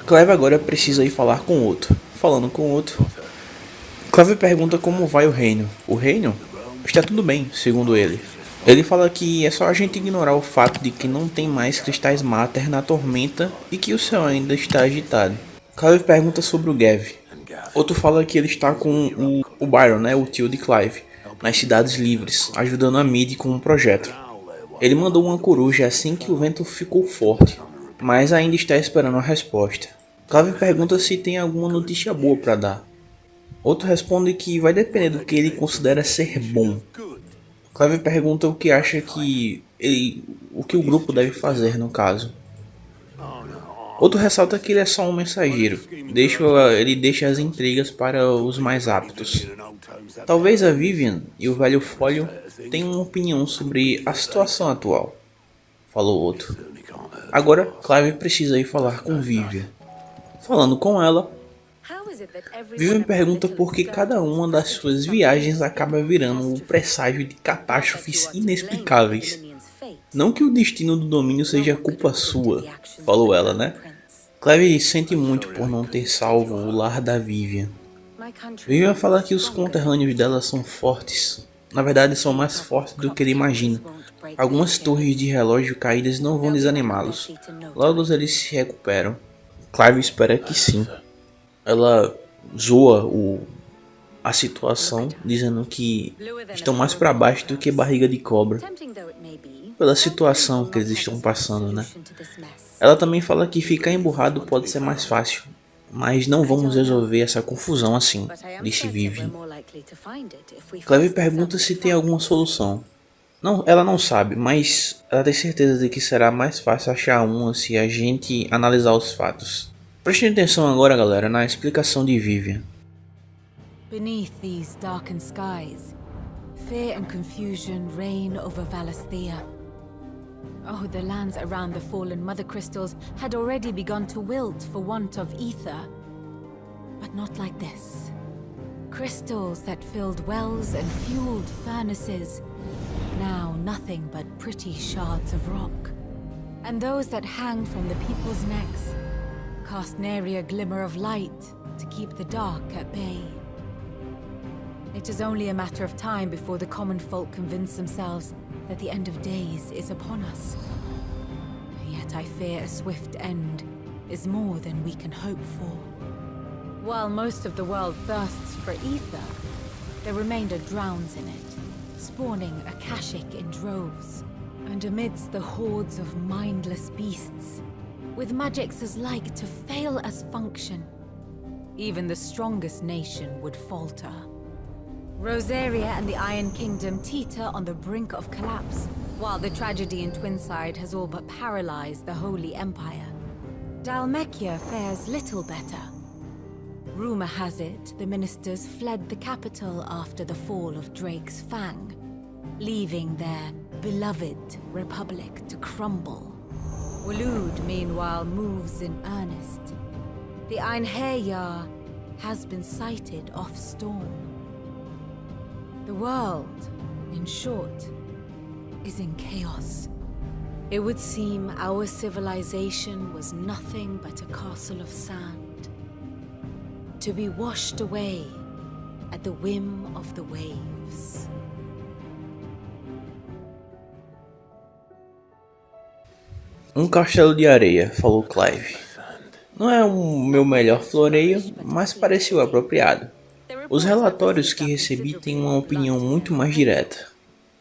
Clive agora precisa ir falar com outro. Falando com outro, Clive pergunta como vai o reino. O reino? Está tudo bem, segundo ele. Ele fala que é só a gente ignorar o fato de que não tem mais cristais Mater na tormenta e que o céu ainda está agitado. Clive pergunta sobre o Gav. Outro fala que ele está com o Byron, né, o tio de Clive, nas cidades livres, ajudando a Mid com um projeto. Ele mandou uma coruja assim que o vento ficou forte, mas ainda está esperando a resposta. Clive pergunta se tem alguma notícia boa para dar. Outro responde que vai depender do que ele considera ser bom. Clive pergunta o que acha o que o grupo deve fazer no caso. Outro ressalta que ele é só um mensageiro. Ele deixa as intrigas para os mais aptos. Talvez a Vivian e o velho Folho tenham uma opinião sobre a situação atual, falou outro. Agora Clive precisa ir falar com Vivian. Falando com ela, Vivian pergunta por que cada uma das suas viagens acaba virando um presságio de catástrofes inexplicáveis. Não que o destino do domínio seja culpa sua, falou ela, né? Clive sente muito por não ter salvo o lar da Vivian. Vivian fala que os conterrâneos dela são fortes. Na verdade, são mais fortes do que ele imagina. Algumas torres de relógio caídas não vão desanimá-los. Logo eles se recuperam. Clive espera que sim. Ela zoa a situação, dizendo que estão mais para baixo do que barriga de cobra, pela situação que eles estão passando, né? Ela também fala que ficar emburrado pode ser mais fácil, mas não vamos resolver essa confusão assim, disse Vivian. Clive pergunta se tem alguma solução. Não, ela não sabe, mas ela tem certeza de que será mais fácil achar uma se a gente analisar os fatos. Prestem atenção agora, galera, na explicação de Vivian. Beneath these darkened skies, fear and confusion reign over Valisthea. Oh, the lands around the fallen mother crystals had already begun to wilt for want of ether. But not like this. Crystals that filled wells and fueled furnaces, now nothing but pretty shards of rock. And those that hang from the people's necks cast nary a glimmer of light to keep the dark at bay. It is only a matter of time before the common folk convince themselves that the end of days is upon us. Yet I fear a swift end is more than we can hope for. While most of the world thirsts for ether, the remainder drowns in it, spawning Akashic in droves. And amidst the hordes of mindless beasts, with magics as like to fail as function, even the strongest nation would falter. Rosaria and the Iron Kingdom teeter on the brink of collapse, while the tragedy in Twinside has all but paralyzed the Holy Empire. Dalmekia fares little better. Rumor has it the ministers fled the capital after the fall of Drake's Fang, leaving their beloved republic to crumble. Waloed, meanwhile, moves in earnest. The Einherjar has been sighted off Storm. The world, in short, is in chaos. It would seem our civilization was nothing but a castle of sand, to be washed away at the whim of the waves. Um castelo de areia, falou Clive. Não é o meu melhor floreio, mas pareceu apropriado. Os relatórios que recebi têm uma opinião muito mais direta,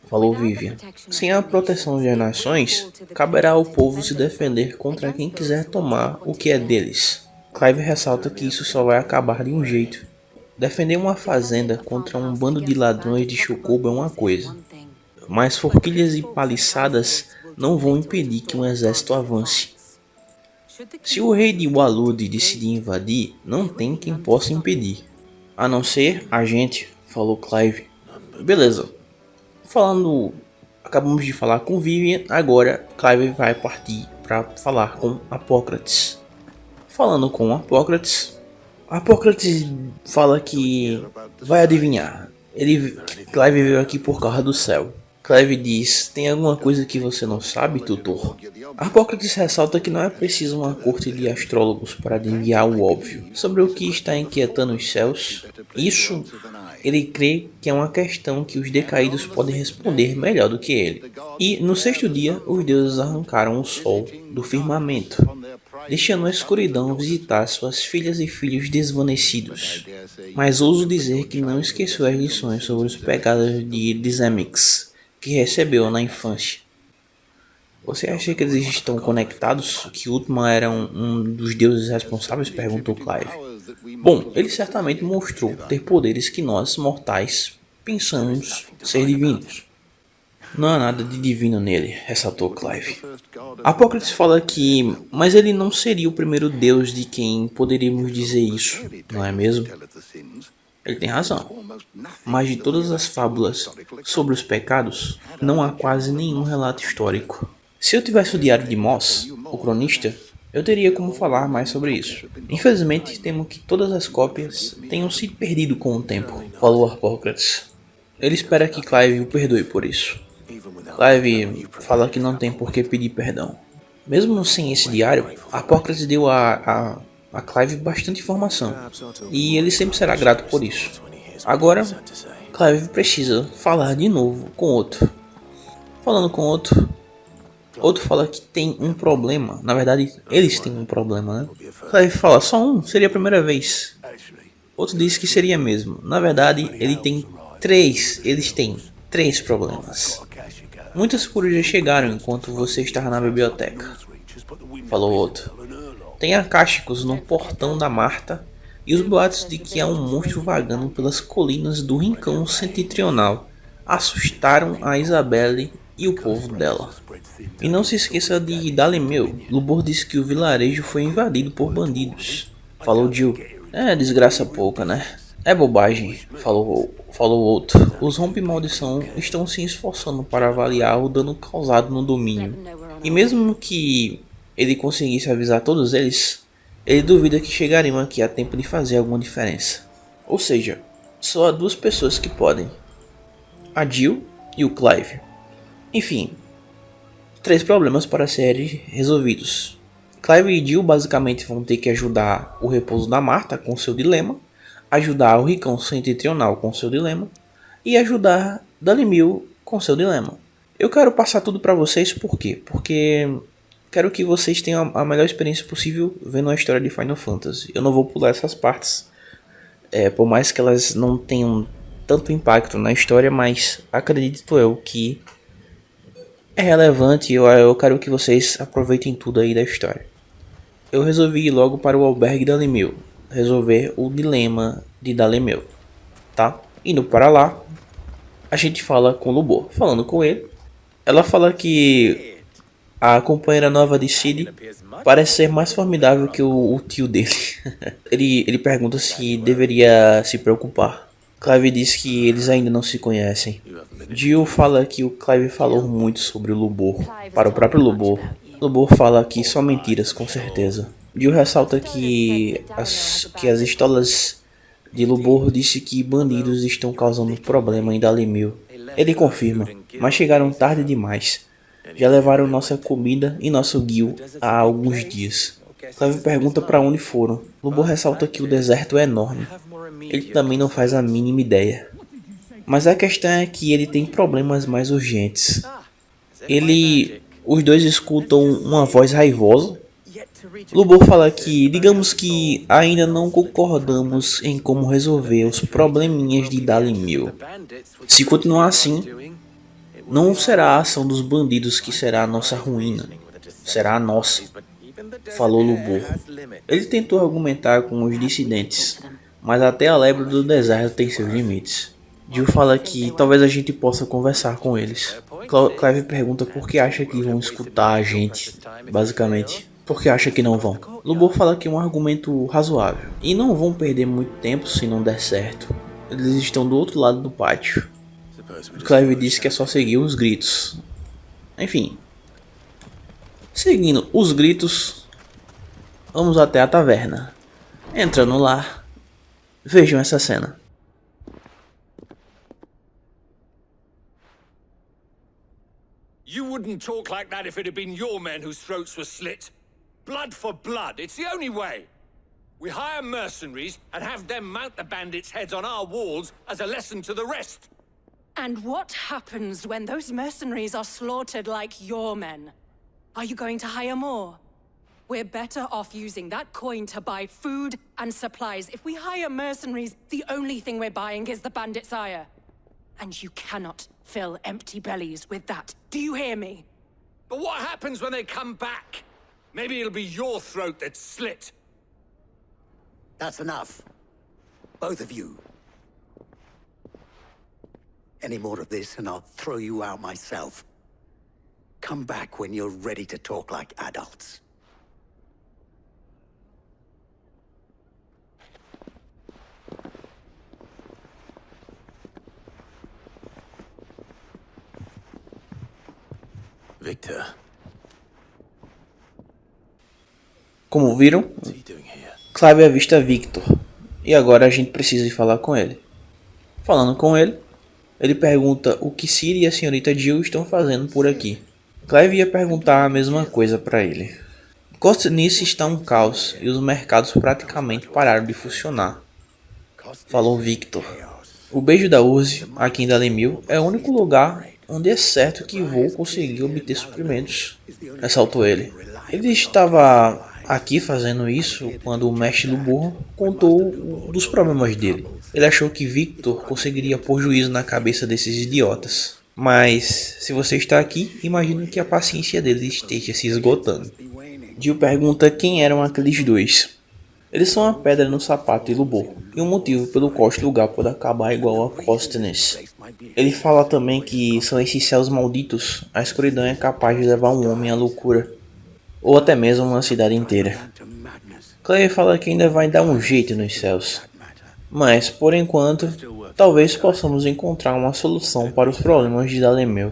falou Vivian. Sem a proteção das nações, caberá ao povo se defender contra quem quiser tomar o que é deles. Clive ressalta que isso só vai acabar de um jeito. Defender uma fazenda contra um bando de ladrões de chocobo é uma coisa, mas forquilhas e paliçadas não vão impedir que um exército avance. Se o rei de Walud decidir invadir, não tem quem possa impedir. A não ser a gente, falou Clive. Beleza. Acabamos de falar com Vivian, agora Clive vai partir para falar com Apócrates. Falando com Apócrates fala que vai adivinhar. Clive veio aqui por causa do céu. Clive diz: tem alguma coisa que você não sabe, tutor? Harpócrates ressalta que não é preciso uma corte de astrólogos para adivinhar o óbvio sobre o que está inquietando os céus. Isso ele crê que é uma questão que os decaídos podem responder melhor do que ele. E no sexto dia, os deuses arrancaram o sol do firmamento, deixando a escuridão visitar suas filhas e filhos desvanecidos. Mas ouso dizer que não esqueceu as lições sobre os pecados de Dizemix, que recebeu na infância. Você acha que eles estão conectados? Que último era um dos deuses responsáveis? Perguntou Clive. Bom, ele certamente mostrou ter poderes que nós, mortais, pensamos ser divinos. Não há nada de divino nele, ressaltou Clive. Apócrates fala que, mas ele não seria o primeiro deus de quem poderíamos dizer isso, não é mesmo? Ele tem razão. Mas de todas as fábulas sobre os pecados, não há quase nenhum relato histórico. Se eu tivesse o diário de Moss, o cronista, eu teria como falar mais sobre isso. Infelizmente, temo que todas as cópias tenham se perdido com o tempo, falou Harpócrates. Ele espera que Clive o perdoe por isso. Clive fala que não tem por que pedir perdão. Mesmo sem esse diário, Harpócrates deu a Clive bastante informação, e ele sempre será grato por isso. Agora, Clive precisa falar de novo com outro. Falando com outro fala que tem um problema. Na verdade, eles têm um problema, né? Clive fala, só um, seria a primeira vez. Outro diz que seria mesmo. Na verdade, eles têm três problemas. Muitas corujas chegaram enquanto você estava na biblioteca, falou outro. Tem acásticos no portão da Marta e os boatos de que há um monstro vagando pelas colinas do rincão setentrional assustaram a Isabelle e o povo dela. E não se esqueça de Dalimeu. Lubor disse que o vilarejo foi invadido por bandidos, falou Jill. É desgraça pouca, né? É bobagem, falou outro. Os rompe-maldição estão se esforçando para avaliar o dano causado no domínio. E mesmo que ele conseguisse avisar todos eles, ele duvida que chegariam aqui a tempo de fazer alguma diferença. Ou seja, só há duas pessoas que podem: a Jill e o Clive. Enfim, três problemas para serem resolvidos. Clive e Jill basicamente vão ter que ajudar o repouso da Marta com seu dilema, ajudar o rincão setentrional com seu dilema e ajudar Dalimil com seu dilema. Eu quero passar tudo para vocês por quê? Porque quero que vocês tenham a melhor experiência possível vendo a história de Final Fantasy. Eu não vou pular essas partes, por mais que elas não tenham tanto impacto na história, mas acredito eu que é relevante e eu quero que vocês aproveitem tudo aí da história. Eu resolvi ir logo para o albergue da Dalimil, resolver o dilema de Dalimil, tá? Indo para lá, a gente fala com o Lubor. Falando com ele, ela fala que a companheira nova de Sid parece ser mais formidável que o tio dele. ele pergunta se deveria se preocupar. Clive diz que eles ainda não se conhecem. Jill fala que o Clive falou muito sobre o Lubor para o próprio Lubor. Lubor fala que só mentiras, com certeza. Jill ressalta que as estolas de Lubor disse que bandidos estão causando problema em Dalimil. Ele confirma, mas chegaram tarde demais. Já levaram nossa comida e nosso guio há alguns dias. Clive pergunta para onde foram. Lubor ressalta que o deserto é enorme. Ele também não faz a mínima ideia. Mas a questão é que ele tem problemas mais urgentes. Os dois escutam uma voz raivosa. Lubor fala que, digamos que ainda não concordamos em como resolver os probleminhas de Dalimil. Se continuar assim, não será a ação dos bandidos que será a nossa ruína, será a nossa, falou Lubor. Ele tentou argumentar com os dissidentes, mas até a lebre do deserto tem seus limites. Jill fala que talvez a gente possa conversar com eles. Clive pergunta por que acha que vão escutar a gente, basicamente. Por que acha que não vão? Lubor fala que é um argumento razoável. E não vão perder muito tempo se não der certo. Eles estão do outro lado do pátio. Clive disse que é só seguir os gritos. Enfim. Seguindo os gritos, vamos até a taverna. Entrando lá, vejam essa cena. You wouldn't talk like that if it had been your men whose throats were slit. Blood for blood, it's the only way. We hire mercenaries and have them mount the bandits' heads on our walls as a lesson to the rest. And what happens when those mercenaries are slaughtered like your men? Are you going to hire more? We're better off using that coin to buy food and supplies. If we hire mercenaries, the only thing we're buying is the bandits' ire. And you cannot fill empty bellies with that. Do you hear me? But what happens when they come back? Maybe it'll be your throat that's slit. That's enough. Both of you. Any more of this and I'll throw you out myself. Come back when you're ready to talk like adults. Victor, Como viram, what's he doing here? Clive avista Victor, e agora a gente precisa ir falar com ele. Falando com ele, ele pergunta o que Ciri e a senhorita Jill estão fazendo por aqui. Clive ia perguntar a mesma coisa para ele. Costenice está um caos e os mercados praticamente pararam de funcionar, falou Victor. O beijo da Urze, aqui em Dalemil, é o único lugar onde é certo que vou conseguir obter suprimentos, ressaltou ele. Ele estava aqui fazendo isso quando o mestre do burro contou dos problemas dele. Ele achou que Victor conseguiria pôr juízo na cabeça desses idiotas. Mas, se você está aqui, imagino que a paciência dele esteja se esgotando. Jill pergunta quem eram aqueles dois. Eles são a pedra no sapato de Lubor, e um motivo pelo qual este lugar pode acabar igual a Costnes. Ele fala também que são esses céus malditos, a escuridão é capaz de levar um homem à loucura, ou até mesmo uma cidade inteira. Clay fala que ainda vai dar um jeito nos céus, mas por enquanto, talvez possamos encontrar uma solução para os problemas de Dalemil.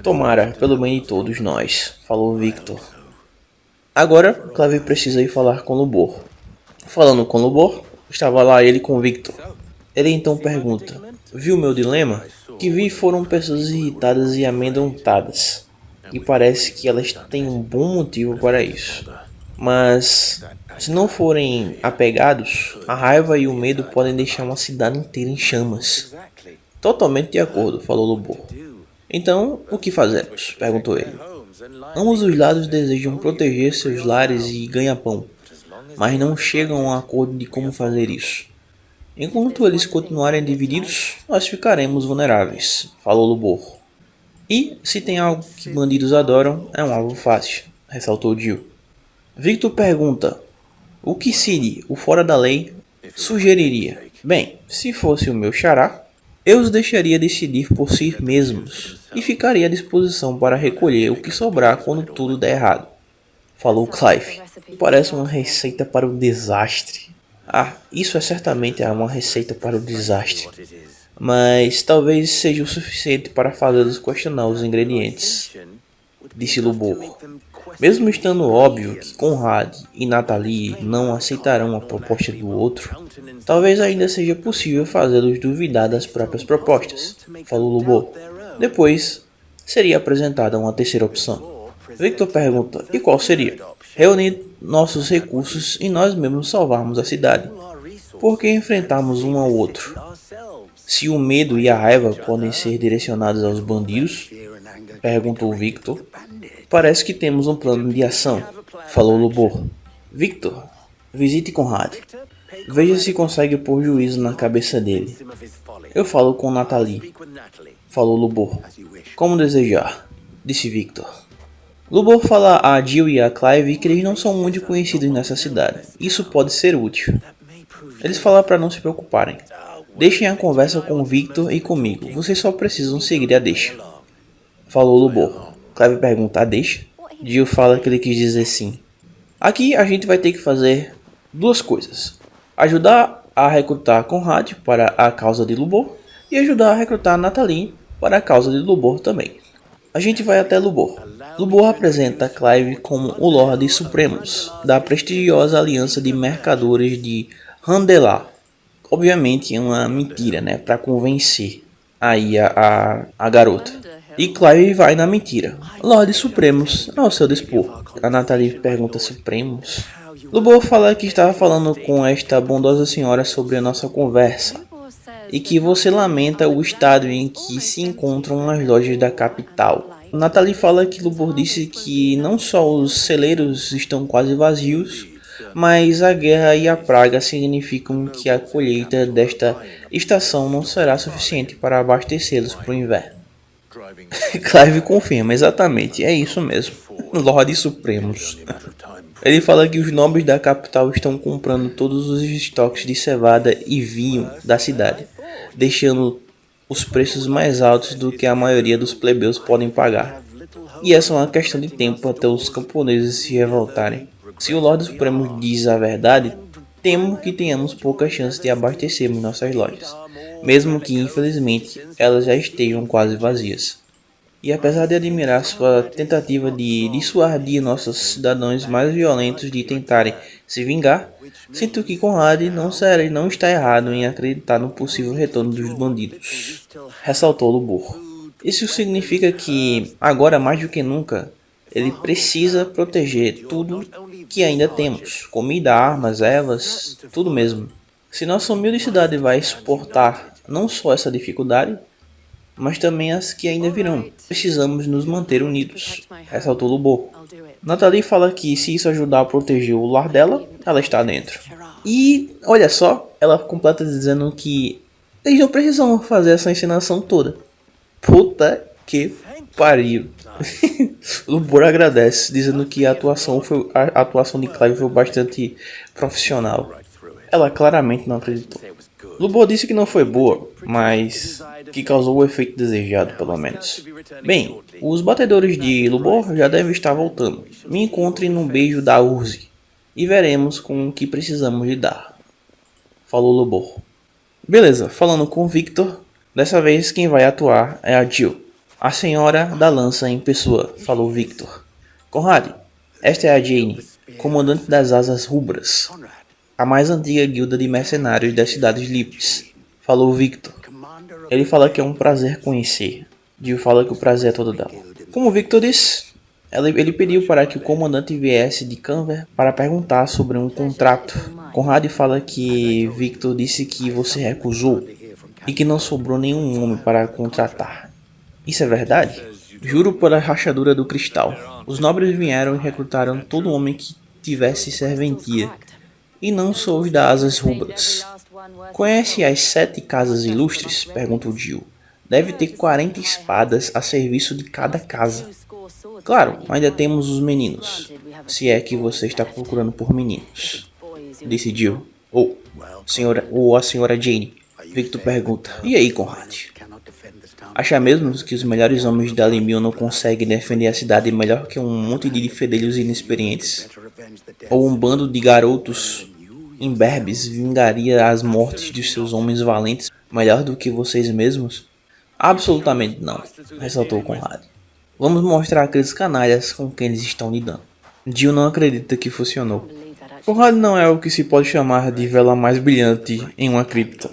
Tomara, pelo bem de todos nós, falou Victor. Agora, Clave precisa ir falar com Lubor. Falando com Lubor, estava lá ele com Victor. Ele então pergunta, viu meu dilema? O que vi foram pessoas irritadas e amedrontadas. E parece que elas têm um bom motivo para isso. Mas, se não forem apegados, a raiva e o medo podem deixar uma cidade inteira em chamas. Totalmente de acordo, falou Lubor. Então, o que fazemos? Perguntou ele. Ambos os lados desejam proteger seus lares e ganha-pão, mas não chegam a um acordo de como fazer isso. Enquanto eles continuarem divididos, nós ficaremos vulneráveis, falou Lubor. E, se tem algo que bandidos adoram, é um alvo fácil, ressaltou Jill. Victor pergunta, o que Ciri, o fora da lei, sugeriria? Bem, se fosse o meu xará, eu os deixaria decidir por si mesmos e ficaria à disposição para recolher o que sobrar quando tudo der errado, falou Clive. Parece uma receita para o desastre. Ah, isso é certamente uma receita para o desastre. Mas talvez seja o suficiente para fazê-los questionar os ingredientes, disse Lubor. Mesmo estando óbvio que Conrad e Nathalie não aceitarão a proposta do outro, talvez ainda seja possível fazê-los duvidar das próprias propostas, falou Lubor. Depois, seria apresentada uma terceira opção. Victor pergunta, e qual seria? Reunir nossos recursos e nós mesmos salvarmos a cidade. Por que enfrentarmos um ao outro? Se o medo e a raiva podem ser direcionados aos bandidos, perguntou Victor. Parece que temos um plano de ação, falou Lubor. Victor, visite Conrad. Veja se consegue pôr juízo na cabeça dele. Eu falo com Nathalie, falou Lubor. Como desejar, disse Victor. Lubor fala a Jill e a Clive que eles não são muito conhecidos nessa cidade. Isso pode ser útil. Eles falam para não se preocuparem. Deixem a conversa com Victor e comigo. Vocês só precisam seguir a deixa, falou Lubor. Clive pergunta a deixa. Jill fala que ele quis dizer sim. Aqui a gente vai ter que fazer duas coisas. Ajudar a recrutar Conrad para a causa de Lubor e ajudar a recrutar Nathalie para a causa de Lubor também. A gente vai até Lubor. Lubor apresenta Clive como o Lorde Supremos da prestigiosa aliança de mercadores de Randelar. Obviamente é uma mentira, né, para convencer aí a garota. E Clive vai na mentira. Lordes Supremos, ao seu dispor. A Natalie pergunta Supremos. Lubor fala que estava falando com esta bondosa senhora sobre a nossa conversa e que você lamenta o estado em que se encontram as lojas da capital. Natalie fala que Lubor disse que não só os celeiros estão quase vazios, mas a guerra e a praga significam que a colheita desta estação não será suficiente para abastecê-los para o inverno. Clive confirma, exatamente, é isso mesmo. Lordes Supremos. Ele fala que os nobres da capital estão comprando todos os estoques de cevada e vinho da cidade, deixando os preços mais altos do que a maioria dos plebeus podem pagar. E é só uma questão de tempo até os camponeses se revoltarem. Se o Lorde Supremo diz a verdade, temo que tenhamos pouca chance de abastecermos nossas lojas, mesmo que infelizmente elas já estejam quase vazias. E apesar de admirar sua tentativa de dissuadir nossos cidadãos mais violentos de tentarem se vingar, sinto que Conrad não está errado em acreditar no possível retorno dos bandidos, ressaltou Lubor. Isso significa que, agora mais do que nunca, ele precisa proteger tudo que ainda temos, comida, armas, ervas, tudo mesmo. Se nossa humilde cidade vai suportar não só essa dificuldade, mas também as que ainda virão. Precisamos nos manter unidos, ressaltou Lubor. Natalie fala que se isso ajudar a proteger o lar dela, ela está dentro. E, olha só, ela completa dizendo que eles não precisam fazer essa encenação toda. Puta que pariu. Lubor agradece, dizendo que a atuação de Clive foi bastante profissional. Ela claramente não acreditou. Lubor disse que não foi boa, mas que causou o efeito desejado, pelo menos. Bem, os batedores de Lubor já devem estar voltando. Me encontre no beijo da Urze e veremos com o que precisamos lidar, falou Lubor. Beleza, falando com Victor, dessa vez quem vai atuar é a Jill, a senhora da lança em pessoa, falou Victor. Conrad, esta é a Jane, comandante das Asas Rubras, a mais antiga guilda de mercenários das Cidades Livres, falou Victor. Ele fala que é um prazer conhecer. Jill fala que o prazer é todo dela. Como Victor disse, ele pediu para que o comandante viesse de Canver para perguntar sobre um contrato. Conrad fala que Victor disse que você recusou e que não sobrou nenhum homem para contratar. Isso é verdade? Juro pela rachadura do cristal. Os nobres vieram e recrutaram todo homem que tivesse serventia, e não sou os das Asas Rubras. Conhece as 7 casas ilustres? Perguntou Jill. Deve ter 40 espadas a serviço de cada casa. Claro, ainda temos os meninos, se é que você está procurando por meninos, disse Jill. A senhora Jane. Victor pergunta, e aí, Conrad? Acha mesmo que os melhores homens da Lemil não conseguem defender a cidade melhor que um monte de fedelhos inexperientes? Ou um bando de garotos imberbes vingaria as mortes de seus homens valentes melhor do que vocês mesmos? Absolutamente não, ressaltou Conrad. Vamos mostrar aqueles canalhas com quem eles estão lidando. Jill não acredita que funcionou. Conrad não é o que se pode chamar de vela mais brilhante em uma cripta.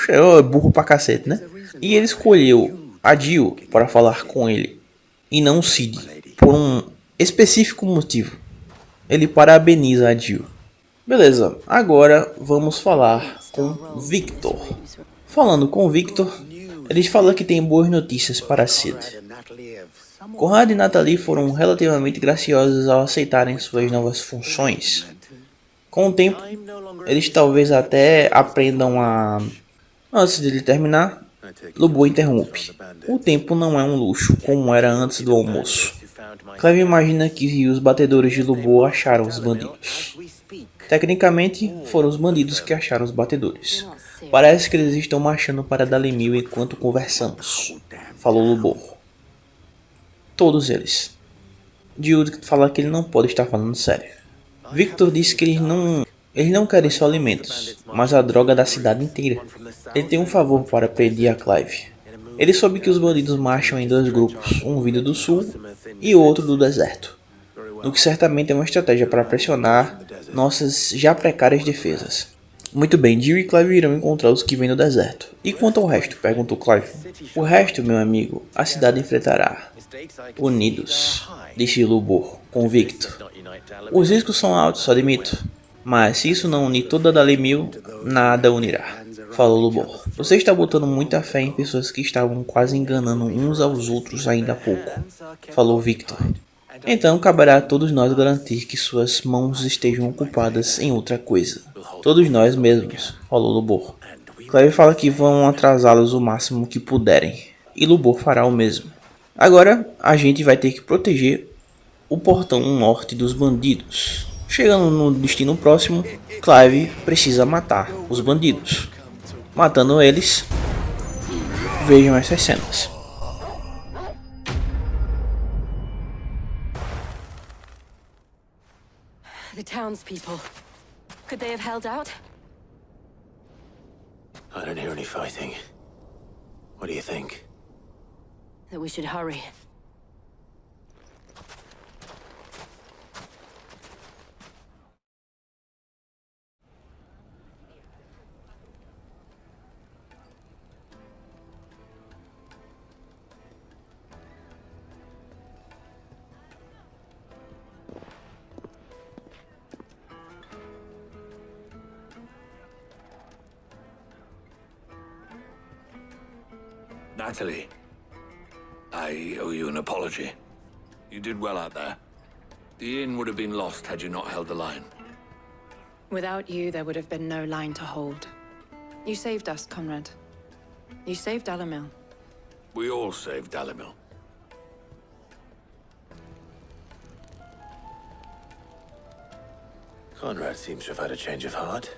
É burro pra cacete, né? E ele escolheu a Jill para falar com ele, e não Cid, por um específico motivo. Ele parabeniza a Jill. Beleza, agora vamos falar com Victor. Falando com Victor, eles falam que tem boas notícias para Sid. Conrad e Natalie foram relativamente graciosos ao aceitarem suas novas funções. Com o tempo, eles talvez até aprendam a... Antes de ele terminar, Lubor interrompe. O tempo não é um luxo, como era antes do almoço. Clive imagina que os batedores de Lubor acharam os bandidos. Tecnicamente, foram os bandidos que acharam os batedores. Parece que eles estão marchando para Dalemil enquanto conversamos, falou Lubor. Todos eles. Jill fala que ele não pode estar falando sério. Victor diz que eles não querem só alimentos, mas a droga da cidade inteira. Ele tem um favor para pedir a Clive. Ele soube que os bandidos marcham em 2 grupos, um vindo do sul e outro do deserto, o que certamente é uma estratégia para pressionar nossas já precárias defesas. Muito bem, Jill e Clive irão encontrar os que vêm do deserto. E quanto ao resto? Perguntou Clive. O resto, meu amigo, a cidade enfrentará. Unidos, disse Lubor, convicto. Os riscos são altos, admito. Mas se isso não unir toda a Dalimil, nada unirá. Falou Lubor. Você está botando muita fé em pessoas que estavam quase enganando uns aos outros ainda há pouco. Falou Victor. Então caberá a todos nós garantir que suas mãos estejam ocupadas em outra coisa. Todos nós mesmos, falou Lubor. Clive fala que vão atrasá-los o máximo que puderem. E Lubor fará o mesmo. Agora a gente vai ter que proteger o portão norte dos bandidos. Chegando no destino próximo, Clive precisa matar os bandidos. Matando eles, vejam essas cenas. The townspeople. Could they have held out? I don't hear any fighting. What do you think? That we should hurry. Natalie, I owe you an apology. You did well out there. The inn would have been lost had you not held the line. Without you, there would have been no line to hold. You saved us, Conrad. You saved Dalimil. We all saved Dalimil. Conrad seems to have had a change of heart.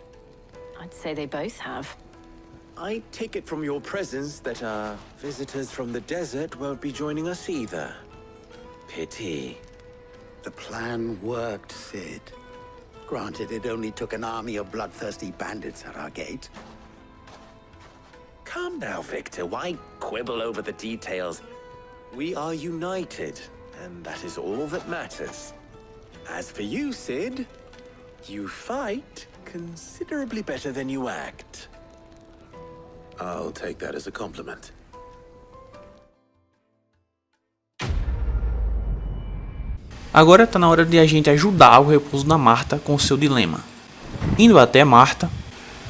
I'd say they both have. I take it from your presence that our visitors from the desert won't be joining us either. Pity. The plan worked, Sid. Granted, it only took an army of bloodthirsty bandits at our gate. Calm now, Victor. Why quibble over the details? We are united, and that is all that matters. As for you, Sid, you fight considerably better than you act. I'll take that as a compliment. Agora tá na hora de a gente ajudar o repouso da Marta com o seu dilema. Indo até Marta,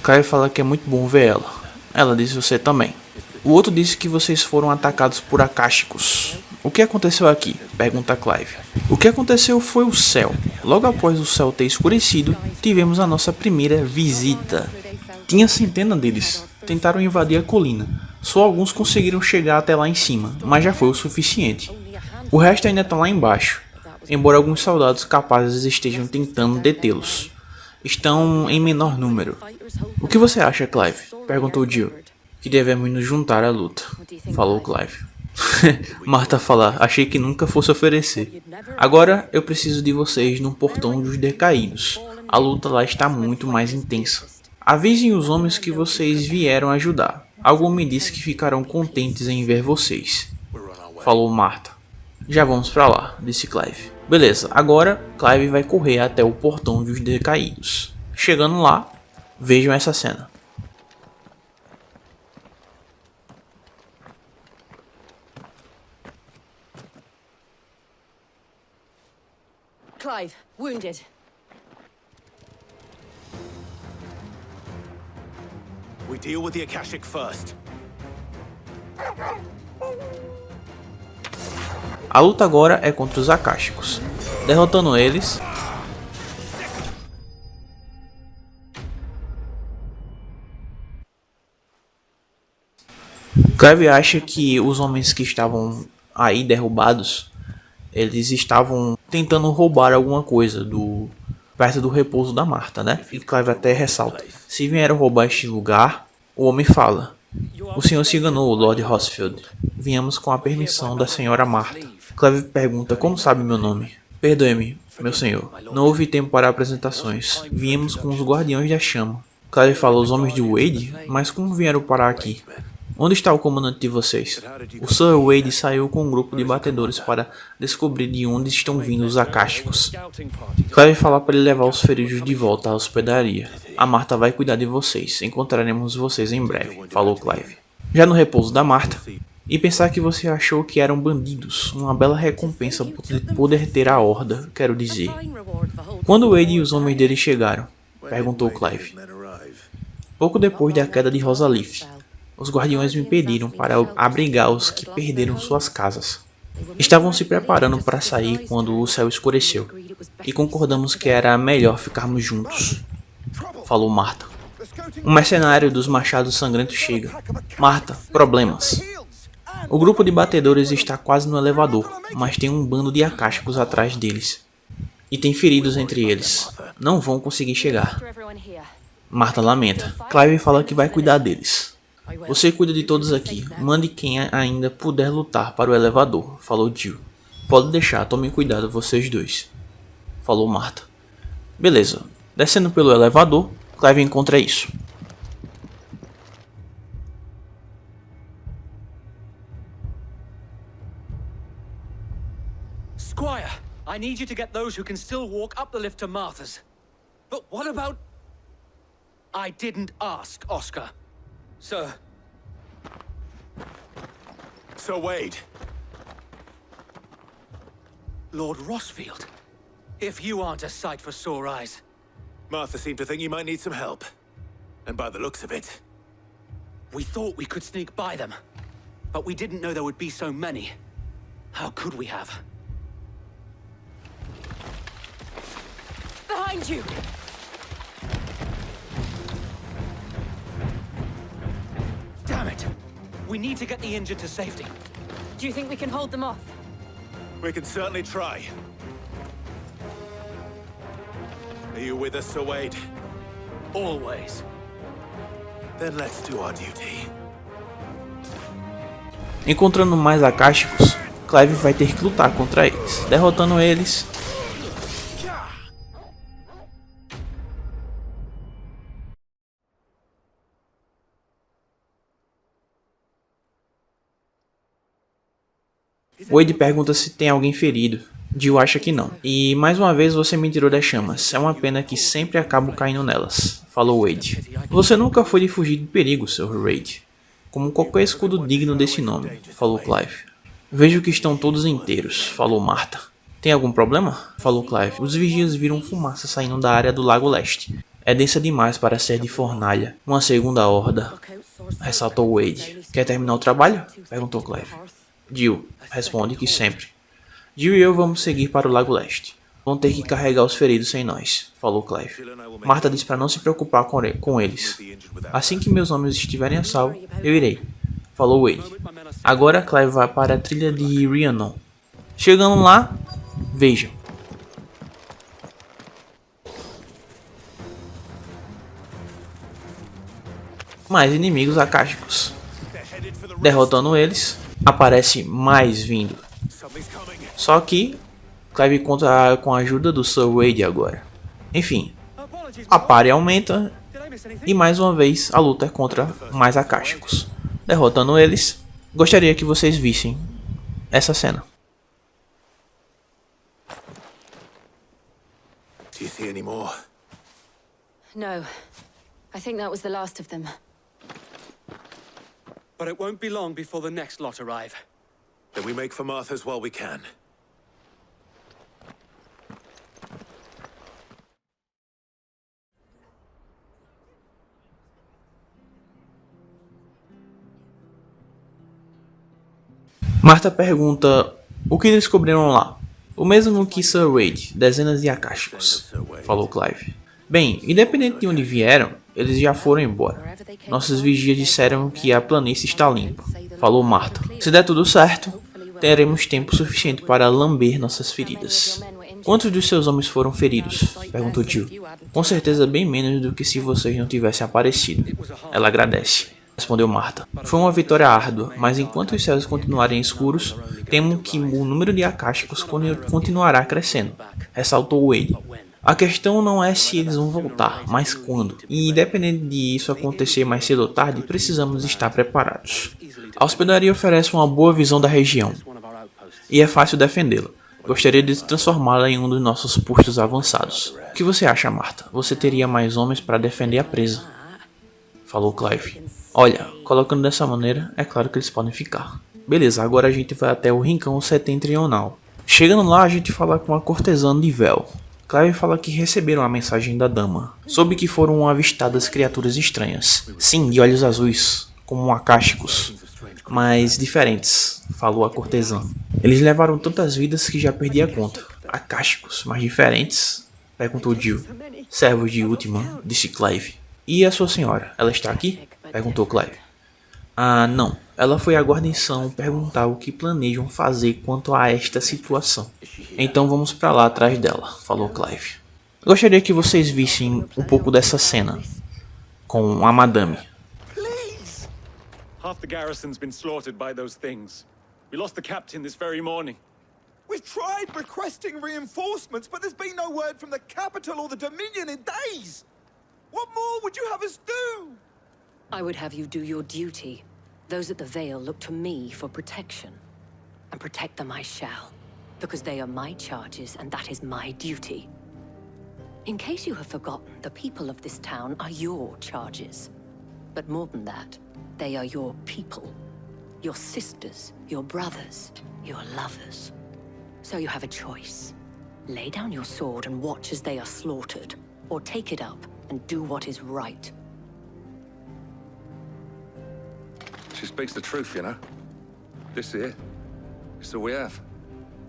Clive fala que é muito bom ver ela. Ela disse você também. O outro disse que vocês foram atacados por acásticos. O que aconteceu aqui? Pergunta Clive. O que aconteceu foi o céu. Logo após o céu ter escurecido, tivemos a nossa primeira visita. Tinha centenas deles. Tentaram invadir a colina. Só alguns conseguiram chegar até lá em cima, mas já foi o suficiente. O resto ainda está lá embaixo, embora alguns soldados capazes estejam tentando detê-los. Estão em menor número. O que você acha, Clive? Perguntou Jill. Que devemos nos juntar à luta, falou Clive. Marta fala, achei que nunca fosse oferecer. Agora eu preciso de vocês no portão dos decaídos. A luta lá está muito mais intensa. Avisem os homens que vocês vieram ajudar. Algo me disse que ficarão contentes em ver vocês, falou Marta. Já vamos pra lá, disse Clive. Beleza, agora Clive vai correr até o portão dos decaídos. Chegando lá, vejam essa cena. Clive, wounded. We deal with the Akashic first. A luta agora é contra os Akáshicos. Derrotando eles, Clive acha que os homens que estavam aí derrubados, eles estavam tentando roubar alguma coisa perto do repouso da Marta, né? E Clive até ressalta: se vieram roubar este lugar, o homem fala: o senhor se enganou, Lord Horsfield. Viemos com a permissão da senhora Marta. Clive pergunta: como sabe meu nome? Perdoe-me, meu senhor. Não houve tempo para apresentações. Viemos com os guardiões da chama. Clive fala: os homens de Wade? Mas como vieram parar aqui? Onde está o comandante de vocês? O Sir Wade saiu com um grupo de batedores para descobrir de onde estão vindo os acásticos. Clive fala para ele levar os feridos de volta à hospedaria. A Marta vai cuidar de vocês. Encontraremos vocês em breve, falou Clive. Já no repouso da Marta, e pensar que você achou que eram bandidos, uma bela recompensa por poder ter a horda, quero dizer. Quando Wade e os homens dele chegaram? Perguntou Clive. Pouco depois da queda de Rosalith. Os guardiões me pediram para abrigar os que perderam suas casas. Estavam se preparando para sair quando o céu escureceu, e concordamos que era melhor ficarmos juntos, falou Marta. Um mercenário dos machados sangrentos chega. Marta, problemas. O grupo de batedores está quase no elevador, mas tem um bando de acásticos atrás deles. E tem feridos entre eles. Não vão conseguir chegar. Marta lamenta. Clive fala que vai cuidar deles. Você cuida de todos aqui. Mande quem ainda puder lutar para o elevador, falou Jill. Pode deixar, tomem cuidado vocês dois, falou Marta. Beleza. Descendo pelo elevador, Clive encontra isso. Squire, I need you to get those who can still walk up the lift to Martha's. But what about... I didn't ask, Oscar. Sir Wade. Lord Rossfield. If you aren't a sight for sore eyes. Martha seemed to think you might need some help. And by the looks of it... We thought we could sneak by them. But we didn't know there would be so many. How could we have? Behind you! Damn it! We need to get the injured to safety. Do you think we can hold them off? We can certainly try. Are you with us, Sir Wade? Always. Then let's do our duty. Encontrando mais acásticos, Clive vai ter que lutar contra eles. Derrotando eles, Wade pergunta se tem alguém ferido. Jill acha que não. E mais uma vez você me tirou das chamas. É uma pena que sempre acabo caindo nelas, falou Wade. Você nunca foi de fugir de perigo, Sr. Wade. Como qualquer escudo digno desse nome, falou Clive. Vejo que estão todos inteiros, falou Marta. Tem algum problema? Falou Clive. Os vigias viram fumaça saindo da área do Lago Leste. É densa demais para ser de fornalha. Uma segunda horda, ressaltou Wade. Quer terminar o trabalho? Perguntou Clive. Jill responde que sempre. Jill e eu vamos seguir para o Lago Leste. Vão ter que carregar os feridos sem nós, falou Clive. Marta disse para não se preocupar com eles. Assim que meus homens estiverem a salvo, eu irei, falou Wade. Agora Clive vai para a trilha de Rhiannon. Chegando lá, vejam. Mais inimigos acásticos. Derrotando eles, aparece mais vindo. Só que Clive conta com a ajuda do Sir Wade agora. Enfim, a pare aumenta e mais uma vez a luta é contra mais acásticos. Derrotando eles, gostaria que vocês vissem essa cena. Do you see any more? No. I think that was the last of them. But it won't be long before the next lot arrive. Then we make for Martha's while we can. Marta pergunta o que descobriram lá. O mesmo que Sir Wade, dezenas de acásticos, falou Clive. Bem, independente de onde vieram, eles já foram embora. Nossos vigias disseram que a planície está limpa, falou Marta. Se der tudo certo, teremos tempo suficiente para lamber nossas feridas. Quantos dos seus homens foram feridos? Perguntou Jill. Com certeza bem menos do que se vocês não tivessem aparecido. Ela agradece, respondeu Marta. Foi uma vitória árdua, mas enquanto os céus continuarem escuros, temo que o número de acásticos continuará crescendo, ressaltou Wade. A questão não é se eles vão voltar, mas quando. E independente de isso acontecer mais cedo ou tarde, precisamos estar preparados. A hospedaria oferece uma boa visão da região e é fácil defendê-la. Gostaria de transformá-la em um dos nossos postos avançados. O que você acha, Marta? Você teria mais homens para defender a presa? Falou Clive. Olha, colocando dessa maneira, é claro que eles podem ficar. Beleza, agora a gente vai até o rincão setentrional. Chegando lá, a gente fala com a cortesã de véu. Clive fala que receberam a mensagem da dama. Soube que foram avistadas criaturas estranhas. Sim, de olhos azuis, como acásticos, mas diferentes, falou a cortesã. Eles levaram tantas vidas que já perdi a conta. Acásticos, mas diferentes? Perguntou Jill. Servos de última, disse Clive. E a sua senhora, ela está aqui? Perguntou Clive. Ah, não. Ela foi à guarnição perguntar o que planejam fazer quanto a esta situação. Então vamos para lá atrás dela, falou Clive. Gostaria que vocês vissem um pouco dessa cena com a madame. Please! Half the garrison's been slaughtered by those things. We lost the captain this very morning. We've tried requesting reinforcements, but there's been no word from the capital or the Dominion in days. What more would you have us do? I would have you do your duty. Those at the Vale look to me for protection. And protect them I shall. Because they are my charges, and that is my duty. In case you have forgotten, the people of this town are your charges. But more than that, they are your people. Your sisters, your brothers, your lovers. So you have a choice. Lay down your sword and watch as they are slaughtered. Or take it up and do what is right. She speaks the truth, you know. This here, it's all we have.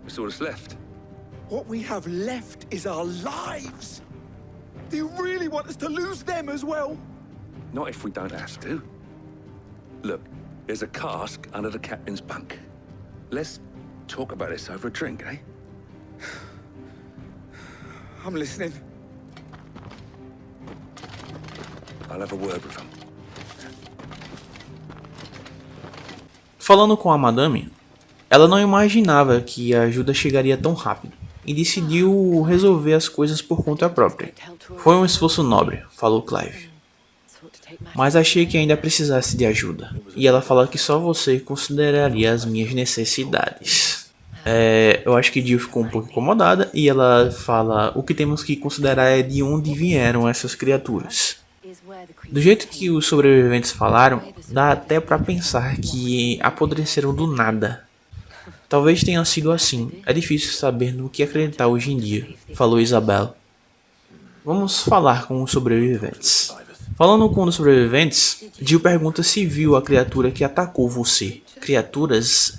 It's all that's left. What we have left is our lives. Do you really want us to lose them as well? Not if we don't have to. Look, there's a cask under the captain's bunk. Let's talk about this over a drink, eh? I'm listening. I'll have a word with him. Falando com a madame, ela não imaginava que a ajuda chegaria tão rápido e decidiu resolver as coisas por conta própria. Foi um esforço nobre, falou Clive. Mas achei que ainda precisasse de ajuda. E ela fala que só você consideraria as minhas necessidades. Eu acho que Jill ficou um pouco incomodada e ela fala: o que temos que considerar é de onde vieram essas criaturas. Do jeito que os sobreviventes falaram, dá até pra pensar que apodreceram do nada. Talvez tenha sido assim, é difícil saber no que acreditar hoje em dia, falou Isabel. Vamos falar com os sobreviventes. Falando com os sobreviventes, Jill pergunta se viu a criatura que atacou você. Criaturas,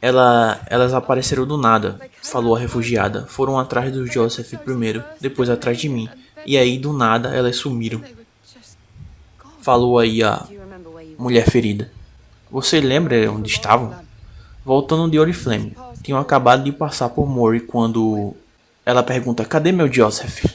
elas apareceram do nada, falou a refugiada. Foram atrás do Joseph primeiro, depois atrás de mim. E aí do nada elas sumiram. Falou aí a mulher ferida. Você lembra onde estavam? Voltando de Oriflame. Tinham acabado de passar por Mori quando ela pergunta: cadê meu Joseph?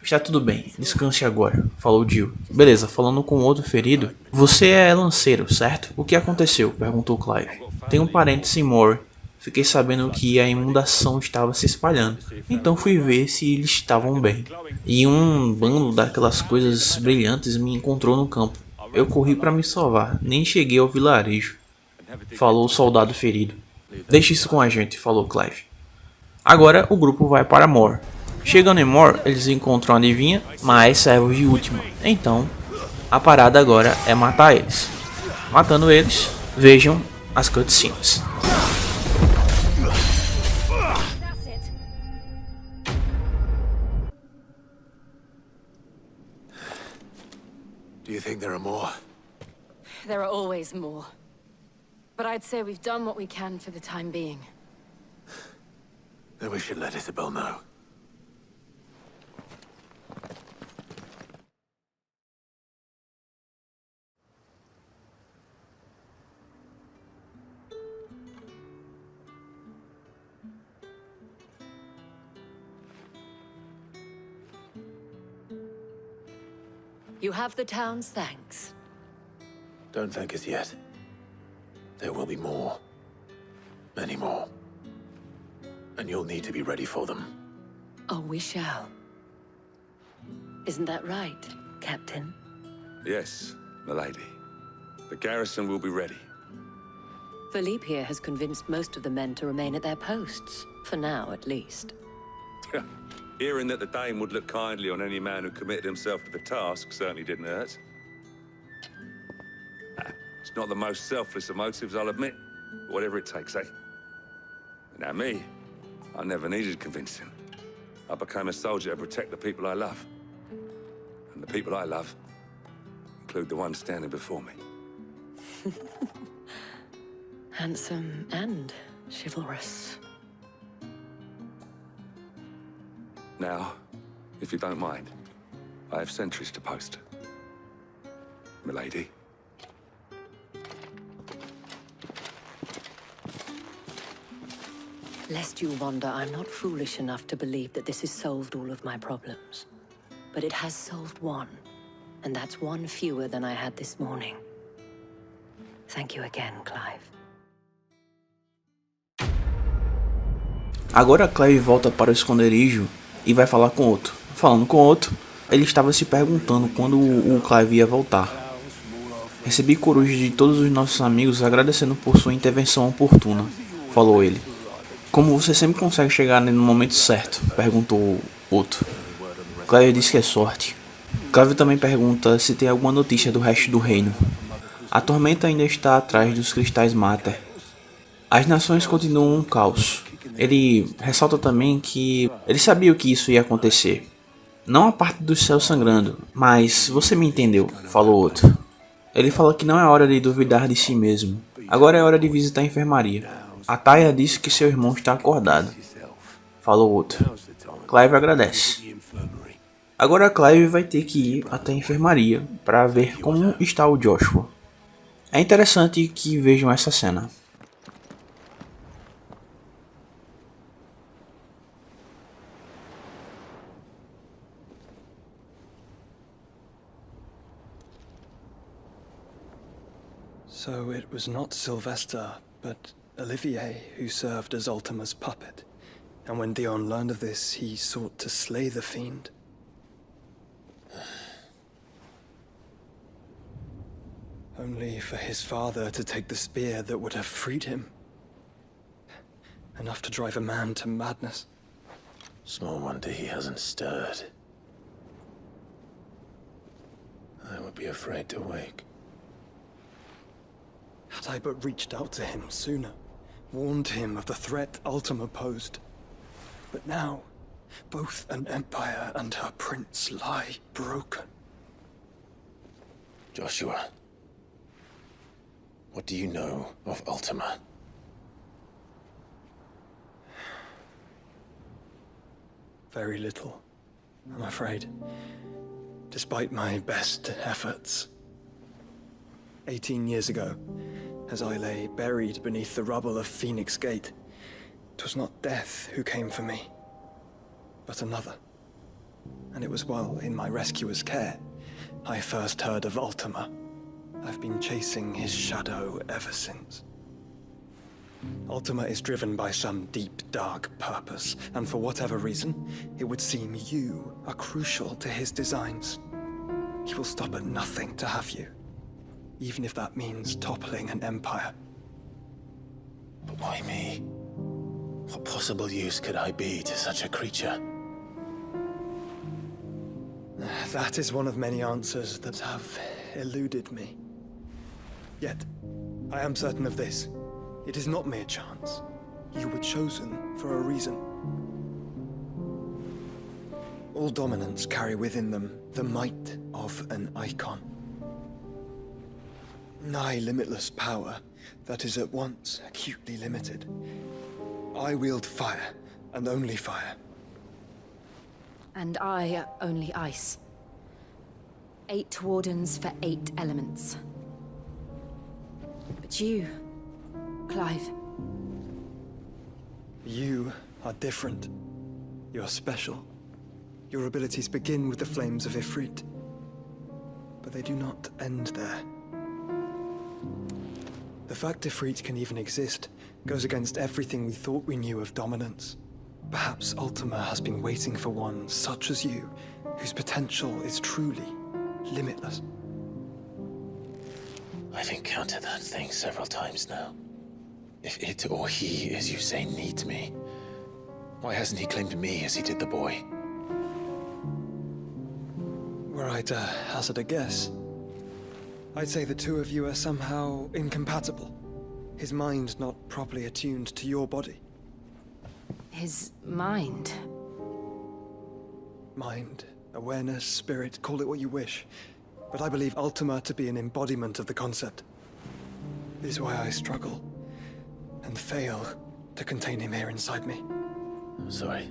Está tudo bem, descanse agora, falou Jill. Beleza, falando com outro ferido. Você é lanceiro, certo? O que aconteceu? Perguntou Clive. Tenho parentes em Mori. Fiquei sabendo que a inundação estava se espalhando. Então fui ver se eles estavam bem. E um bando daquelas coisas brilhantes me encontrou no campo. Eu corri para me salvar, nem cheguei ao vilarejo, falou o soldado ferido. Deixe isso com a gente, falou Clive. Agora o grupo vai para Mor. Chegando em Mor, eles encontram a adivinha, mais servos de última. Então, a parada agora é matar eles. Matando eles, vejam as cutscenes. Do you think there are more? There are always more. But I'd say we've done what we can for the time being. Then we should let Isabel know. You have the town's thanks. Don't thank us yet. There will be more. Many more. And you'll need to be ready for them. Oh, we shall. Isn't that right, Captain? Yes, milady. The garrison will be ready. Philippe here has convinced most of the men to remain at their posts, for now at least. Hearing that the Dane would look kindly on any man who committed himself to the task certainly didn't hurt. It's not the most selfless of motives, I'll admit. Whatever it takes, eh? Now me, I never needed convincing. I became a soldier to protect the people I love. And the people I love include the one standing before me. Handsome and chivalrous. Now, if you don't mind, I have sentries to post. Milady. Lest you wonder, I'm not foolish enough to believe that this has solved all of my problems. But it has solved one, and that's one fewer than I had this morning. Thank you again, Clive. Agora Clive volta para o esconderijo e vai falar com Otto. Falando com Otto, ele estava se perguntando quando o Clive ia voltar. Recebi corujas de todos os nossos amigos agradecendo por sua intervenção oportuna, falou ele. Como você sempre consegue chegar no momento certo? Perguntou Otto. Clive disse que é sorte. Clive também pergunta se tem alguma notícia do resto do reino. A tormenta ainda está atrás dos cristais Mater. As nações continuam um caos. Ele ressalta também que ele sabia que isso ia acontecer. Não a parte do céu sangrando, mas você me entendeu, falou Otto. Ele fala que não é hora de duvidar de si mesmo. Agora é hora de visitar a enfermaria. A Taya disse que seu irmão está acordado, falou Otto. Clive agradece. Agora Clive vai ter que ir até a enfermaria para ver como está o Joshua. É interessante que vejam essa cena. So it was not Sylvester, but Olivier who served as Ultima's puppet. And when Dion learned of this, he sought to slay the fiend. Only for his father to take the spear that would have freed him. Enough to drive a man to madness. Small wonder he hasn't stirred. I would be afraid to wake. Had I but reached out to him sooner, warned him of the threat Ultima posed. But now, both an empire and her prince lie broken. Joshua, what do you know of Ultima? Very little, I'm afraid. Despite my best efforts. 18 years ago, as I lay buried beneath the rubble of Phoenix Gate, 'twas not death who came for me, but another. And it was while in my rescuer's care I first heard of Ultima. I've been chasing his shadow ever since. Ultima is driven by some deep, dark purpose, and for whatever reason, it would seem you are crucial to his designs. He will stop at nothing to have you, even if that means toppling an empire. But why me? What possible use could I be to such a creature? That is one of many answers that have eluded me. Yet, I am certain of this. It is not mere chance. You were chosen for a reason. All dominants carry within them the might of an icon. Nigh limitless power that is at once acutely limited. I wield fire, and only fire. And I only ice. 8 wardens for 8 elements. But you, Clive. You are different. You're special. Your abilities begin with the flames of Ifrit. But they do not end there. The fact Ifrit can even exist goes against everything we thought we knew of dominance. Perhaps Ultima has been waiting for one such as you whose potential is truly limitless. I've encountered that thing several times now. If it or he, as you say, needs me, why hasn't he claimed me as he did the boy? Were I to hazard a guess, I'd say the two of you are somehow incompatible. His mind not properly attuned to your body. His mind. Mind, awareness, spirit, call it what you wish. But I believe Ultima to be an embodiment of the concept. This is why I struggle and fail to contain him here inside me. I'm sorry.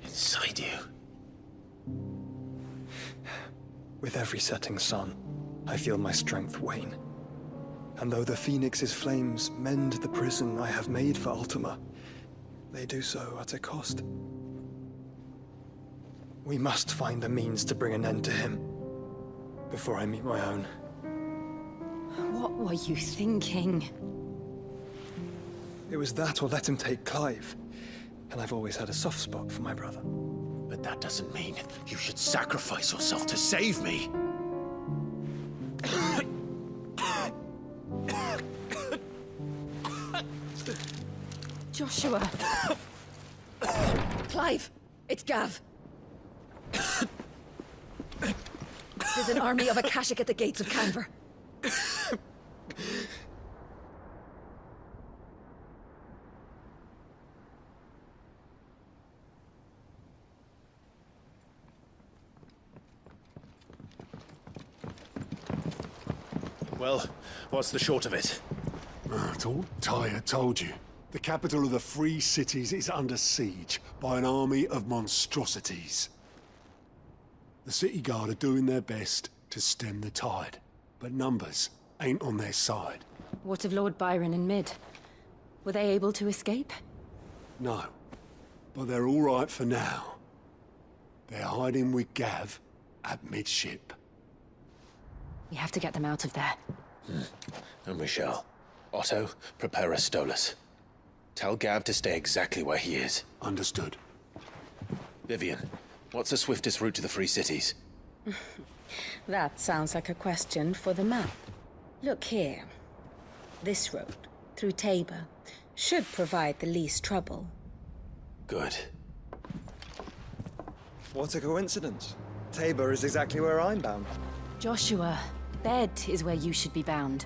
Inside you? With every setting sun, I feel my strength wane. And though the Phoenix's flames mend the prison I have made for Ultima, they do so at a cost. We must find a means to bring an end to him before I meet my own. What were you thinking? It was that or let him take Clive. And I've always had a soft spot for my brother. But that doesn't mean you should sacrifice yourself to save me. Joshua. Clive! It's Gav! There's an army of Akashic at the gates of Canver. Well, what's the short of it? I thought Tyre told you. The capital of the Free Cities is under siege by an army of monstrosities. The city guard are doing their best to stem the tide, but numbers ain't on their side. What of Lord Byron and Mid? Were they able to escape? No, but they're all right for now. They're hiding with Gav at midship. We have to get them out of there. And we shall. Otto, prepare a Stolas. Tell Gav to stay exactly where he is. Understood. Vivian, what's the swiftest route to the Free Cities? That sounds like a question for the map. Look here. This road, through Tabor, should provide the least trouble. Good. What a coincidence. Tabor is exactly where I'm bound. Joshua, bed is where you should be bound.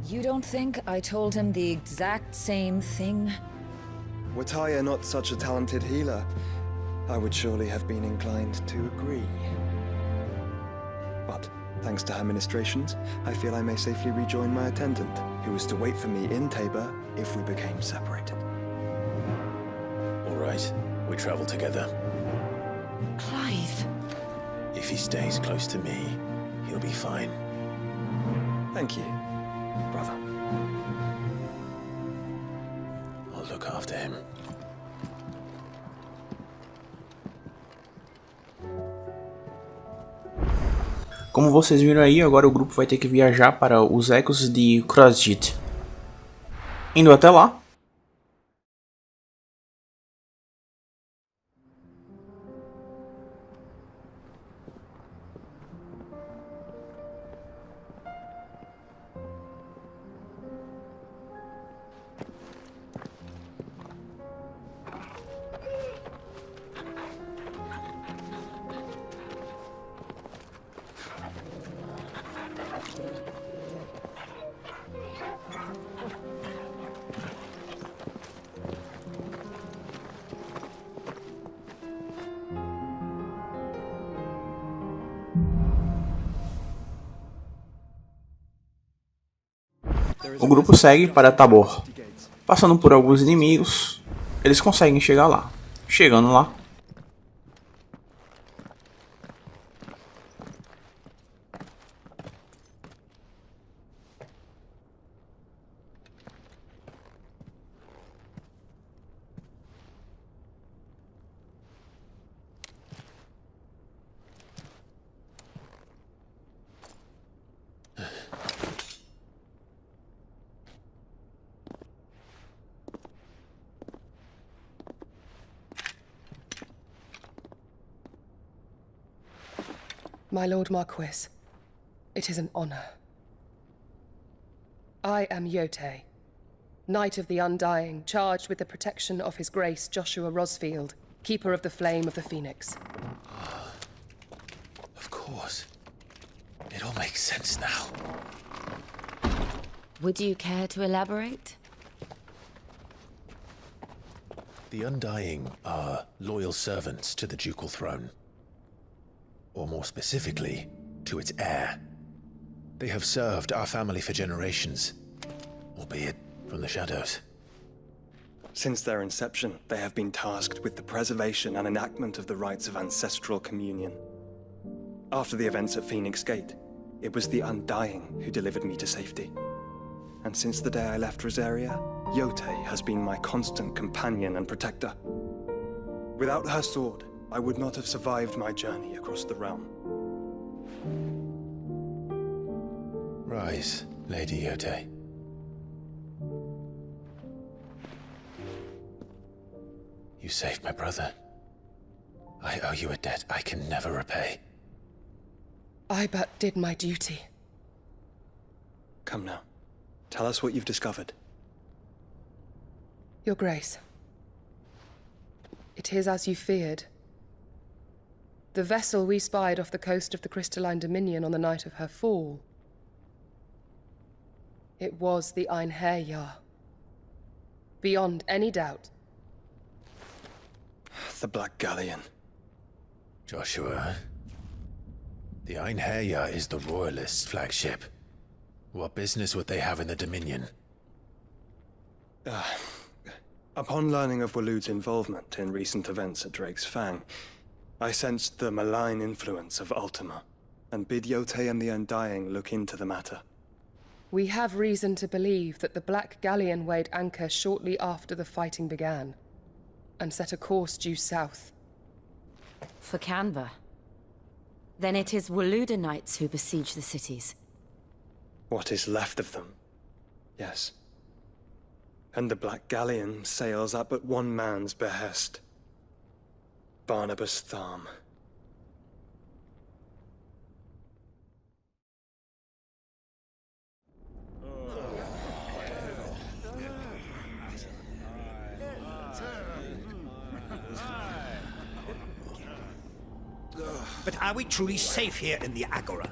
You don't think I told him the exact same thing? Were Tyre not such a talented healer, I would surely have been inclined to agree. But, thanks to her ministrations, I feel I may safely rejoin my attendant, who was to wait for me in Tabor if we became separated. All right, we travel together. Clive! If he stays close to me, he'll be fine. Thank you, brother. I'll look after him. Como vocês viram aí, agora o grupo vai ter que viajar para os ecos de Crozit. Indo até lá, o grupo segue para Tabor. Passando por alguns inimigos, eles conseguem chegar lá. Chegando lá, My Lord Marquis, it is an honor. I am Yote, Knight of the Undying, charged with the protection of His Grace Joshua Rosfield, Keeper of the Flame of the Phoenix. Of course. It all makes sense now. Would you care to elaborate? The Undying are loyal servants to the ducal throne. Or more specifically, to its heir. They have served our family for generations, albeit from the shadows. Since their inception, they have been tasked with the preservation and enactment of the rites of ancestral communion. After the events at Phoenix Gate, it was the Undying who delivered me to safety. And since the day I left Rosaria, Yote has been my constant companion and protector. Without her sword, I would not have survived my journey across the realm. Rise, Lady Yote. You saved my brother. I owe you a debt I can never repay. I but did my duty. Come now. Tell us what you've discovered. Your Grace. It is as you feared. The vessel we spied off the coast of the Crystalline Dominion on the night of her fall. It was the Einherjar. Beyond any doubt. The Black Galleon. Joshua, the Einherjar is the Royalists' flagship. What business would they have in the Dominion? Upon learning of Waloed's involvement in recent events at Drake's Fang, I sensed the malign influence of Ultima, and bid Yote and the Undying look into the matter. We have reason to believe that the Black Galleon weighed anchor shortly after the fighting began, and set a course due south. For Canva. Then it is Waloed knights who besiege the cities. What is left of them? Yes. And the Black Galleon sails at but one man's behest. Barnabas Tharm. But are we truly safe here in the Agora?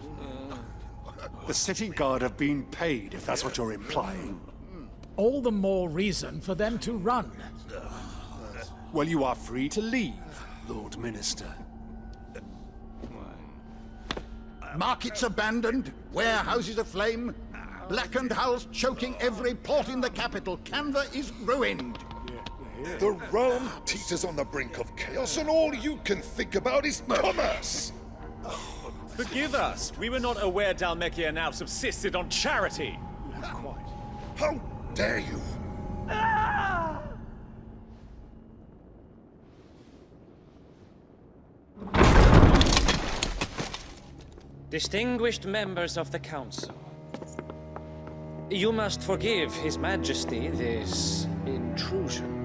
The city guard have been paid, if that's what you're implying. All the more reason for them to run. Well, you are free to leave, Lord Minister. Markets abandoned, warehouses aflame, blackened hulls choking every port in the capital. Canva is ruined. The realm teeters on the brink of chaos, and all you can think about is commerce! Forgive us. We were not aware Dhalmekia now subsisted on charity. How dare you! Distinguished members of the Council, you must forgive His Majesty this intrusion.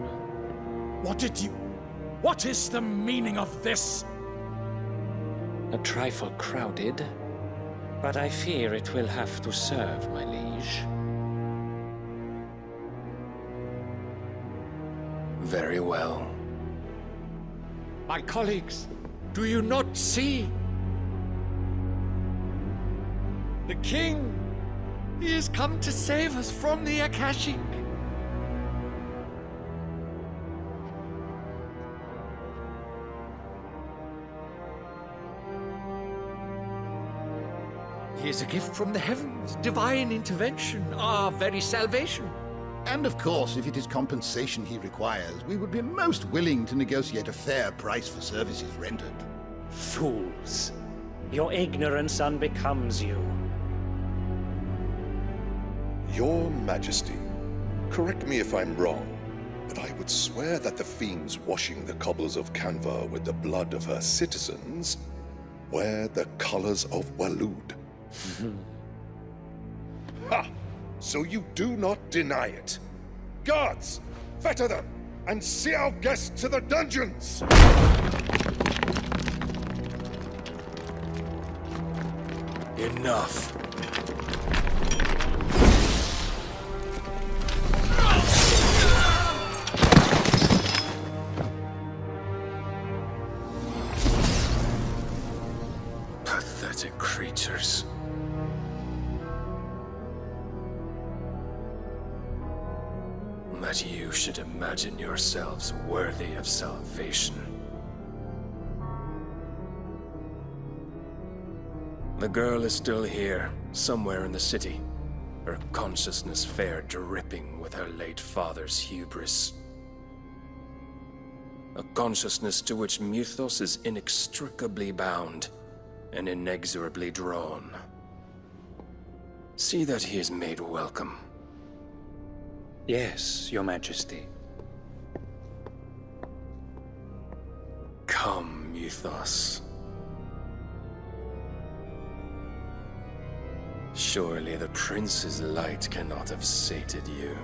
What is the meaning of this? A trifle crowded, but I fear it will have to serve, my liege. Very well. My colleagues, do you not see? The King! He has come to save us from the Akashic! He is a gift from the heavens, divine intervention, our very salvation. And of course, if it is compensation he requires, we would be most willing to negotiate a fair price for services rendered. Fools! Your ignorance unbecomes you. Your Majesty, correct me if I'm wrong, but I would swear that the fiends washing the cobbles of Canva with the blood of her citizens wear the colors of Waloed. Ha! So you do not deny it. Guards, fetter them, and see our guests to the dungeons! Enough. Pathetic creatures. That you should imagine yourselves worthy of salvation. The girl is still here, somewhere in the city, her consciousness fair dripping with her late father's hubris. A consciousness to which Mythos is inextricably bound and inexorably drawn. See that he is made welcome. Yes, Your Majesty. Come, Mythos. Surely the prince's light cannot have sated you.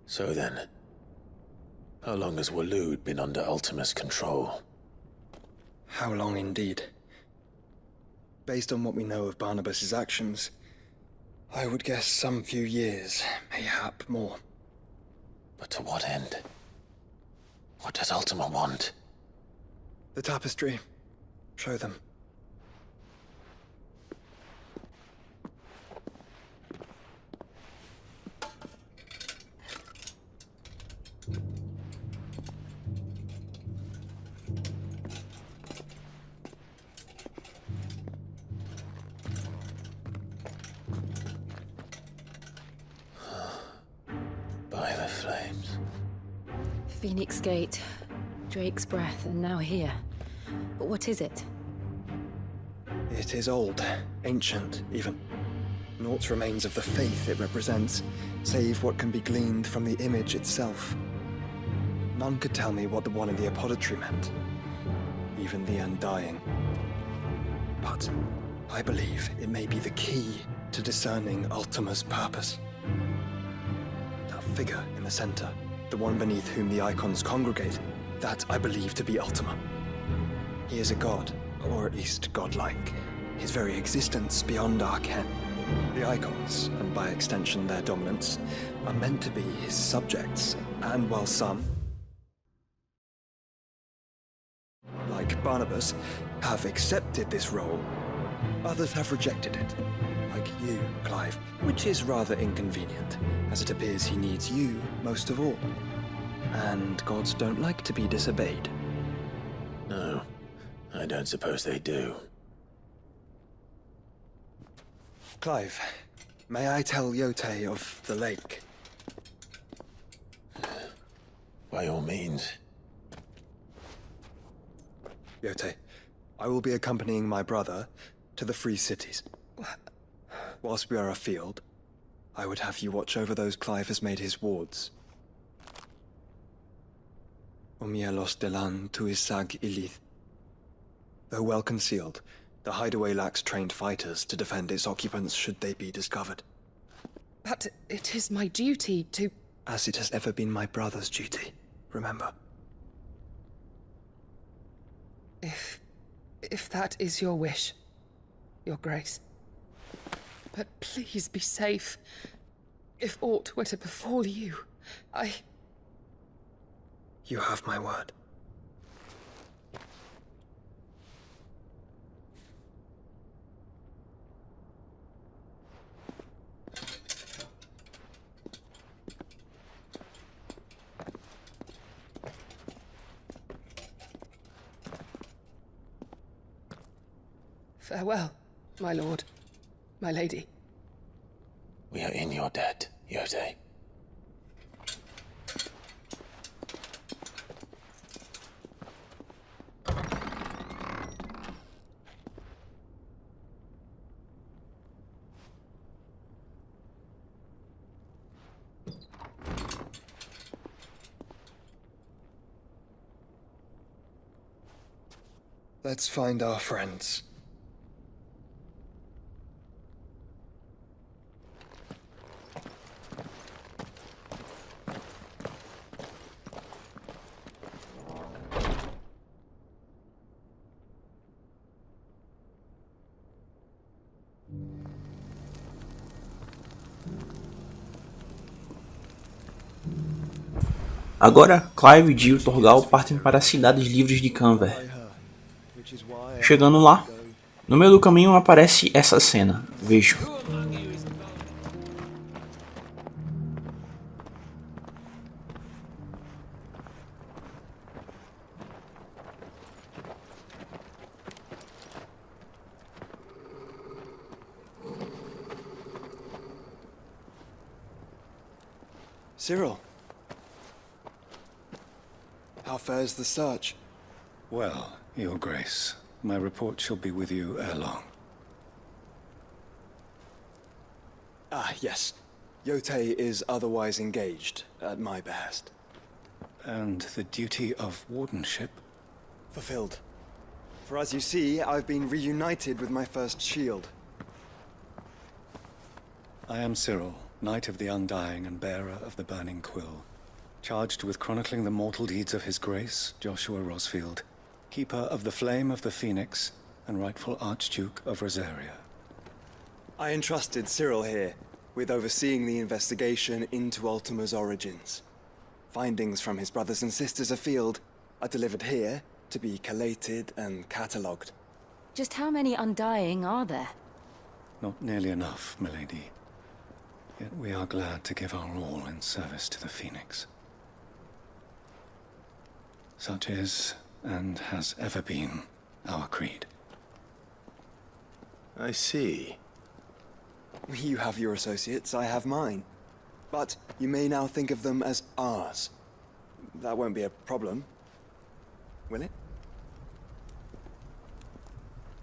So then, how long has Waloed been under Ultima's control? How long indeed? Based on what we know of Barnabas's actions, I would guess some few years, mayhap more. But to what end? What does Ultima want? The tapestry. Show them. By the flames. Phoenix Gate, Drake's Breath, and now here. But what is it? It is old, ancient, even. Naught remains of the faith it represents, save what can be gleaned from the image itself. None could tell me what the one in the apothecary meant, even the Undying. But I believe it may be the key to discerning Ultima's purpose. That figure in the center, the one beneath whom the icons congregate, that I believe to be Ultima. He is a god, or at least godlike, his very existence beyond our ken. The icons, and by extension their dominance, are meant to be his subjects, and while some, like Barnabas, have accepted this role, others have rejected it. Like you, Clive, which is rather inconvenient, as it appears he needs you most of all. And gods don't like to be disobeyed. No, I don't suppose they do. Clive, may I tell Yote of the lake? By all means. Yote, I will be accompanying my brother to the Free Cities. Whilst we are afield, I would have you watch over those Clive has made his wards. Omielos delan tuisag ilith. Though well concealed, the hideaway lacks trained fighters to defend its occupants should they be discovered. But it is my duty to... As it has ever been my brother's duty, remember. If that is your wish, Your Grace. But please be safe. If aught were to befall you, You have my word. Farewell, my lord, my lady. We are in your debt, Yote. Let's find our friends. Agora, Clive e Jill Torgal partem para as cidades livres de Canver. Chegando lá, no meio do caminho aparece essa cena. Vejam. Cyril. How fares the search? Well, Your Grace, my report shall be with you ere long. Ah, yes. Yotei is otherwise engaged, at my behest. And the duty of wardenship? Fulfilled. For as you see, I've been reunited with my first shield. I am Cyril, Knight of the Undying and bearer of the Burning Quill, charged with chronicling the mortal deeds of His Grace, Joshua Rosfield, Keeper of the Flame of the Phoenix, and rightful Archduke of Rosaria. I entrusted Cyril here with overseeing the investigation into Ultima's origins. Findings from his brothers and sisters afield are delivered here to be collated and catalogued. Just how many Undying are there? Not nearly enough, milady. Yet we are glad to give our all in service to the Phoenix. Such is, and has ever been, our creed. I see. You have your associates, I have mine. But you may now think of them as ours. That won't be a problem, will it?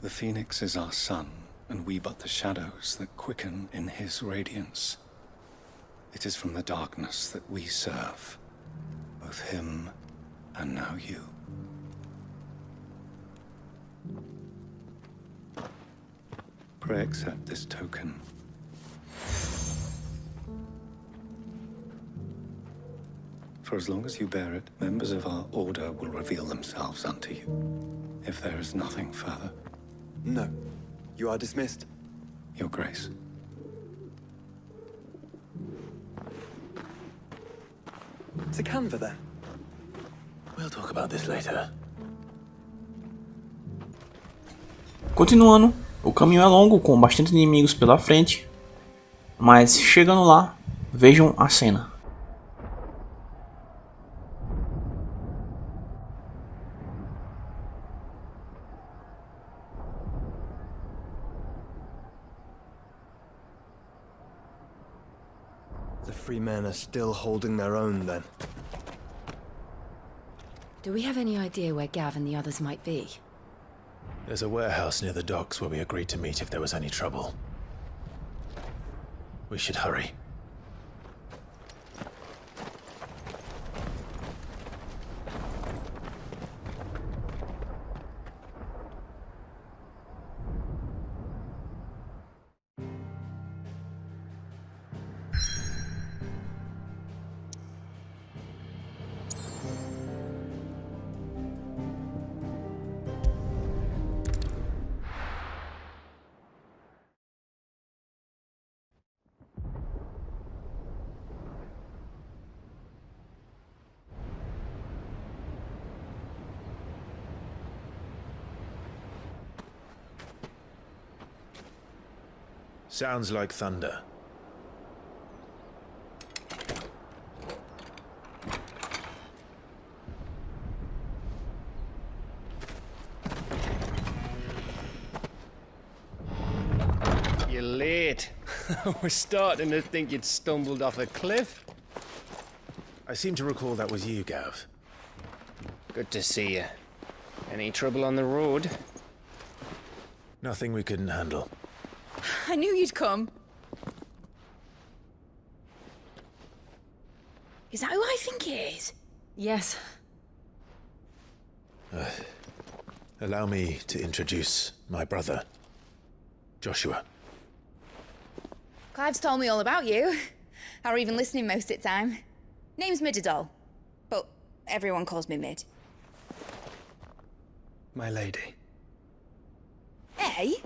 The Phoenix is our sun, and we but the shadows that quicken in his radiance. It is from the darkness that we serve, both him and now you. Pray accept this token. For as long as you bear it, members of our order will reveal themselves unto you, if there is nothing further. No. You are dismissed. Your Grace. To Canva, then. We'll talk about this later. Continuando, o caminho é longo com bastante inimigos pela frente, mas chegando lá, vejam a cena. The free men are still holding their own, then. Do we have any idea where Gav and the others might be? There's a warehouse near the docks where we agreed to meet if there was any trouble. We should hurry. Sounds like thunder. You're late. We're starting to think you'd stumbled off a cliff. I seem to recall that was you, Gav. Good to see you. Any trouble on the road? Nothing we couldn't handle. I knew you'd come. Is that who I think it is? Yes. Allow me to introduce my brother, Joshua. Clive's told me all about you. Or even listening most of the time. Name's Midadol, but everyone calls me Mid. My lady. Hey?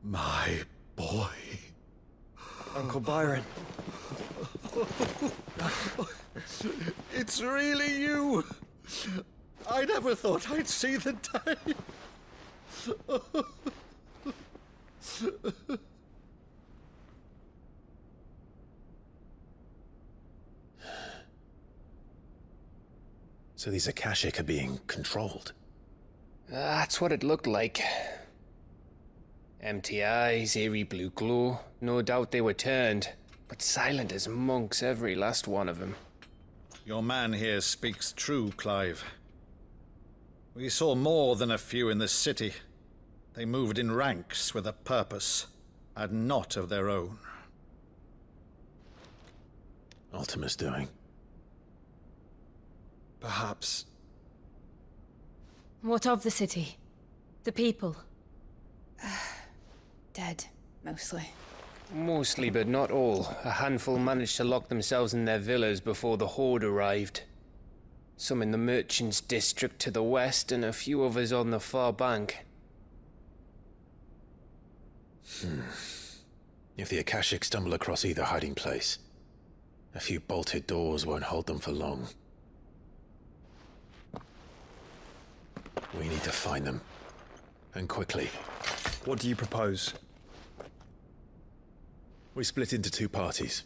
My boy. Uncle Byron. It's really you! I never thought I'd see the day. So these Akashic are being controlled? That's what it looked like. Empty eyes, eerie blue glow. No doubt they were turned, but silent as monks, every last one of them. Your man here speaks true, Clive. We saw more than a few in this city. They moved in ranks with a purpose, and not of their own. Ultima's doing. Perhaps. What of the city? The people? Dead, mostly. Mostly, but not all. A handful managed to lock themselves in their villas before the Horde arrived. Some in the merchants' district to the west, and a few others on the far bank. If the Akashic stumble across either hiding place, a few bolted doors won't hold them for long. We need to find them. And quickly. What do you propose? We split into two parties.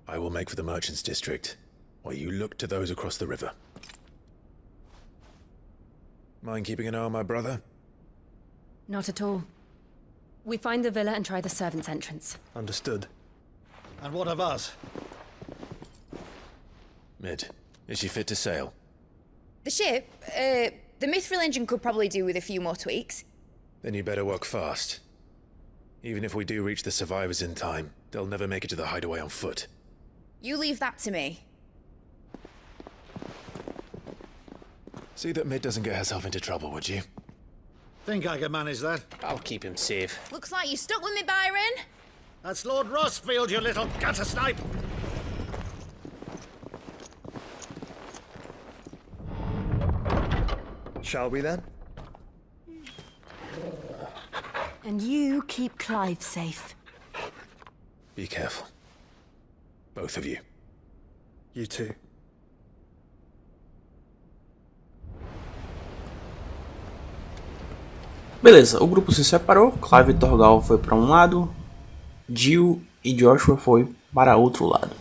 I will make for the merchants' district, while you look to those across the river. Mind keeping an eye on my brother? Not at all. We find the villa and try the servants' entrance. Understood. And what of us? Mid, is she fit to sail? The ship, the Mithril engine could probably do with a few more tweaks. Then you better work fast. Even if we do reach the survivors in time, they'll never make it to the hideaway on foot. You leave that to me. See that Mid doesn't get herself into trouble, would you? Think I can manage that? I'll keep him safe. Looks like you stuck with me, Byron. That's Lord Rossfield, you little gutter snipe! Shall we then? And you keep Clive safe. Be careful. Both of you. You too. Beleza, o grupo se separou, Clive e Torgal foi para um lado, Jill e Joshua foi para outro lado.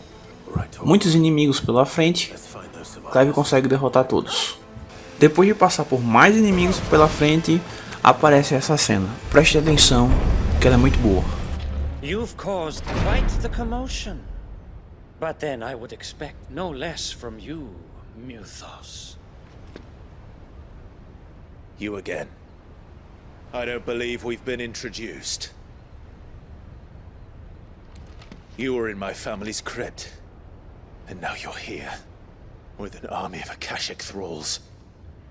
Muitos inimigos pela frente, Clive consegue derrotar todos. Depois de passar por mais inimigos pela frente, aparece essa cena. Preste atenção, que ela é muito boa. You've caused quite the commotion. But then I would expect no less from you, Muthos. You again. I don't believe we've been introduced. You were in my family's crypt, and now you're here, with an army of Akashic thralls.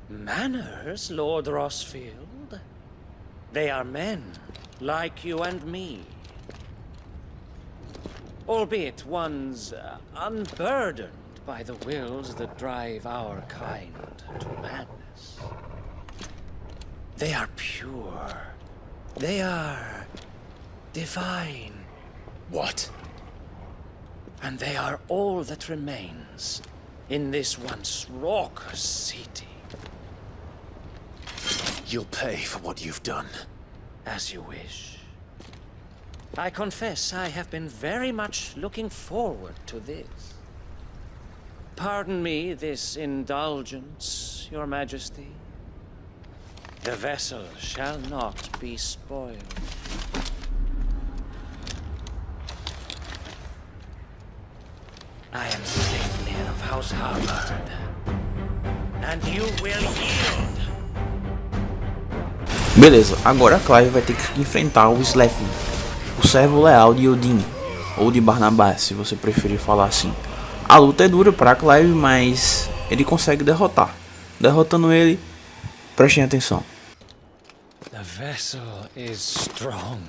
Manners, Lord Rossfield? They are men, like you and me. Albeit ones unburdened by the wills that drive our kind to madness. They are pure. They are divine. What? And they are all that remains in this once raucous city. You'll pay for what you've done. As you wish. I confess I have been very much looking forward to this. Pardon me this indulgence, Your Majesty. The vessel shall not be spoiled. I am Sleipnir of House Harvard. and you will yield. Beleza, agora Clive vai ter que enfrentar o Slefin, o servo leal de Odin, ou de Barnabás, se você preferir falar assim. A luta é dura para Clive, mas ele consegue derrotar. Derrotando ele, prestem atenção. The vessel is strong.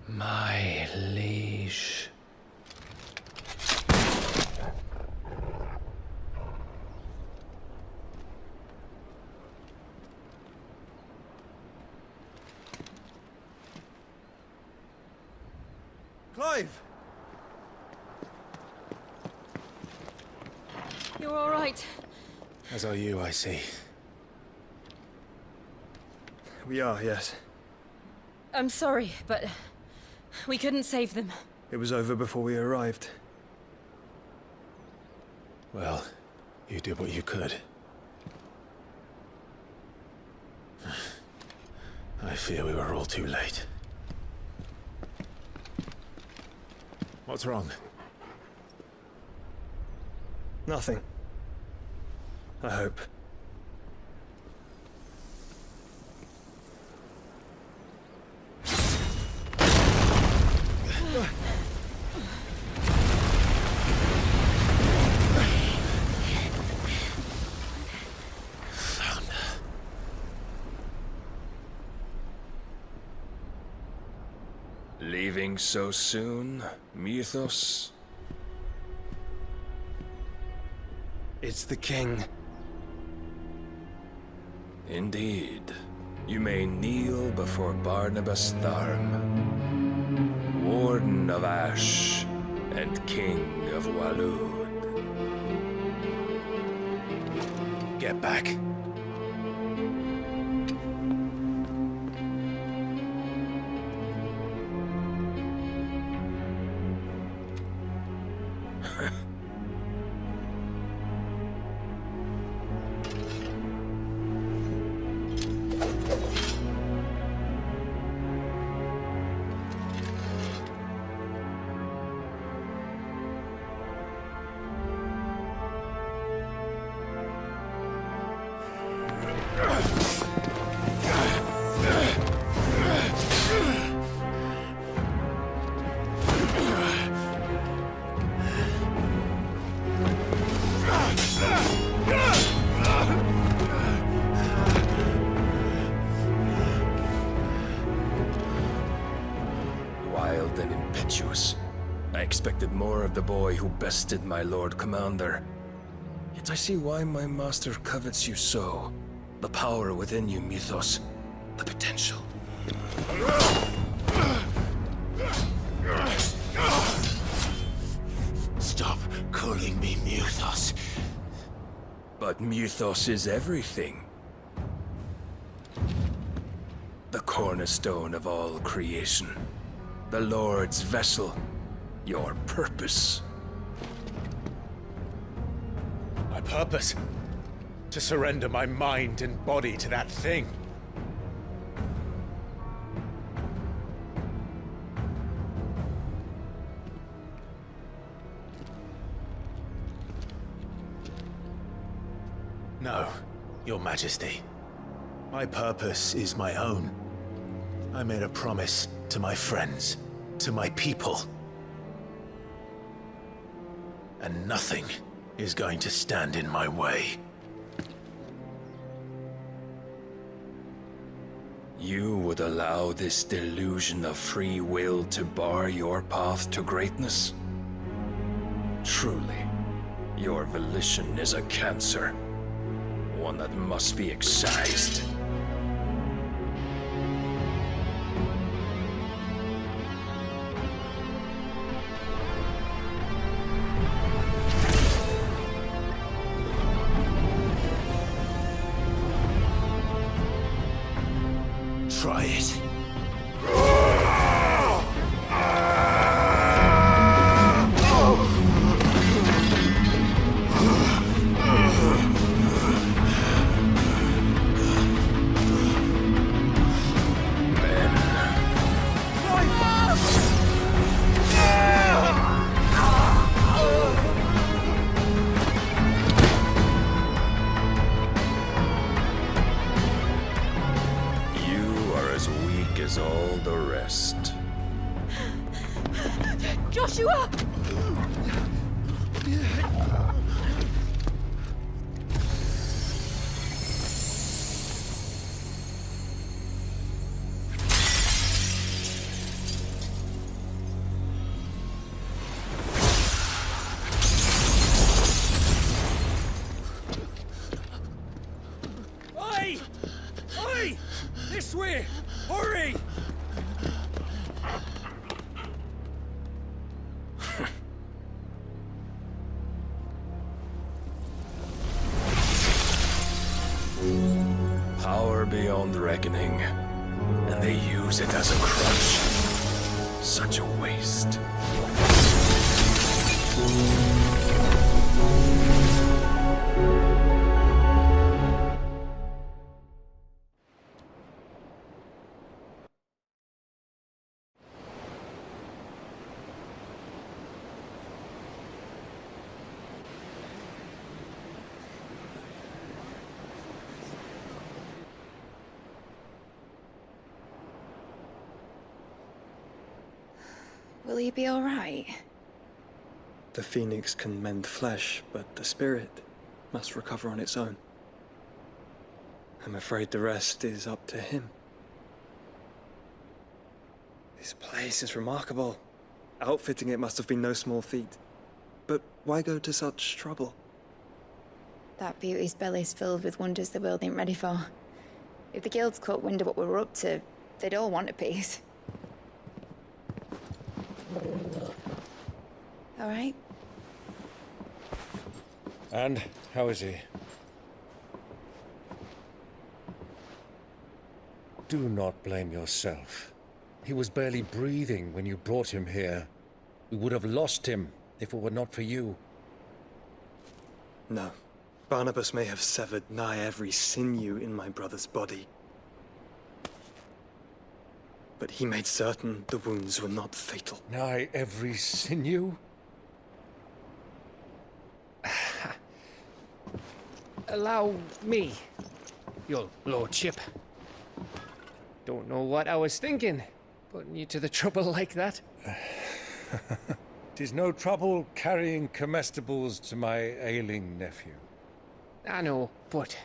My liege. Clive! You're all right. As are you, I see. We are, yes. I'm sorry, but we couldn't save them. It was over before we arrived. Well, you did what you could. I fear we were all too late. What's wrong? Nothing. I hope. Leaving so soon, Mythos? It's the king. Indeed. You may kneel before Barnabas Tharm, Warden of Ash and King of Waloed. Get back. Wild and impetuous. I expected more of the boy who bested my Lord Commander. Yet I see why my master covets you so. The power within you, Mythos. The potential. Stop calling me Mythos. But Mythos is everything. The cornerstone of all creation. The Lord's vessel. Your purpose. My purpose? To surrender my mind and body to that thing. No, Your Majesty. My purpose is my own. I made a promise to my friends, to my people. And nothing is going to stand in my way. You would allow this delusion of free will to bar your path to greatness? Truly, your volition is a cancer. One that must be excised. Try it. Joshua! Oi! Oi! This way! Hurry! Power beyond reckoning, and they use it as a crutch. Such a waste. Will he be alright? The phoenix can mend flesh, but the spirit must recover on its own. I'm afraid the rest is up to him. This place is remarkable. Outfitting it must have been no small feat. But why go to such trouble? That beauty's belly's filled with wonders the world ain't ready for. If the guilds caught wind of what we were up to, they'd all want a piece. All right? And how is he? Do not blame yourself. He was barely breathing when you brought him here. We would have lost him if it were not for you. No. Barnabas may have severed nigh every sinew in my brother's body. But he made certain the wounds were not fatal. Nigh every sinew? Allow me, your lordship. Don't know what I was thinking, putting you to the trouble like that. 'Tis no trouble carrying comestibles to my ailing nephew. I know, but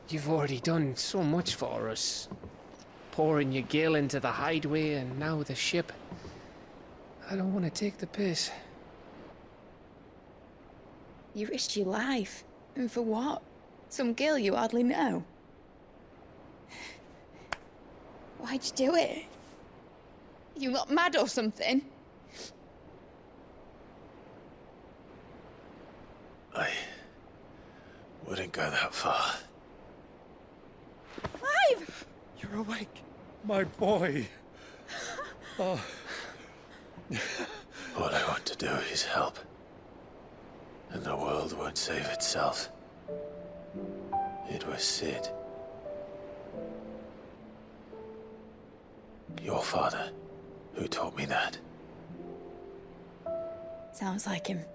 you've already done so much for us. Pouring your gil into the hideaway and now the ship. I don't want to take the piss. You risked your life. And for what? Some girl you hardly know. Why'd you do it? You not mad or something? I wouldn't go that far. Clive! You're awake. My boy. Oh. All I want to do is help. And the world won't save itself. It was Sid. Your father, who taught me that. Sounds like him.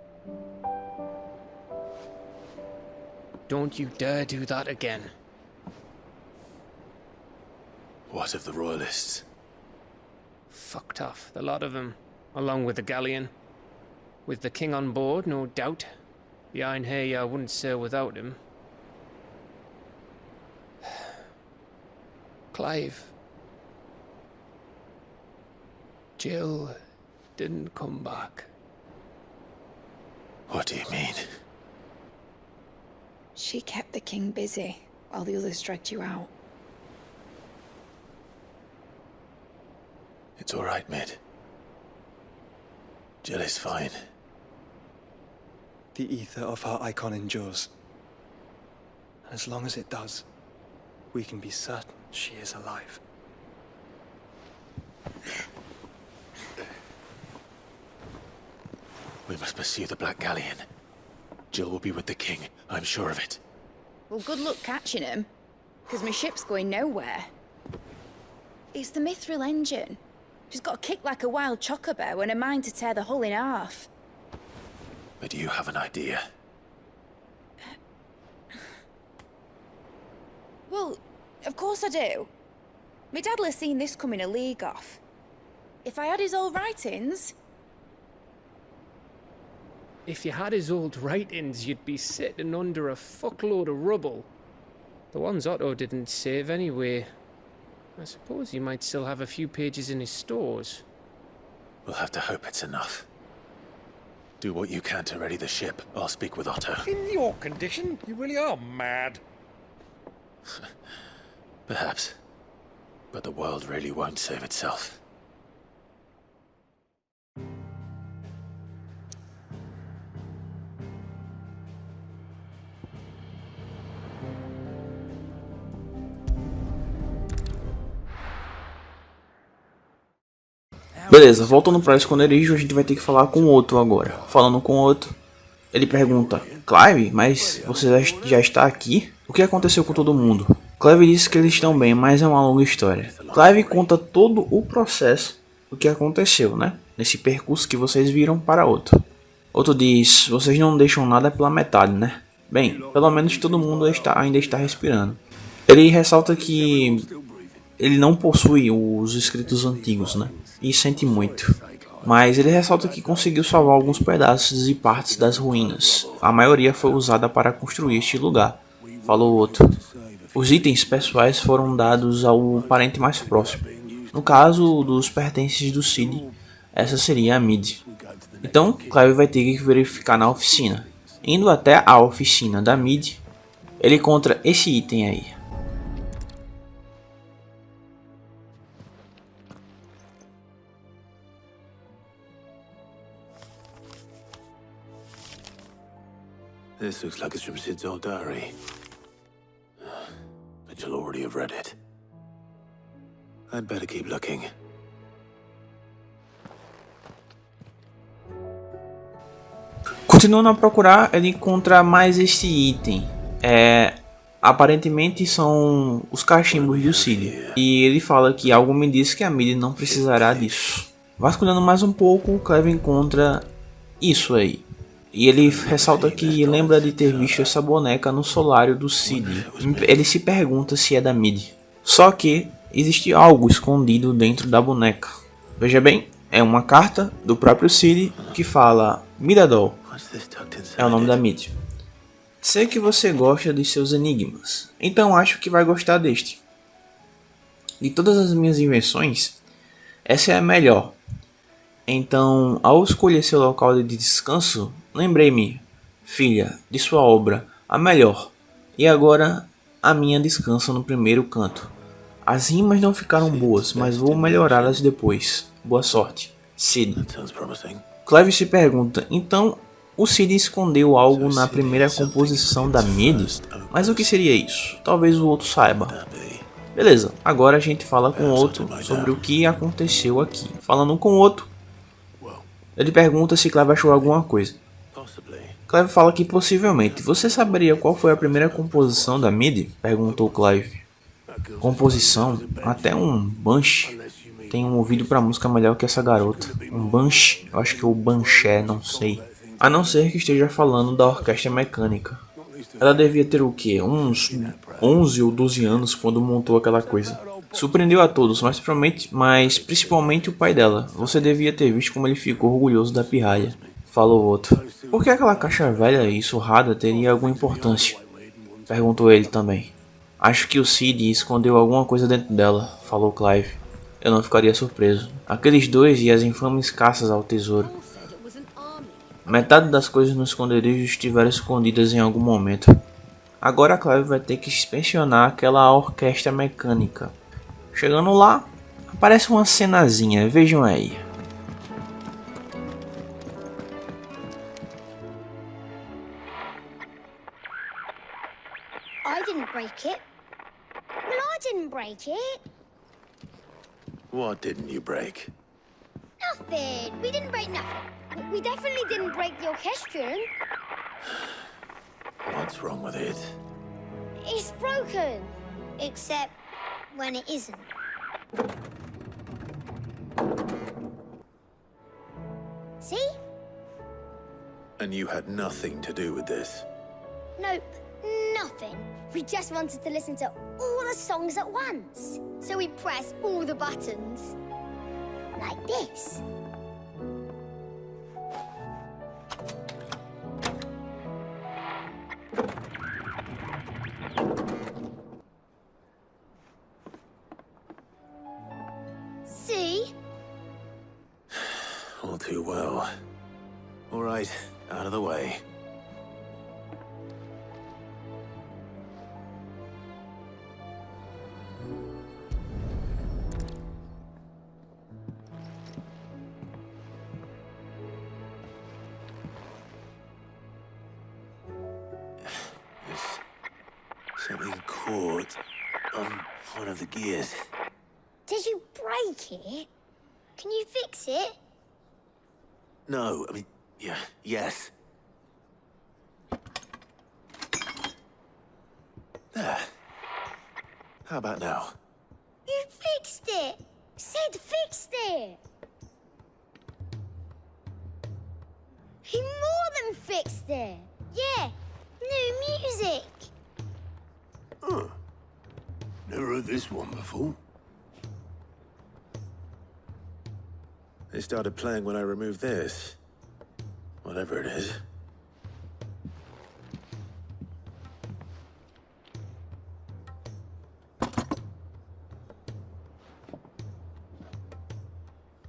Don't you dare do that again. What of the Royalists? Fucked off, the lot of them, along with the galleon. With the king on board, no doubt. The Iron Hay I wouldn't sail without him. Clive. Jill didn't come back. What do you mean? She kept the king busy while the others dragged you out. It's all right, Mid. Jill is fine. The ether of her icon endures. And as long as it does, we can be certain she is alive. We must pursue the Black Galleon. Jill will be with the king, I'm sure of it. Well, good luck catching him, because my ship's going nowhere. It's the Mithril engine. She's got a kick like a wild chocobo and a mind to tear the hull in half. But do you have an idea? Well, of course I do. My dad'll have seen this coming a league off. If I had his old writings... If you had his old writings, you'd be sitting under a fuckload of rubble. The ones Otto didn't save anyway. I suppose he might still have a few pages in his stores. We'll have to hope it's enough. Do what you can to ready the ship. I'll speak with Otto. In your condition, you really are mad. Perhaps. But the world really won't save itself. Beleza, voltando para o esconderijo, a gente vai ter que falar com o Otto agora. Falando com o Otto, ele pergunta: Clive, mas você já está aqui? O que aconteceu com todo mundo? Clive disse que eles estão bem, mas é uma longa história. Clive conta todo o processo do que aconteceu, né? Nesse percurso que vocês viram para Otto. Otto diz: vocês não deixam nada pela metade, né? Bem, pelo menos todo mundo ainda está respirando. Ele ressalta que ele não possui os escritos antigos, né? E sente muito. Mas ele ressalta que conseguiu salvar alguns pedaços e partes das ruínas. A maioria foi usada para construir este lugar, falou Otto. Os itens pessoais foram dados ao parente mais próximo. No caso dos pertences do Cid, essa seria a Mid. Então, Clive vai ter que verificar na oficina. Indo até a oficina da Mid, ele encontra esse item aí. This looks like it's from Sid's old diary. But you'll already have read it. I'd better keep looking. Continuando a procurar, ele encontra mais este item. Aparentemente são os cachimbos do Cid. E ele fala que algo me diz que a Mid não precisará disso. Vasculhando mais um pouco, o Clive encontra isso aí. E ele ressalta que lembra de ter visto essa boneca no solário do Cid. Ele se pergunta se é da Mid. Só que existe algo escondido dentro da boneca. Veja bem, é uma carta do próprio Cid que fala Midadol. É o nome da Mid. Sei que você gosta de seus enigmas, então acho que vai gostar deste. De todas as minhas invenções, essa é a melhor. Então, ao escolher seu local de descanso, lembrei-me, filha, de sua obra, a melhor. E agora, a minha descansa no primeiro canto. As rimas não ficaram boas, mas vou melhorá-las depois. Boa sorte. Cid. Clive se pergunta, então, o Cid escondeu algo na primeira composição da Mid? Mas o que seria isso? Talvez o outro saiba. Beleza, agora a gente fala com o outro sobre o que aconteceu aqui. Falando com o outro, ele pergunta se Clive achou alguma coisa. Clive fala que possivelmente. Você saberia qual foi a primeira composição da Mid? Perguntou Clive. Composição? Até um Banshee tem um ouvido pra música melhor que essa garota. Um Banshee? Eu acho que é o Banshee, não sei. A não ser que esteja falando da orquestra mecânica. Ela devia ter o quê? Uns 11 ou 12 anos quando montou aquela coisa. Surpreendeu a todos, mas principalmente o pai dela. Você devia ter visto como ele ficou orgulhoso da pirralha. Falou outro. Por que aquela caixa velha e surrada teria alguma importância? Perguntou ele também. Acho que o Cid escondeu alguma coisa dentro dela, falou Clive. Eu não ficaria surpreso. Aqueles dois e as infames caças ao tesouro. Metade das coisas no esconderijo estiveram escondidas em algum momento. Agora Clive vai ter que inspecionar aquela orquestra mecânica. Chegando lá, aparece uma cenazinha, vejam aí. I didn't break it. Well, I didn't break it. What didn't you break? Nothing. We didn't break nothing. We definitely didn't break the orchestrion. What's wrong with it? It's broken. Except when it isn't. See? And you had nothing to do with this? Nope, nothing. We just wanted to listen to all the songs at once. So we pressed all the buttons. Like like this. See? All too well. All right, out of the way. Something caught on one of the gears. Did you break it? Can you fix it? No, I mean, yes. There. How about now? You fixed it! Sid fixed it! He more than fixed it! Yeah, new music! Huh. Never heard this one before. They started playing when I removed this. Whatever it is.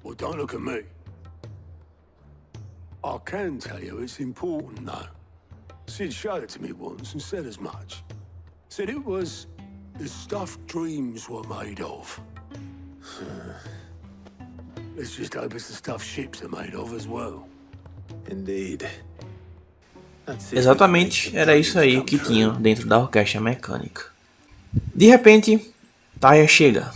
Well, don't look at me. I can tell you it's important, though. Sid showed it to me once and said as much. Said it was the stuff dreams were made of. Let's just hope it's the stuff ships are made of as well. Indeed. Exatamente, era isso aí que tinha dentro da orquestra mecânica. De repente, Taya chega.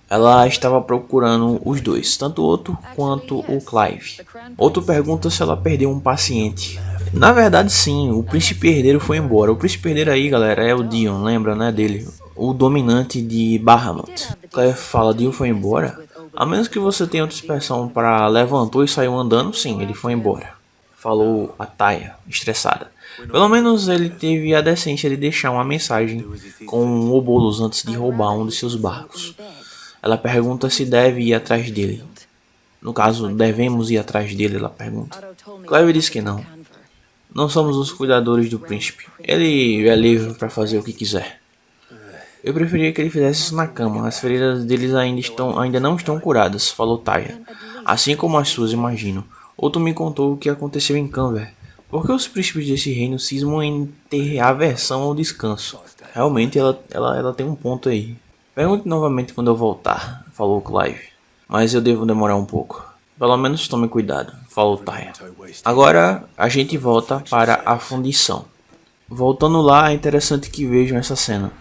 Ela estava procurando os dois, tanto o Otto quanto o Clive. Otto pergunta se ela perdeu um paciente. Na verdade sim, o príncipe herdeiro foi embora. O príncipe herdeiro aí, galera, é o Dion, lembra, né, dele? O dominante de Bahamut. Clive fala, Dion foi embora? A menos que você tenha outra expressão para levantou e saiu andando, sim, ele foi embora. Falou a Taya, estressada. Pelo menos ele teve a decência de deixar uma mensagem com o bolos antes de roubar um de seus barcos. Ela pergunta se deve ir atrás dele. No caso, devemos ir atrás dele, ela pergunta. Clive diz que não. Não somos os cuidadores do príncipe. Ele é livre para fazer o que quiser. Eu preferia que ele fizesse isso na cama. As feridas deles ainda não estão curadas, falou Taya. Assim como as suas, imagino. Outro me contou o que aconteceu em Canver. Por que os príncipes desse reino cismam em ter aversão ao descanso? Realmente ela tem um ponto aí. Pergunte novamente quando eu voltar, falou Clive. Mas eu devo demorar um pouco. Pelo menos tome cuidado, falou Taya. Agora a gente volta para a fundição. Voltando lá, é interessante que vejam essa cena.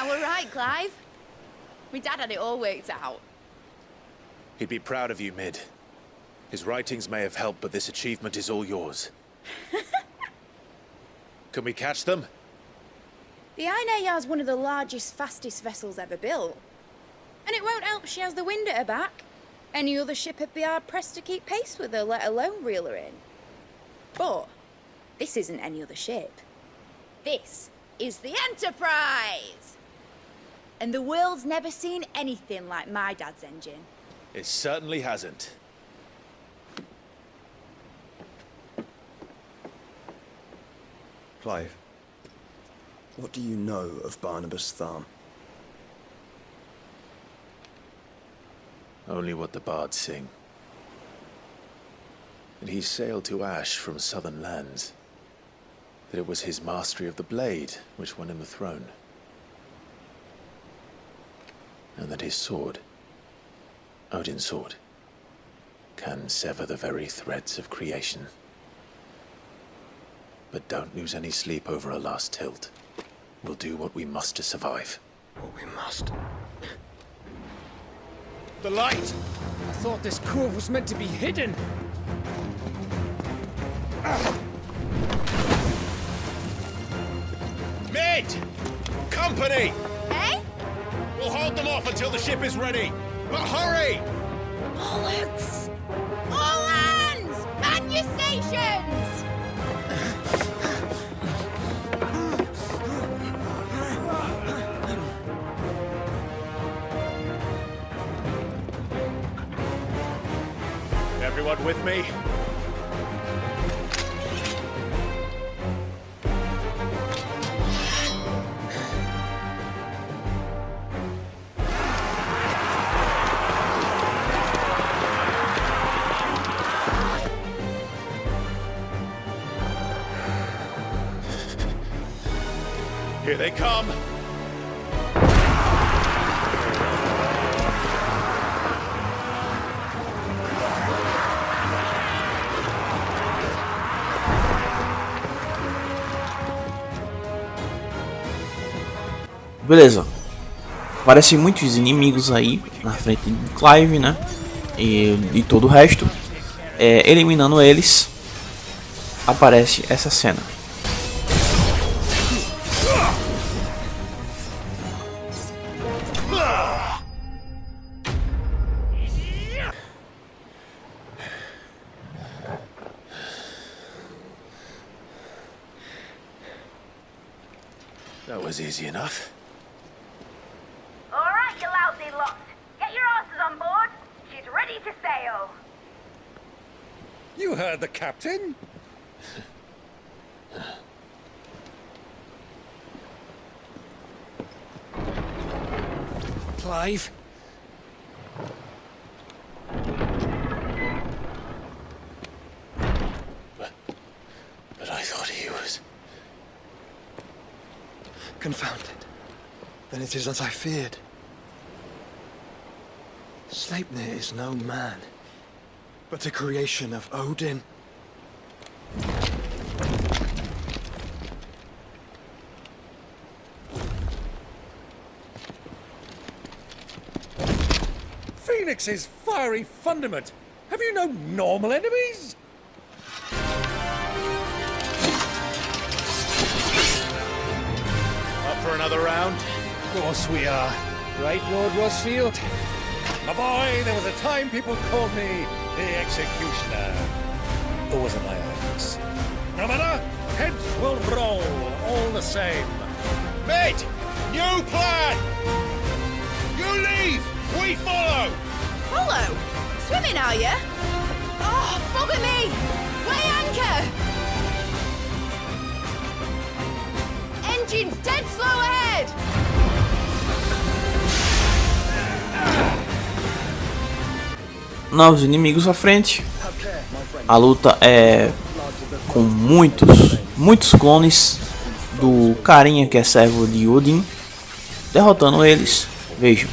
I were right, Clive. My dad had it all worked out. He'd be proud of you, Mid. His writings may have helped, but this achievement is all yours. Can we catch them? The Ainayar's one of the largest, fastest vessels ever built. And it won't help she has the wind at her back. Any other ship would be hard-pressed to keep pace with her, let alone reel her in. But this isn't any other ship. This is the Enterprise! And the world's never seen anything like my dad's engine. It certainly hasn't. Clive, what do you know of Barnabas Tharm? Only what the bards sing. That he sailed to Ash from southern lands. That it was his mastery of the blade which won him the throne. And that his sword, Odin's sword can sever the very threads of creation. But don't lose any sleep over a last tilt. We'll do what we must to survive. What we must. The light! I thought this cove was meant to be hidden. Mate! Company! Eh? We'll hold them off until the ship is ready. But hurry! Bollocks! All hands! Man your stations! Everyone with me? Here they come! Beleza. Aparecem muitos inimigos aí na frente de Clive, né? E todo o resto. Eliminando eles, aparece essa cena. That was easy enough. All right, you lousy lot. Get your asses on board. She's ready to sail. You heard the captain? Clive? But I thought he was... Confounded. Then it is as I feared. Sleipnir is no man, but a creation of Odin. Phoenix's fiery fundament. Have you no normal enemies? Up for another round? Of course we are. Right, Lord Rosfield? My boy, there was a time people called me the Executioner. Those are my hands. No matter, heads will roll all the same. Mate! New plan! You leave! We follow! Follow? Swimming, are you? Oh, bugger me! Weigh anchor! Engine's dead slow ahead! Novos inimigos à frente. A luta é com muitos clones do carinha que é servo de Odin, derrotando eles. Vejam.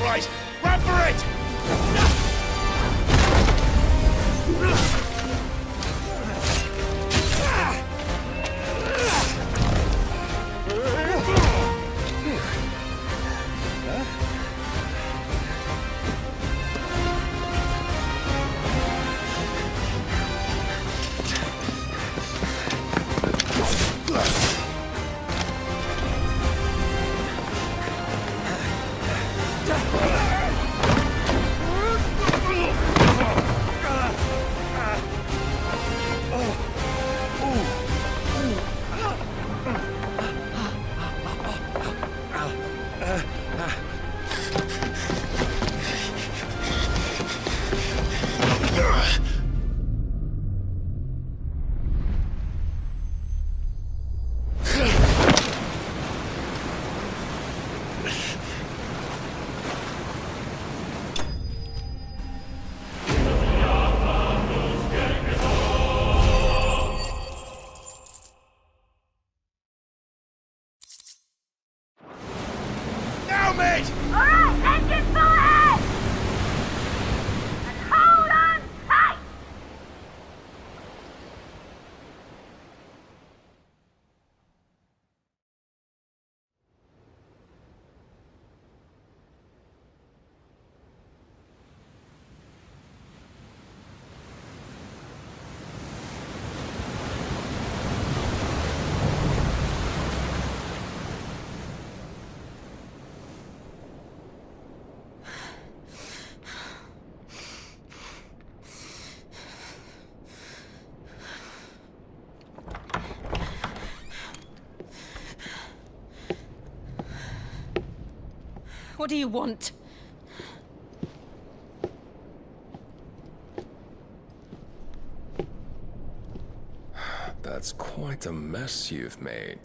Right, run for it! What do you want? That's quite a mess you've made.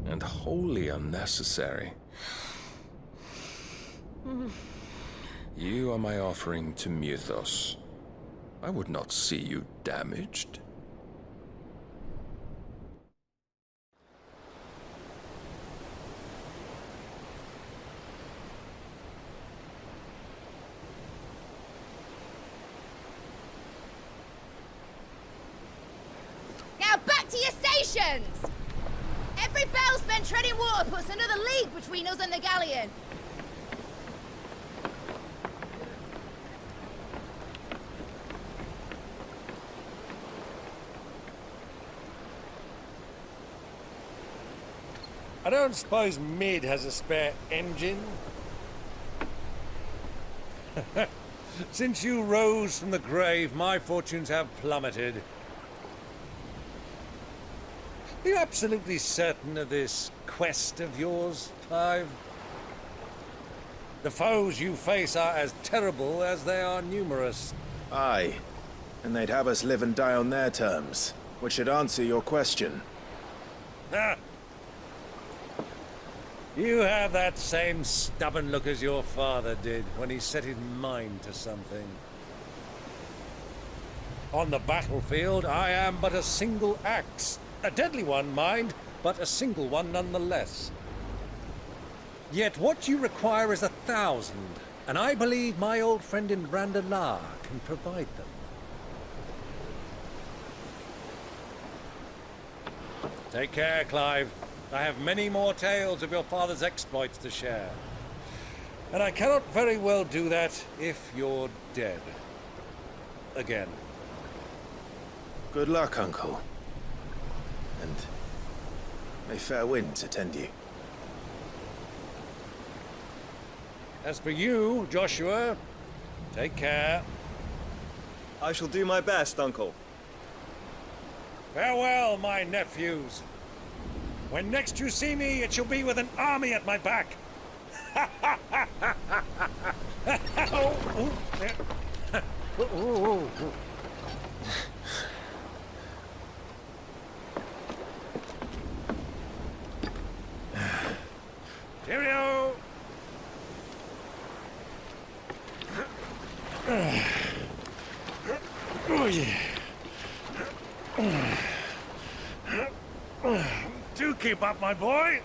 And wholly unnecessary. You are my offering to Mythos. I would not see you damaged. Now back to your stations! Every bell spent treading water puts another league between us and the galleon. I don't suppose Mid has a spare engine? Since you rose from the grave, my fortunes have plummeted. Are you absolutely certain of this quest of yours, Clive? The foes you face are as terrible as they are numerous. Aye, and they'd have us live and die on their terms, which should answer your question. Ha! You have that same stubborn look as your father did when he set his mind to something. On the battlefield, I am but a single axe. A deadly one, mind, but a single one nonetheless. Yet what you require is 1,000, and I believe my old friend in Brandalar can provide them. Take care, Clive. I have many more tales of your father's exploits to share. And I cannot very well do that if you're dead. Again. Good luck, Uncle. And may fair winds attend you. As for you, Joshua, take care. I shall do my best, Uncle. Farewell, my nephews. When next you see me, it shall be with an army at my back. Cheerio! Oh, yeah. Do keep up, my boy.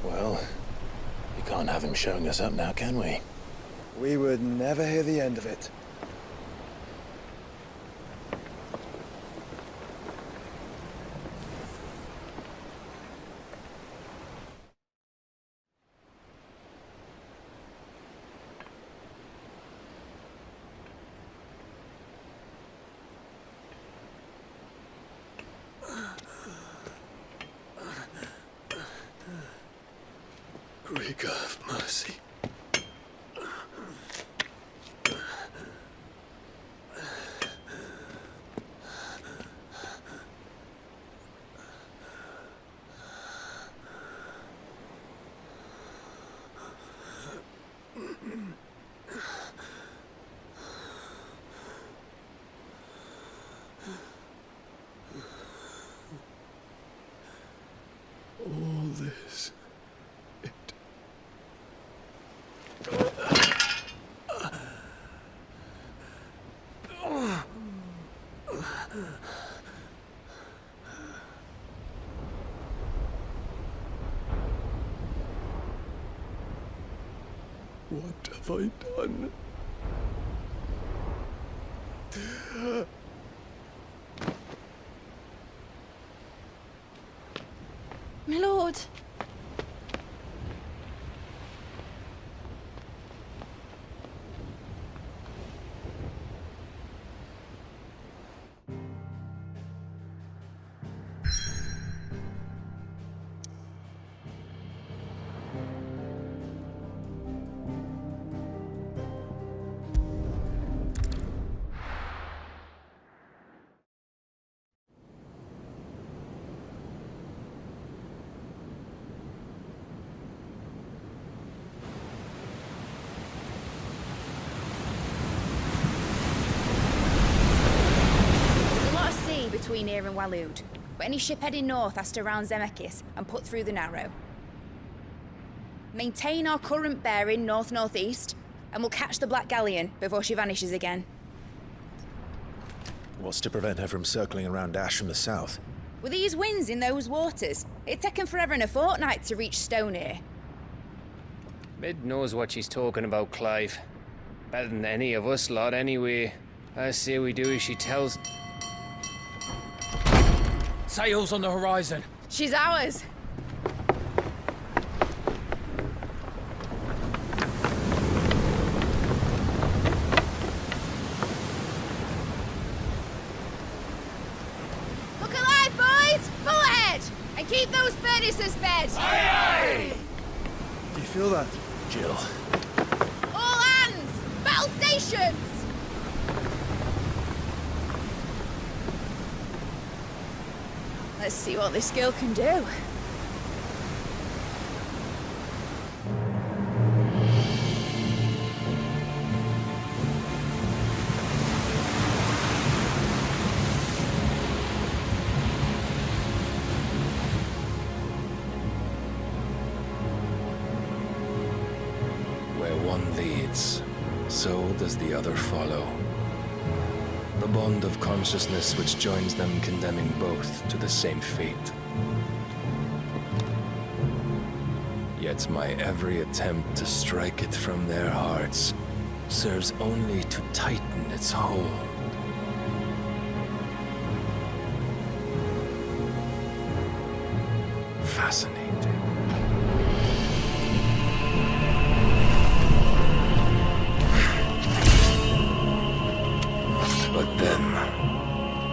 Well, we can't have him showing us up now, can we? We would never hear the end of it. Greek of mercy. All this. What have I done? My lord. between here and Waloed, but any ship heading north has to round Zemeckis and put through the Narrow. Maintain our current bearing north-northeast, and we'll catch the Black Galleon before she vanishes again. What's to prevent her from circling around Ash from the south? With these winds in those waters, it'd taken forever and a fortnight to reach Stone here. Mid knows what she's talking about, Clive. Better than any of us lot, anyway. I say we do as she tells. Sails on the horizon. She's ours. Look alive, boys! Full ahead! And keep those furnaces fed! Aye, aye! Do you feel that? Jill. All hands! Battle stations! Let's see what this girl can do. Where one leads, so does the other follow. The bond of consciousness which joins them, condemning both to the same fate. Yet my every attempt to strike it from their hearts serves only to tighten its hold. Fascinating. But then,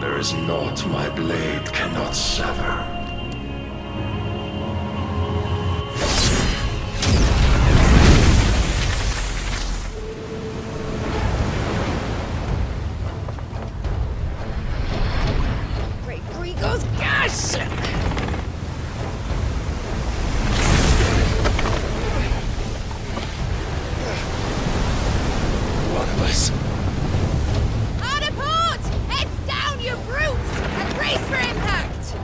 there is naught my blade cannot sever. Great Grigos, gosh! One of us. Brace for impact!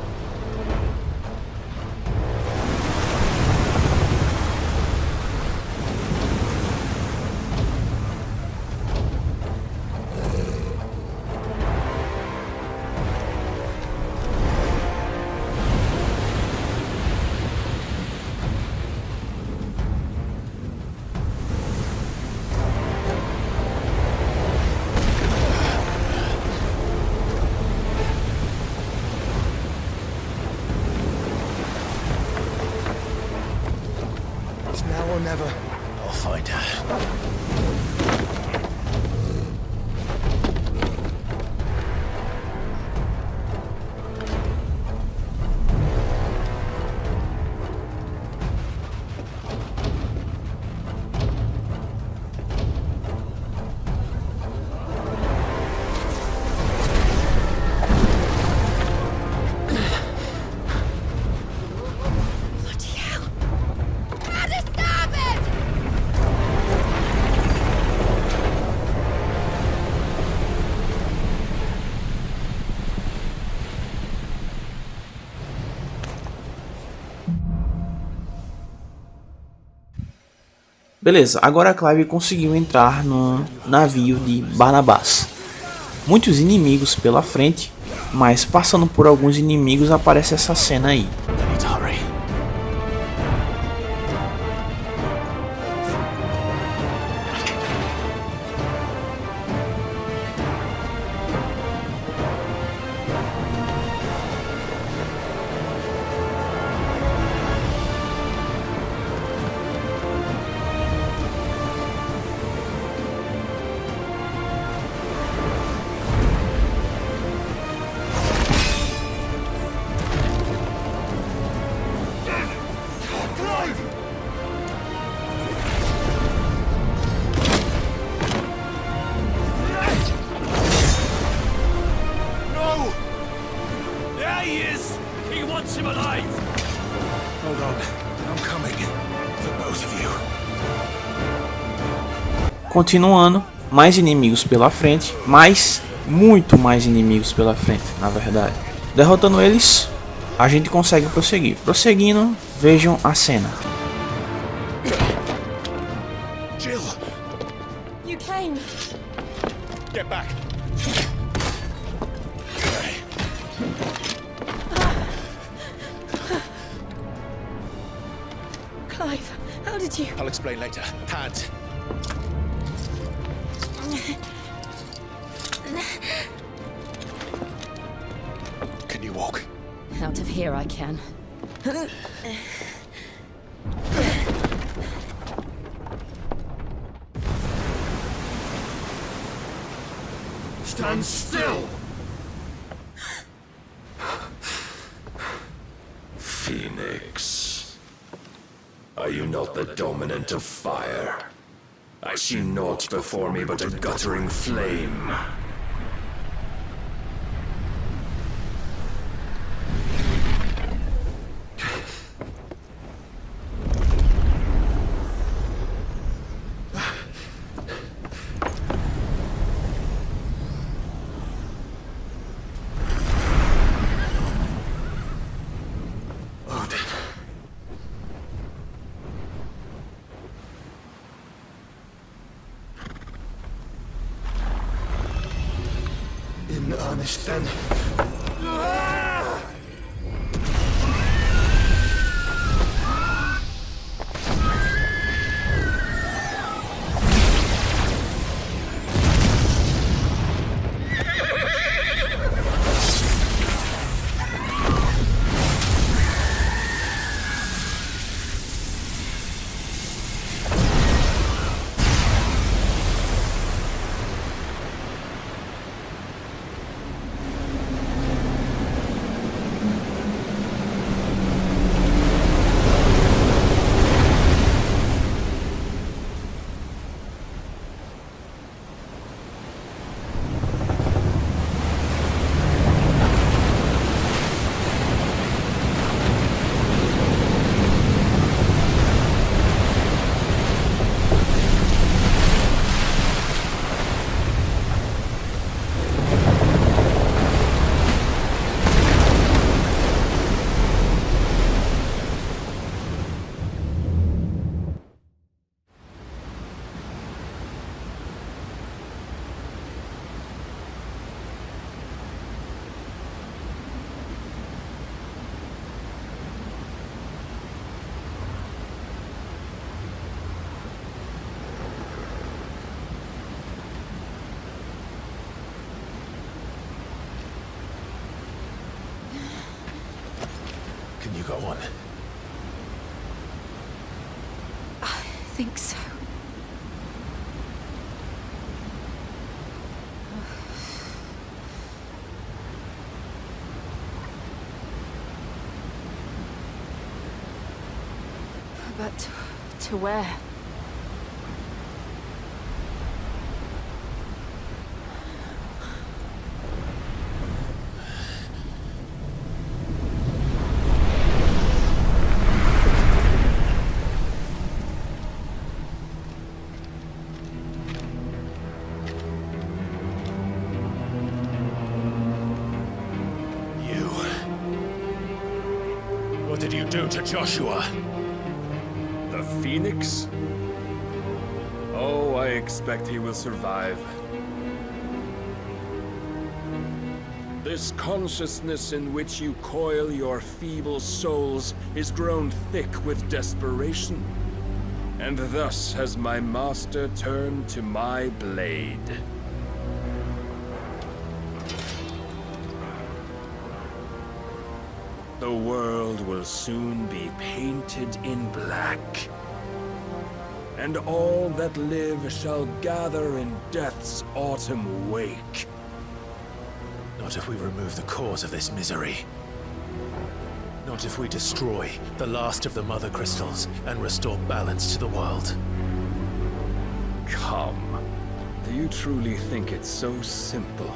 Now or never. I'll find her. Beleza, agora a Clive conseguiu entrar no navio de Barnabás. Muitos inimigos pela frente, mas passando por alguns inimigos aparece essa cena aí. Continuando, mais inimigos pela frente, muito mais inimigos pela frente, na verdade. Derrotando eles, a gente consegue prosseguir. Prosseguindo, vejam a cena. Jill! You came! Get back! Clive, how did you... I'll explain later. Hands. Can you walk? Out of here I can. Stand still! Phoenix. Are you not the dominant of fire? I see naught before me but a guttering flame. In earnest then. Can you go on? I think so. But to where? What did you do to Joshua? The Phoenix? Oh, I expect he will survive. This consciousness in which you coil your feeble souls is grown thick with desperation. And thus has my master turned to my blade. The world will soon be painted in black. And all that live shall gather in death's autumn wake. Not if we remove the cause of this misery. Not if we destroy the last of the Mother Crystals and restore balance to the world. Come. Do you truly think it's so simple?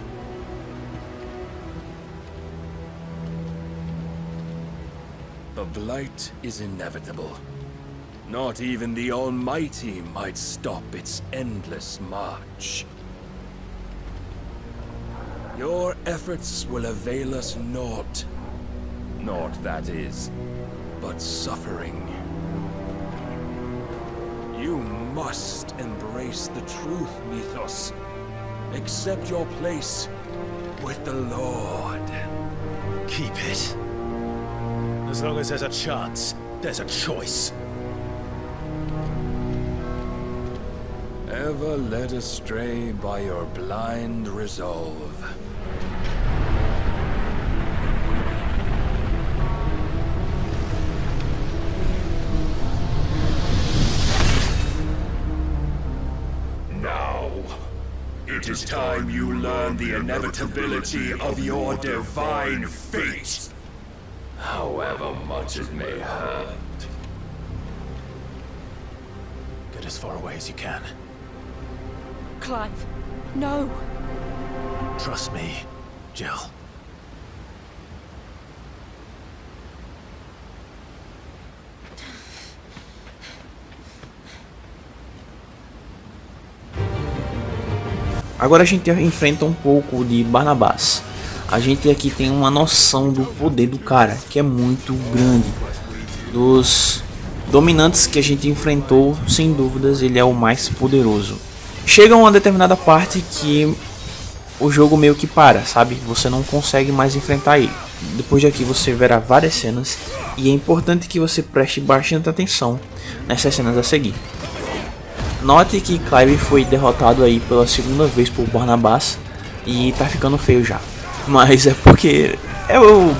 The blight is inevitable. Not even the Almighty might stop its endless march. Your efforts will avail us naught. Naught, that is, but suffering. You must embrace the truth, Mythos. Accept your place with the Lord. Keep it. As long as there's a chance, there's a choice. Ever led astray by your blind resolve. Now, it is time you learn the inevitability of your divine fate, however much it may hurt. Get as far away as you can. Clive, no! Trust me, Jill. Agora a gente enfrenta um pouco de Barnabás. A gente aqui tem uma noção do poder do cara, que é muito grande. Dos dominantes que a gente enfrentou, sem dúvidas, ele é o mais poderoso. Chega uma determinada parte que o jogo meio que para, sabe? Você não consegue mais enfrentar ele. Depois daqui você verá várias cenas e é importante que você preste bastante atenção nessas cenas a seguir. Note que Clive foi derrotado aí pela segunda vez por Barnabás e tá ficando feio já. Mas é porque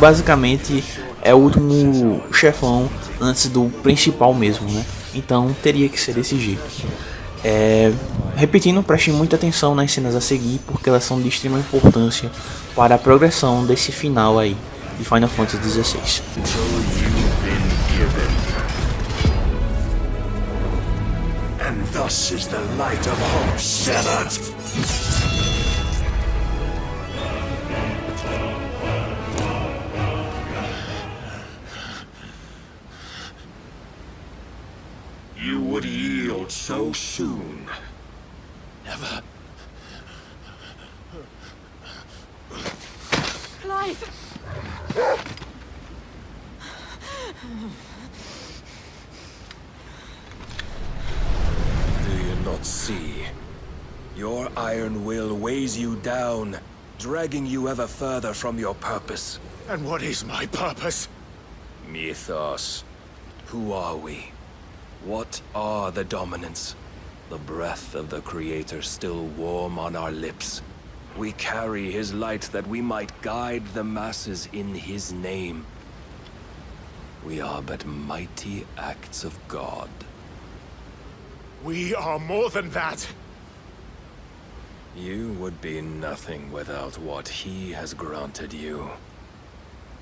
basicamente é o último chefão antes do principal mesmo, né? Então teria que ser desse jeito. Repetindo, preste muita atenção nas cenas a seguir, porque elas são de extrema importância para a progressão desse final aí de Final Fantasy XVI. And thus is the light of hope severed. You would yield so soon. Never. Clive! Do you not see? Your iron will weighs you down, dragging you ever further from your purpose. And what is my purpose? Mythos. Who are we? What are the dominants? The breath of the Creator still warm on our lips. We carry his light that we might guide the masses in his name. We are but mighty acts of God. We are more than that. You would be nothing without what he has granted you.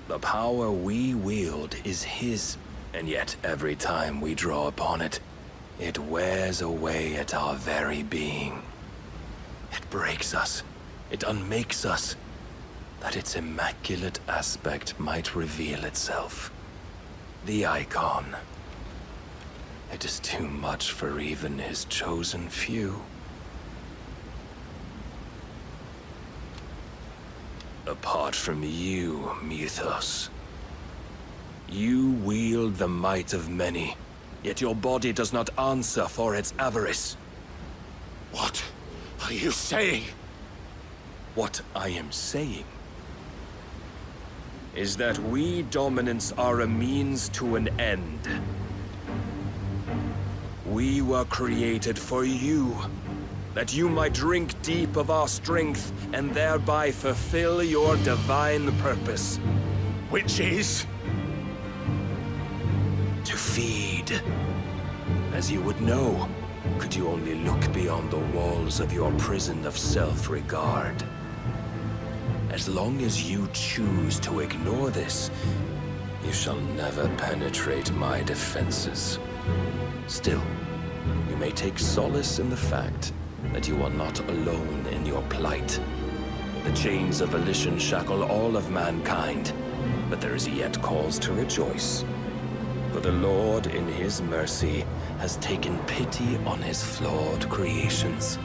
The power we wield is his, and yet every time we draw upon it, it wears away at our very being. It breaks us. It unmakes us, that its immaculate aspect might reveal itself. The icon. It is too much for even his chosen few. Apart from you, Mythos, you wield the might of many, yet your body does not answer for its avarice. What are you saying? What I am saying is that we dominants are a means to an end. We were created for you, that you might drink deep of our strength and thereby fulfill your divine purpose. Which is? To feed. As you would know, could you only look beyond the walls of your prison of self-regard. As long as you choose to ignore this, you shall never penetrate my defenses. Still, you may take solace in the fact that you are not alone in your plight. The chains of volition shackle all of mankind, but there is yet cause to rejoice. For the Lord, in his mercy, has taken pity on his flawed creations.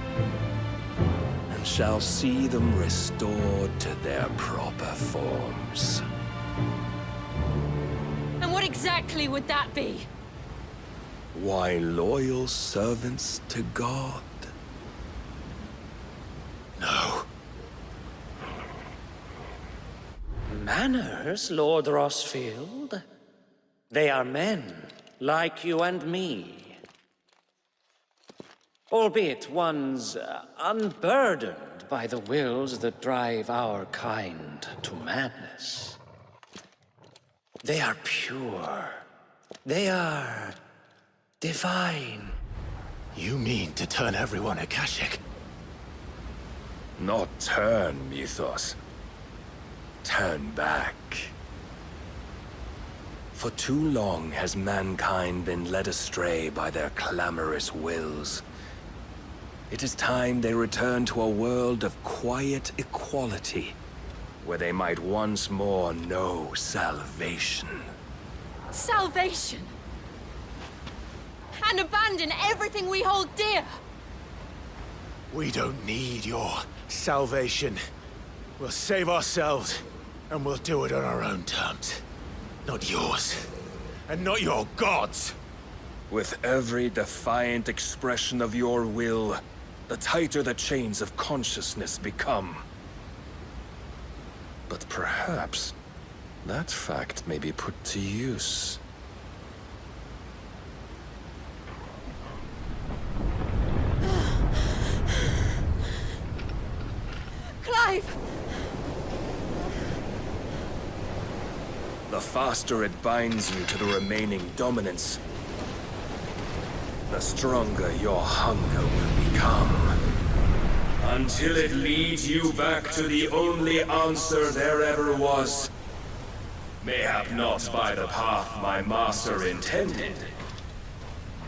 and shall see them restored to their proper forms. And what exactly would that be? Why, loyal servants to God. No. Manners, Lord Rosfield? They are men, like you and me. Albeit one's unburdened by the wills that drive our kind to madness. They are pure. They are divine. You mean to turn everyone Akashic? Not turn, Mythos. Turn back. For too long has mankind been led astray by their clamorous wills. It is time they return to a world of quiet equality, where they might once more know salvation. Salvation! And abandon everything we hold dear! We don't need your salvation. We'll save ourselves, and we'll do it on our own terms. Not yours, and not your gods! With every defiant expression of your will, the tighter the chains of consciousness become. But perhaps that fact may be put to use. Clive! The faster it binds you to the remaining dominance, the stronger your hunger will become. Until it leads you back to the only answer there ever was. Mayhap not by the path my master intended,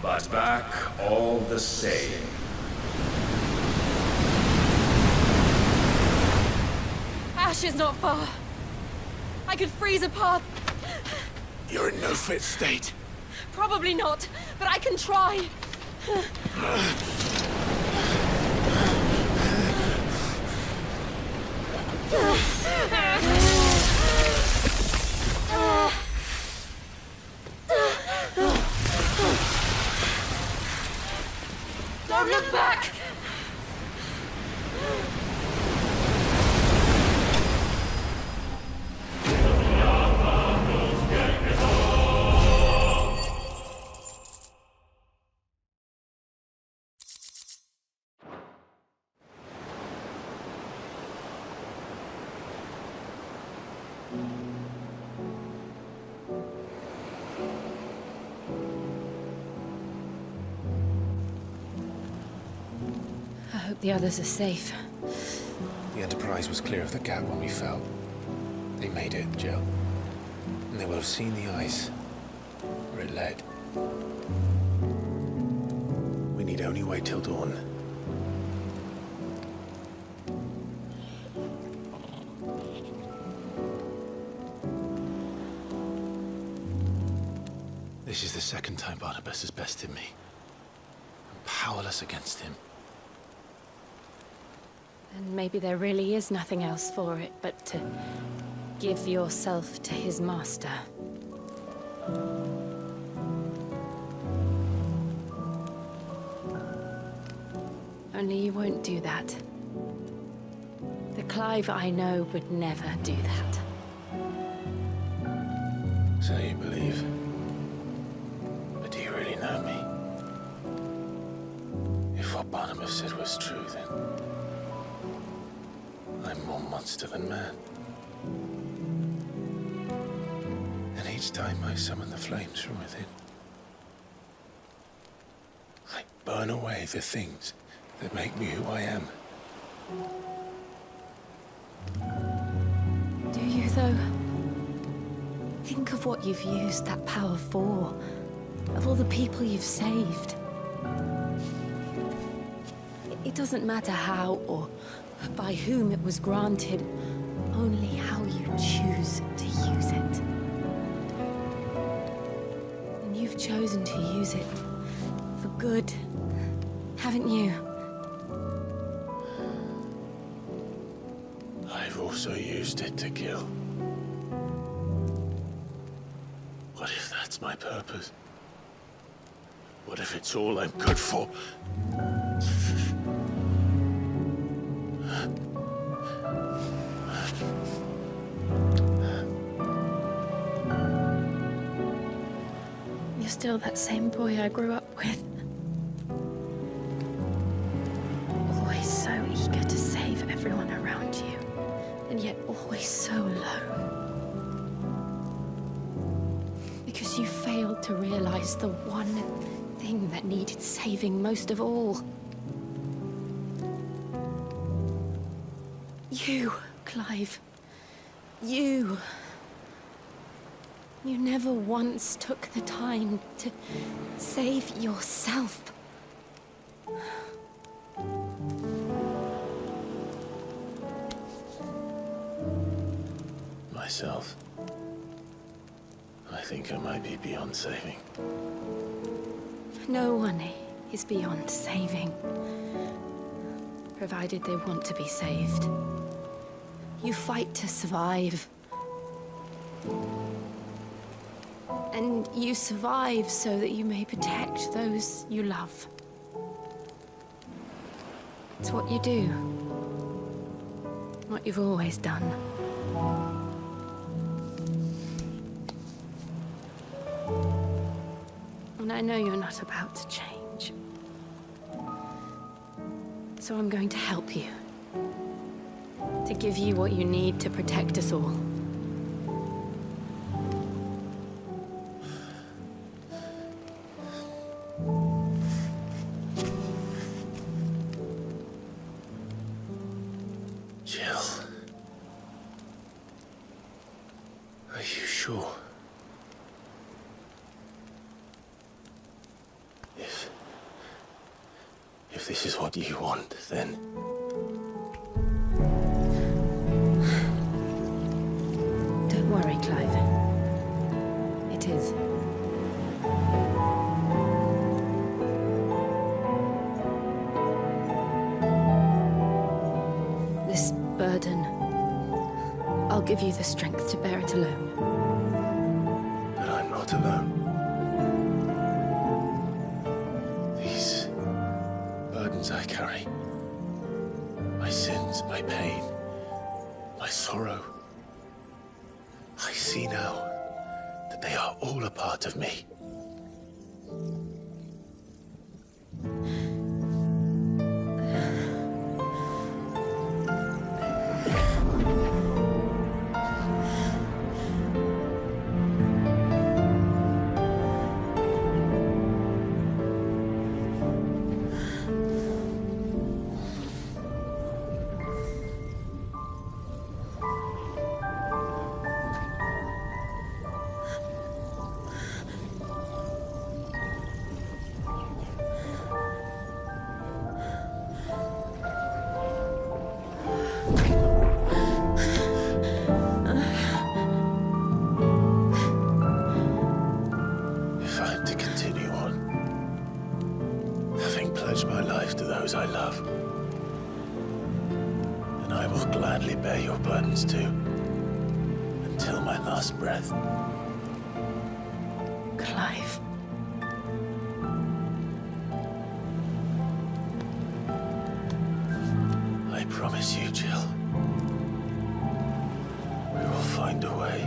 but back all the same. Ash is not far. I could freeze a path. You're in no fit state. Probably not, but I can try. Don't look back! I hope the others are safe. The Enterprise was clear of the gap when we fell. They made it, Jill. And they will have seen the ice where it led. We need only wait till dawn. This is the second time Barnabas has bested me. I'm powerless against him. And maybe there really is nothing else for it but to give yourself to his master. Only you won't do that. The Clive I know would never do that. So you believe? But do you really know me? If what Barnabas said was true, then I'm more monster than man. And each time I summon the flames from within, I burn away the things that make me who I am. Do you, though? Think of what you've used that power for. Of all the people you've saved. It doesn't matter how or by whom it was granted, only how you choose to use it. And you've chosen to use it for good, haven't you? also used it to kill. What if that's my purpose? What if it's all I'm good for? You're still that same boy I grew up with. Always so eager to save everyone around you, and yet always so alone. Because you failed to realize the one thing that needed saving most of all. You, Clive. You. You never once took the time to save yourself. Myself? I think I might be beyond saving. No one is beyond saving, provided they want to be saved. You fight to survive. And you survive so that you may protect those you love. It's what you do. What you've always done. And I know you're not about to change. So I'm going to help you. To give you what you need to protect us all. Jill. Are you sure? If this is what you want, then... Don't worry, Clive. It is. This burden, I'll give you the strength to bear it alone. But I'm not alone. These burdens I carry, my sins, my pain, my sorrow, I see now that they are all a part of me. My life to those I love. And I will gladly bear your burdens too, until my last breath. Clive. I promise you, Jill, we will find a way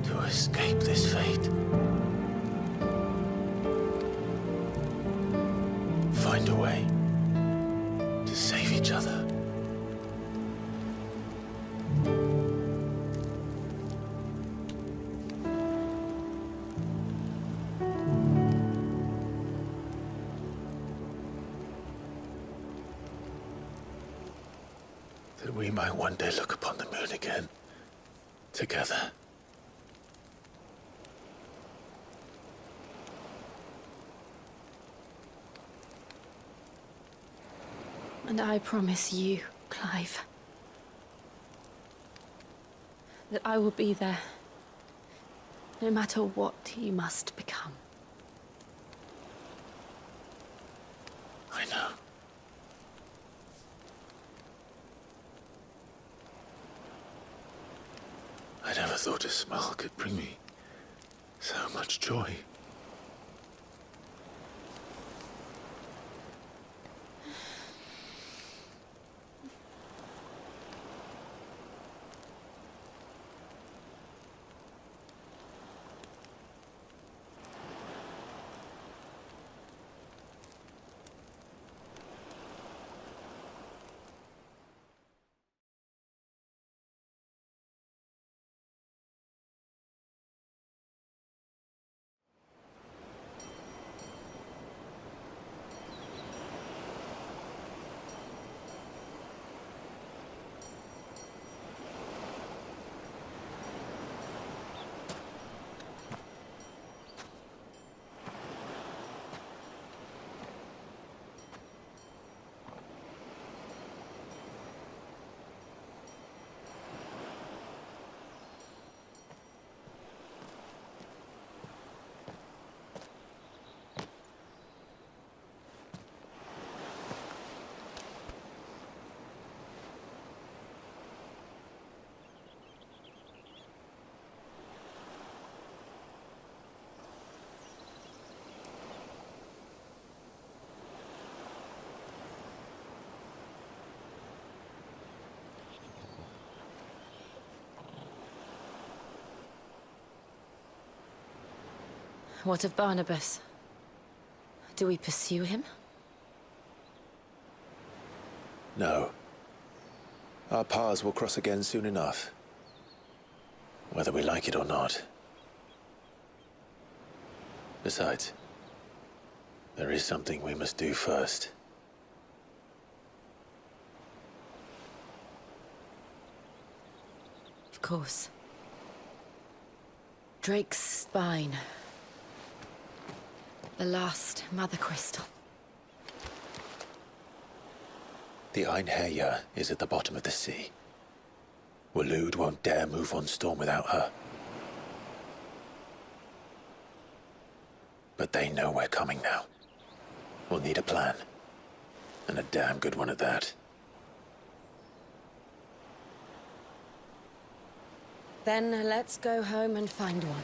to escape this fate. Find a way to save each other. That we might one day look upon the moon again, together. And I promise you, Clive, that I will be there, no matter what you must become. I know. thought a smile could bring me so much joy. What of Barnabas? Do we pursue him? No. Our paths will cross again soon enough. Whether we like it or not. Besides, there is something we must do first. Of course. Drake's spine. The last Mother Crystal. The Einherja is at the bottom of the sea. Waloed won't dare move on Storm without her. But they know we're coming now. We'll need a plan. And a damn good one at that. Then let's go home and find one.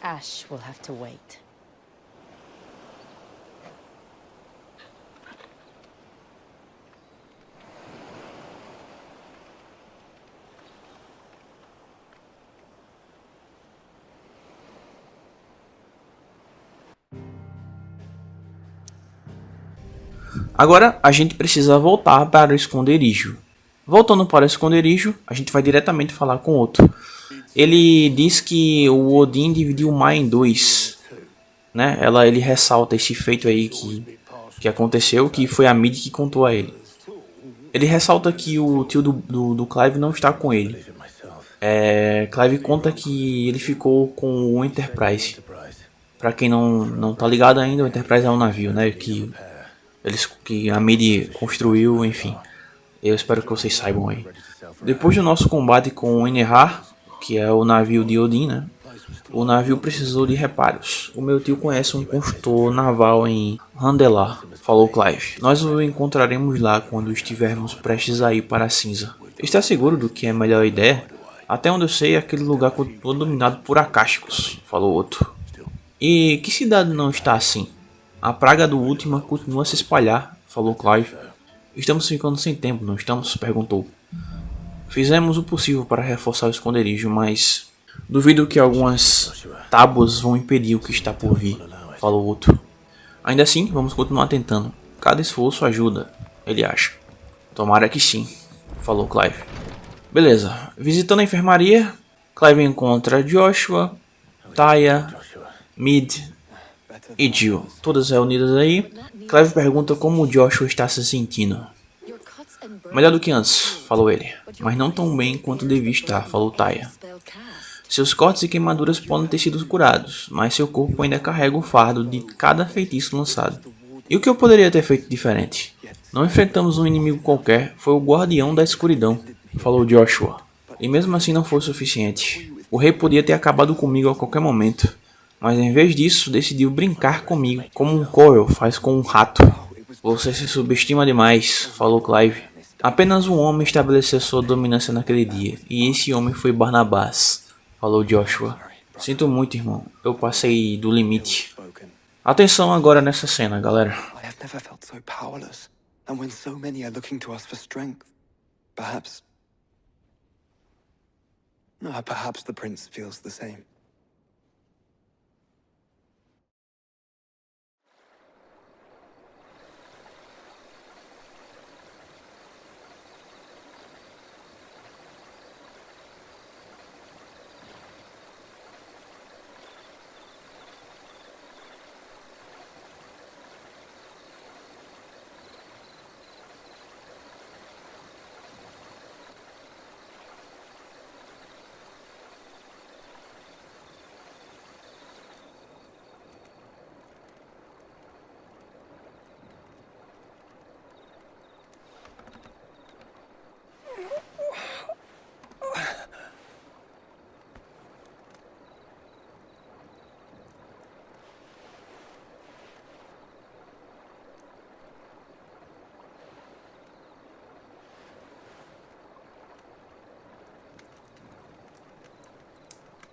Ash will have to wait. Agora a gente precisa voltar para o esconderijo. Voltando para o esconderijo, a gente vai diretamente falar com outro. Ele diz que o Odin dividiu o mar em dois, né? Ele ressalta esse feito aí que aconteceu, que foi a Mid que contou a ele. Ele ressalta que o tio do Clive não está com ele. Clive conta que ele ficou com o Enterprise. Pra quem não tá ligado ainda, o Enterprise é um navio, né? Que a Mid construiu, enfim. Eu espero que vocês saibam aí. Depois do nosso combate com o Enerhar, que é o navio de Odin, né? O navio precisou de reparos. O meu tio conhece um construtor naval em Randelar, falou Clive. Nós o encontraremos lá quando estivermos prestes a ir para a cinza. Está seguro do que é a melhor ideia? Até onde eu sei, aquele lugar continua dominado por acásticos, falou outro. E que cidade não está assim? A praga do último continua a se espalhar, falou Clive. Estamos ficando sem tempo, não estamos? Perguntou. Fizemos o possível para reforçar o esconderijo, mas duvido que algumas tábuas vão impedir o que está por vir, falou outro. Ainda assim, vamos continuar tentando. Cada esforço ajuda, ele acha. Tomara que sim, falou Clive. Beleza, visitando a enfermaria, Clive encontra Joshua, Taya, Mid e Jill, todas reunidas aí. Clive pergunta como o Joshua está se sentindo. Melhor do que antes, falou ele, mas não tão bem quanto devia estar, falou Taya. Seus cortes e queimaduras podem ter sido curados, mas seu corpo ainda carrega o fardo de cada feitiço lançado. E o que eu poderia ter feito diferente? Não enfrentamos um inimigo qualquer, foi o guardião da escuridão, falou Joshua. E mesmo assim não foi suficiente. O rei podia ter acabado comigo a qualquer momento, mas em vez disso decidiu brincar comigo, como um Coil faz com um rato. Você se subestima demais, falou Clive. Apenas um homem estabeleceu sua dominância naquele dia, e esse homem foi Barnabás, falou Joshua. Sinto muito, irmão, eu passei do limite. Atenção agora nessa cena, galera. I have never felt so powerless, and when so many are looking to us for strength, perhaps the prince feels the same.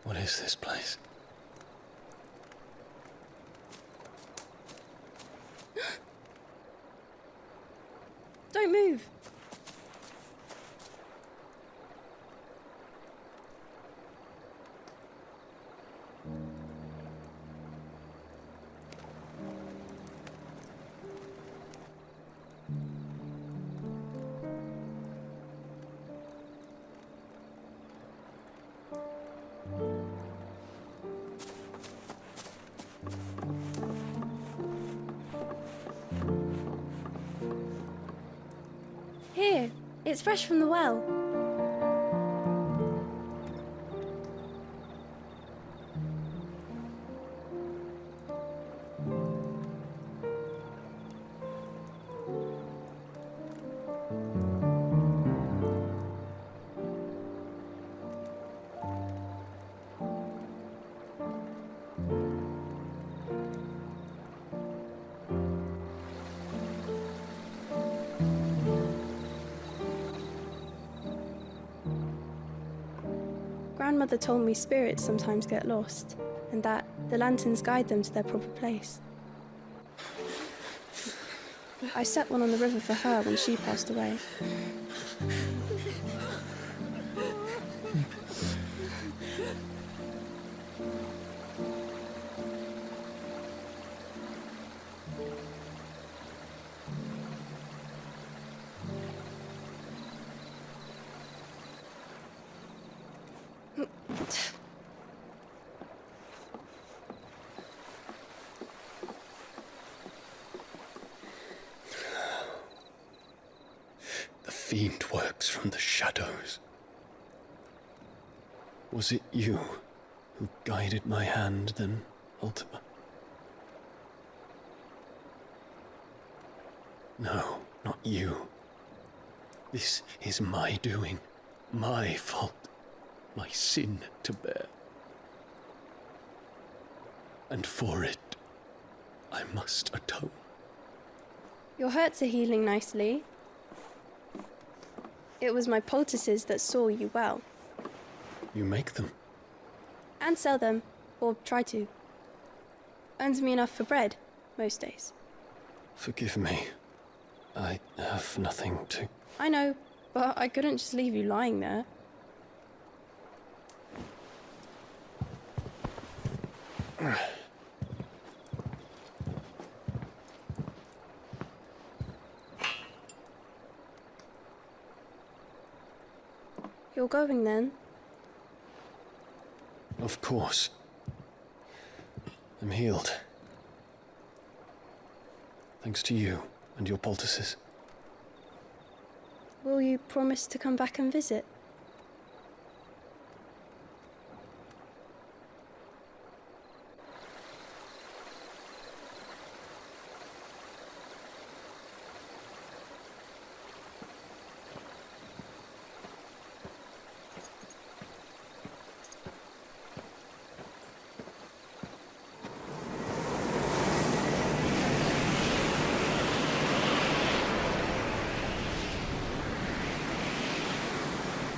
What is this place? Don't move. Here, it's fresh from the well. Grandmother told me spirits sometimes get lost, and that the lanterns guide them to their proper place. I set one on the river for her when she passed away. The fiend works from the shadows. Was it you who guided my hand then, Ultima? No, not you. This is my doing, my fault, my sin to bear. And for it, I must atone. Your hurts are healing nicely. It was my poultices that saw you well. You make them? And sell them, or try to. Earns me enough for bread, most days. Forgive me. I have nothing to... I know, but I couldn't just leave you lying there. You're going then? Of course. I'm healed. Thanks to you and your poultices. Will you promise to come back and visit?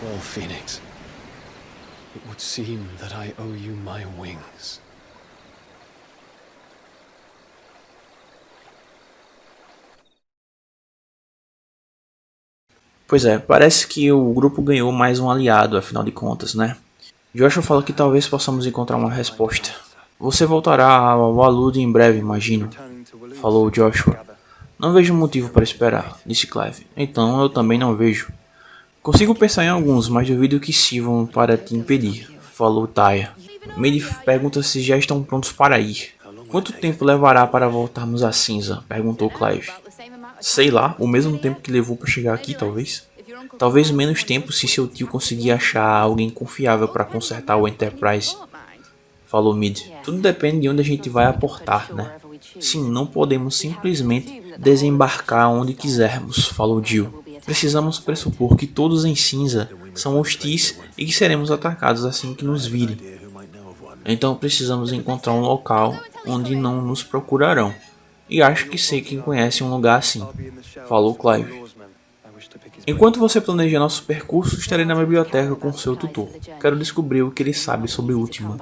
Well, Phoenix, it would seem that I owe you my wings. Pois é, parece que o grupo ganhou mais um aliado, afinal de contas, né? Joshua fala que talvez possamos encontrar uma resposta. Você voltará ao Alude em breve, imagino, falou Joshua. Não vejo motivo para esperar, disse Clive. Então eu também não vejo. Consigo pensar em alguns, mas duvido que sirvam para te impedir, falou Taya. Maid pergunta se já estão prontos para ir. Quanto tempo levará para voltarmos à cinza? Perguntou Clive. Sei lá, o mesmo tempo que levou para chegar aqui, talvez? Talvez menos tempo se seu tio conseguir achar alguém confiável para consertar o Enterprise, falou Mid. Tudo depende de onde a gente vai aportar, né? Sim, não podemos simplesmente desembarcar onde quisermos, falou Jill. Precisamos pressupor que todos em cinza são hostis e que seremos atacados assim que nos virem. Então precisamos encontrar um local onde não nos procurarão. E acho que sei quem conhece um lugar assim, falou Clive. Enquanto você planeja nosso percurso, estarei na biblioteca com seu tutor. Quero descobrir o que ele sabe sobre o último,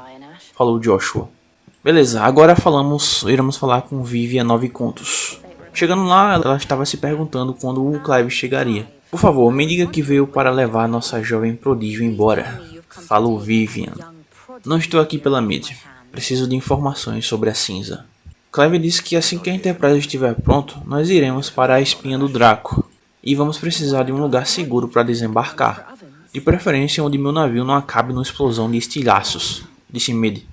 falou Joshua. Beleza, agora iremos falar com Vivian 9 Contos. Chegando lá, ela estava se perguntando quando o Clive chegaria. Por favor, me diga que veio para levar nossa jovem prodígio embora, falou Vivian. Não estou aqui pela mídia. Preciso de informações sobre a cinza. Clive disse que assim que a Enterprise estiver pronto, nós iremos para a espinha do Draco. E vamos precisar de um lugar seguro para desembarcar. De preferência onde meu navio não acabe numa explosão de estilhaços, disse Mid.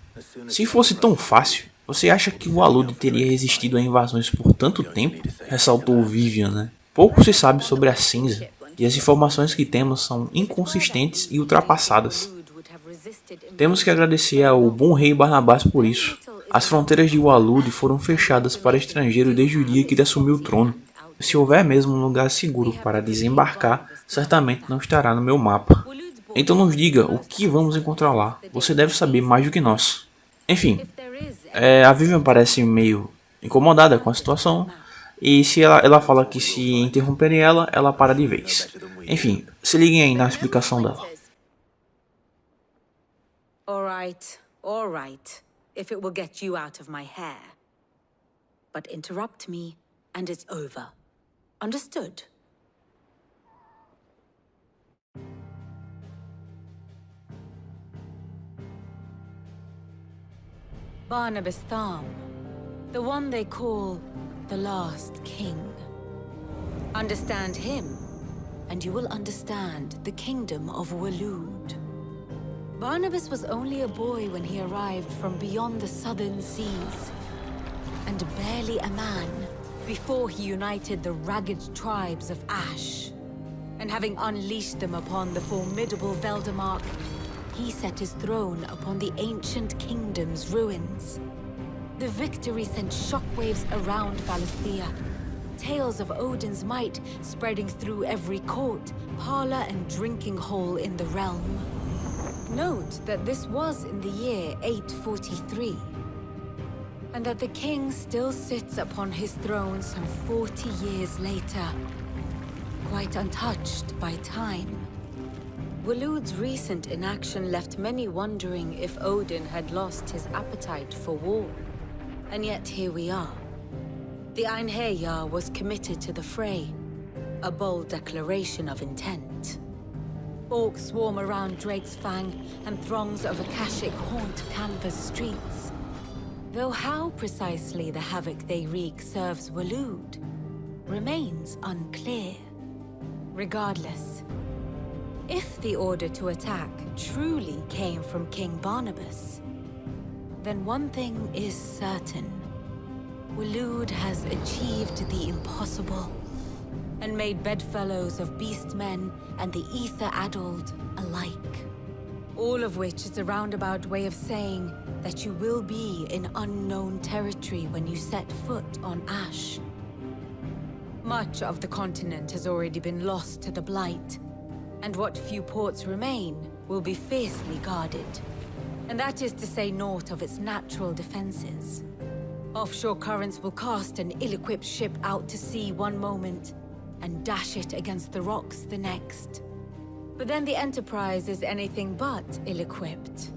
Se fosse tão fácil, você acha que o Alude teria resistido a invasões por tanto tempo? Ressaltou Vivian, né? Pouco se sabe sobre a cinza, e as informações que temos são inconsistentes e ultrapassadas. Temos que agradecer ao bom rei Barnabás por isso. As fronteiras de Alude foram fechadas para estrangeiros desde o dia que ele assumiu o trono. Se houver mesmo um lugar seguro para desembarcar, certamente não estará no meu mapa. Então nos diga o que vamos encontrar lá. Você deve saber mais do que nós. Enfim, a Vivian parece meio incomodada com a situação. E se ela fala que se interromperem ela para de vez. Enfim, se liguem aí na explicação dela. Alright, if it will get you out of my hair. But interrupt me and it's over. Understood? Barnabas Thom, the one they call the last king. Understand him, and you will understand the kingdom of Waloed. Barnabas was only a boy when he arrived from beyond the southern seas, and barely a man before he united the ragged tribes of Ash. And having unleashed them upon the formidable Veldamark, he set his throne upon the ancient kingdom's ruins. The victory sent shockwaves around Valisthea, tales of Odin's might spreading through every court, parlor, and drinking hole in the realm. Note that this was in the year 843, and that the king still sits upon his throne some 40 years later, quite untouched by time. Waloed's recent inaction left many wondering if Odin had lost his appetite for war. And yet here we are. The Einherjar was committed to the fray, a bold declaration of intent. Orcs swarm around Drake's Fang, and throngs of Akashic haunt Canva's streets. Though how precisely the havoc they wreak serves Waloed remains unclear. Regardless, if the order to attack truly came from King Barnabas, then one thing is certain. Waloed has achieved the impossible, and made bedfellows of beastmen and the ether-addled alike. All of which is a roundabout way of saying that you will be in unknown territory when you set foot on Ash. Much of the continent has already been lost to the Blight, and what few ports remain will be fiercely guarded. And that is to say naught of its natural defenses. Offshore currents will cast an ill-equipped ship out to sea one moment, and dash it against the rocks the next. But then the Enterprise is anything but ill-equipped.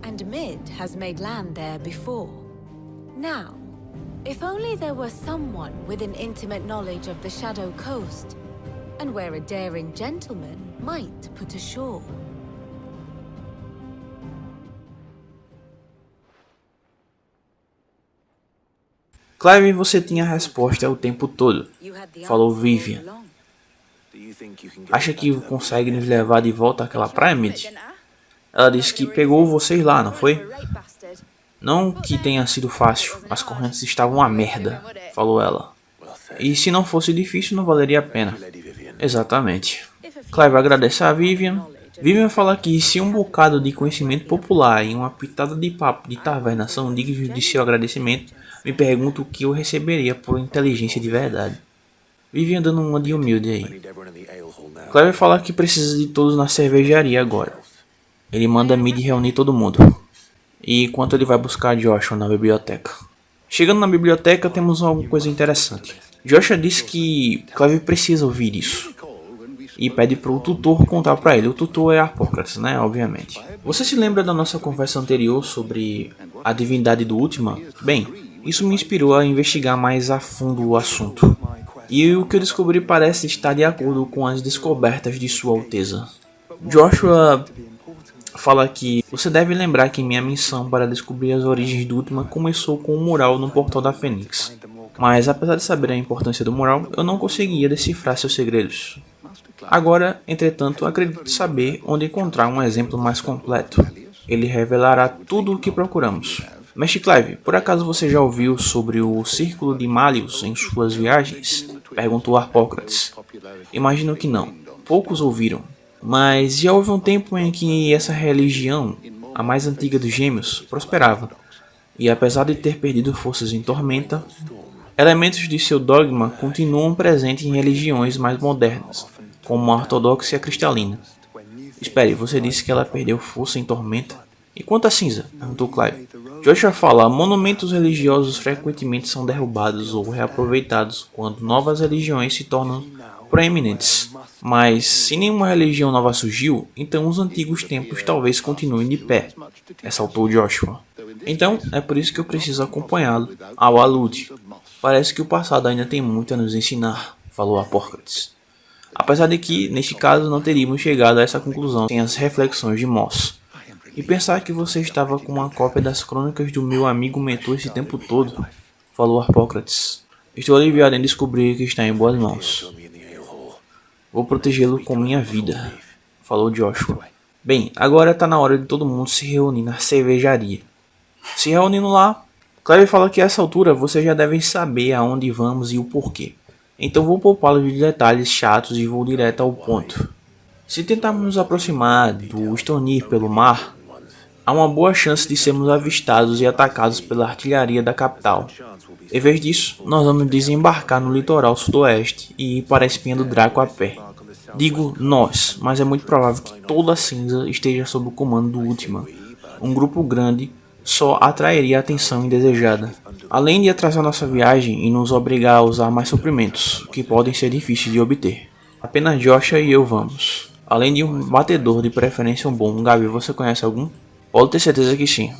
And Mid has made land there before. Now, if only there were someone with an intimate knowledge of the Shadow Coast, and where a daring gentleman might put ashore. Clive, você tinha a resposta o tempo todo, falou Vivian. Acha que consegue nos levar de volta àquela praia, Mid? Ela disse que pegou vocês lá, não foi? Não que tenha sido fácil, as correntes estavam uma merda, falou ela. E se não fosse difícil, não valeria a pena. Exatamente. Clive agradece a Vivian. Vivian fala que se um bocado de conhecimento popular e uma pitada de papo de taverna são dignos de seu agradecimento, me pergunto o que eu receberia por inteligência de verdade. Vivian dando uma de humilde aí. Clive fala que precisa de todos na cervejaria agora. Ele manda Mid reunir todo mundo. E enquanto ele vai buscar Joshua na biblioteca. Chegando na biblioteca, temos alguma coisa interessante. Joshua diz que Clive precisa ouvir isso. E pede para o tutor contar para ele. O tutor é Harpocrates, né? Obviamente. Você se lembra da nossa conversa anterior sobre a divindade do último? Bem, isso me inspirou a investigar mais a fundo o assunto. E o que eu descobri parece estar de acordo com as descobertas de Sua Alteza. Joshua fala que você deve lembrar que minha missão para descobrir as origens do último começou com um mural no portal da Fênix. Mas apesar de saber a importância do mural, eu não conseguia decifrar seus segredos. Agora, entretanto, acredito saber onde encontrar um exemplo mais completo. Ele revelará tudo o que procuramos. Mestre Clive, por acaso você já ouviu sobre o Círculo de Malleus em suas viagens? Perguntou Harpocrates. Imagino que não. Poucos ouviram. Mas já houve um tempo em que essa religião, a mais antiga dos gêmeos, prosperava. E apesar de ter perdido forças em Tormenta, elementos de seu dogma continuam presentes em religiões mais modernas, como a ortodoxa e a cristalina. Espere, você disse que ela perdeu força em Tormenta? E quanto à cinza? Perguntou Clive. Joshua fala, monumentos religiosos frequentemente são derrubados ou reaproveitados quando novas religiões se tornam proeminentes. Mas se nenhuma religião nova surgiu, então os antigos templos talvez continuem de pé, ressaltou Joshua. Então é por isso que eu preciso acompanhá-lo ao Alude. Parece que o passado ainda tem muito a nos ensinar, falou Harpocrates. Apesar de que, neste caso, não teríamos chegado a essa conclusão sem as reflexões de Moss. E pensar que você estava com uma cópia das crônicas do meu amigo mentor esse tempo todo, falou Harpocrates. Estou aliviado em descobrir que está em boas mãos. Vou protegê-lo com minha vida, falou Joshua. Bem, agora está na hora de todo mundo se reunir na cervejaria. Se reunindo lá, Clive fala que a essa altura vocês já devem saber aonde vamos e o porquê. Então vou poupá-los de detalhes chatos e vou direto ao ponto. Se tentarmos nos aproximar do Stonir pelo mar, há uma boa chance de sermos avistados e atacados pela artilharia da capital. Em vez disso, nós vamos desembarcar no litoral sudoeste e ir para a espinha do Draco a pé. Digo nós, mas é muito provável que toda a cinza esteja sob o comando do último. Um grupo grande só atrairia a atenção indesejada, além de atrasar nossa viagem e nos obrigar a usar mais suprimentos, que podem ser difíceis de obter. Apenas Joshua e eu vamos. Além de um batedor, de preferência um bom. Gabi, você conhece algum? Pode ter certeza que sim,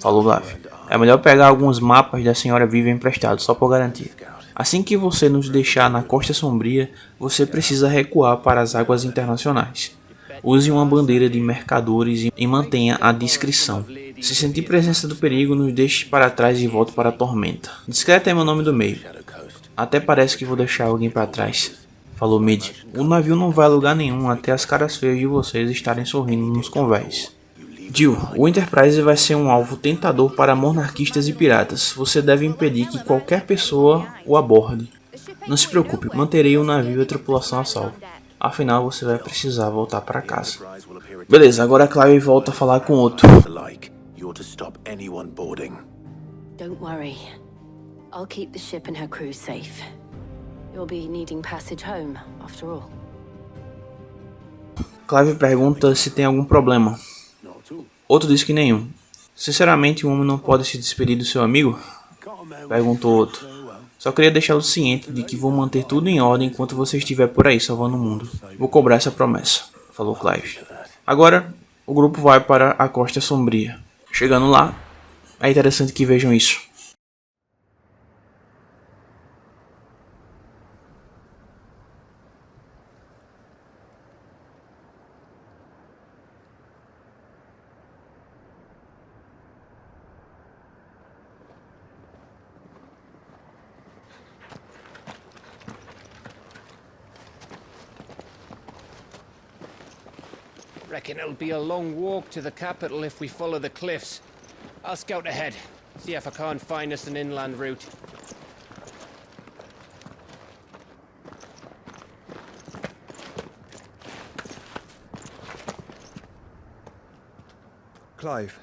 falou Gavi. É melhor pegar alguns mapas da senhora Vivian emprestados, só por garantia. Assim que você nos deixar na Costa Sombria, você precisa recuar para as águas internacionais. Use uma bandeira de mercadores e mantenha a discrição. Se sentir presença do perigo, nos deixe para trás e volte para a tormenta. Discreto é meu nome do meio. Até parece que vou deixar alguém para trás, falou Mid. O navio não vai a lugar nenhum até as caras feias de vocês estarem sorrindo nos convés. Jill, o Enterprise vai ser um alvo tentador para monarquistas e piratas. Você deve impedir que qualquer pessoa o aborde. Não se preocupe, manterei o navio e a tripulação a salvo. Afinal, você vai precisar voltar para casa. Beleza, agora a Clive volta a falar com outro. Don't worry. I'll keep the ship and her crew safe. You'll be needing passage home, after all. Clive pergunta se tem algum problema. Outro diz que nenhum. Sinceramente, um homem não pode se despedir do seu amigo? Perguntou outro. Só queria deixá-lo ciente de que vou manter tudo em ordem enquanto você estiver por aí salvando o mundo. Vou cobrar essa promessa, falou Clive. Agora, o grupo vai para a Costa Sombria. Chegando lá, é interessante que vejam isso. Reckon it'll be a long walk to the capital if we follow the cliffs. I'll scout ahead, see if I can't find us an inland route. Clive.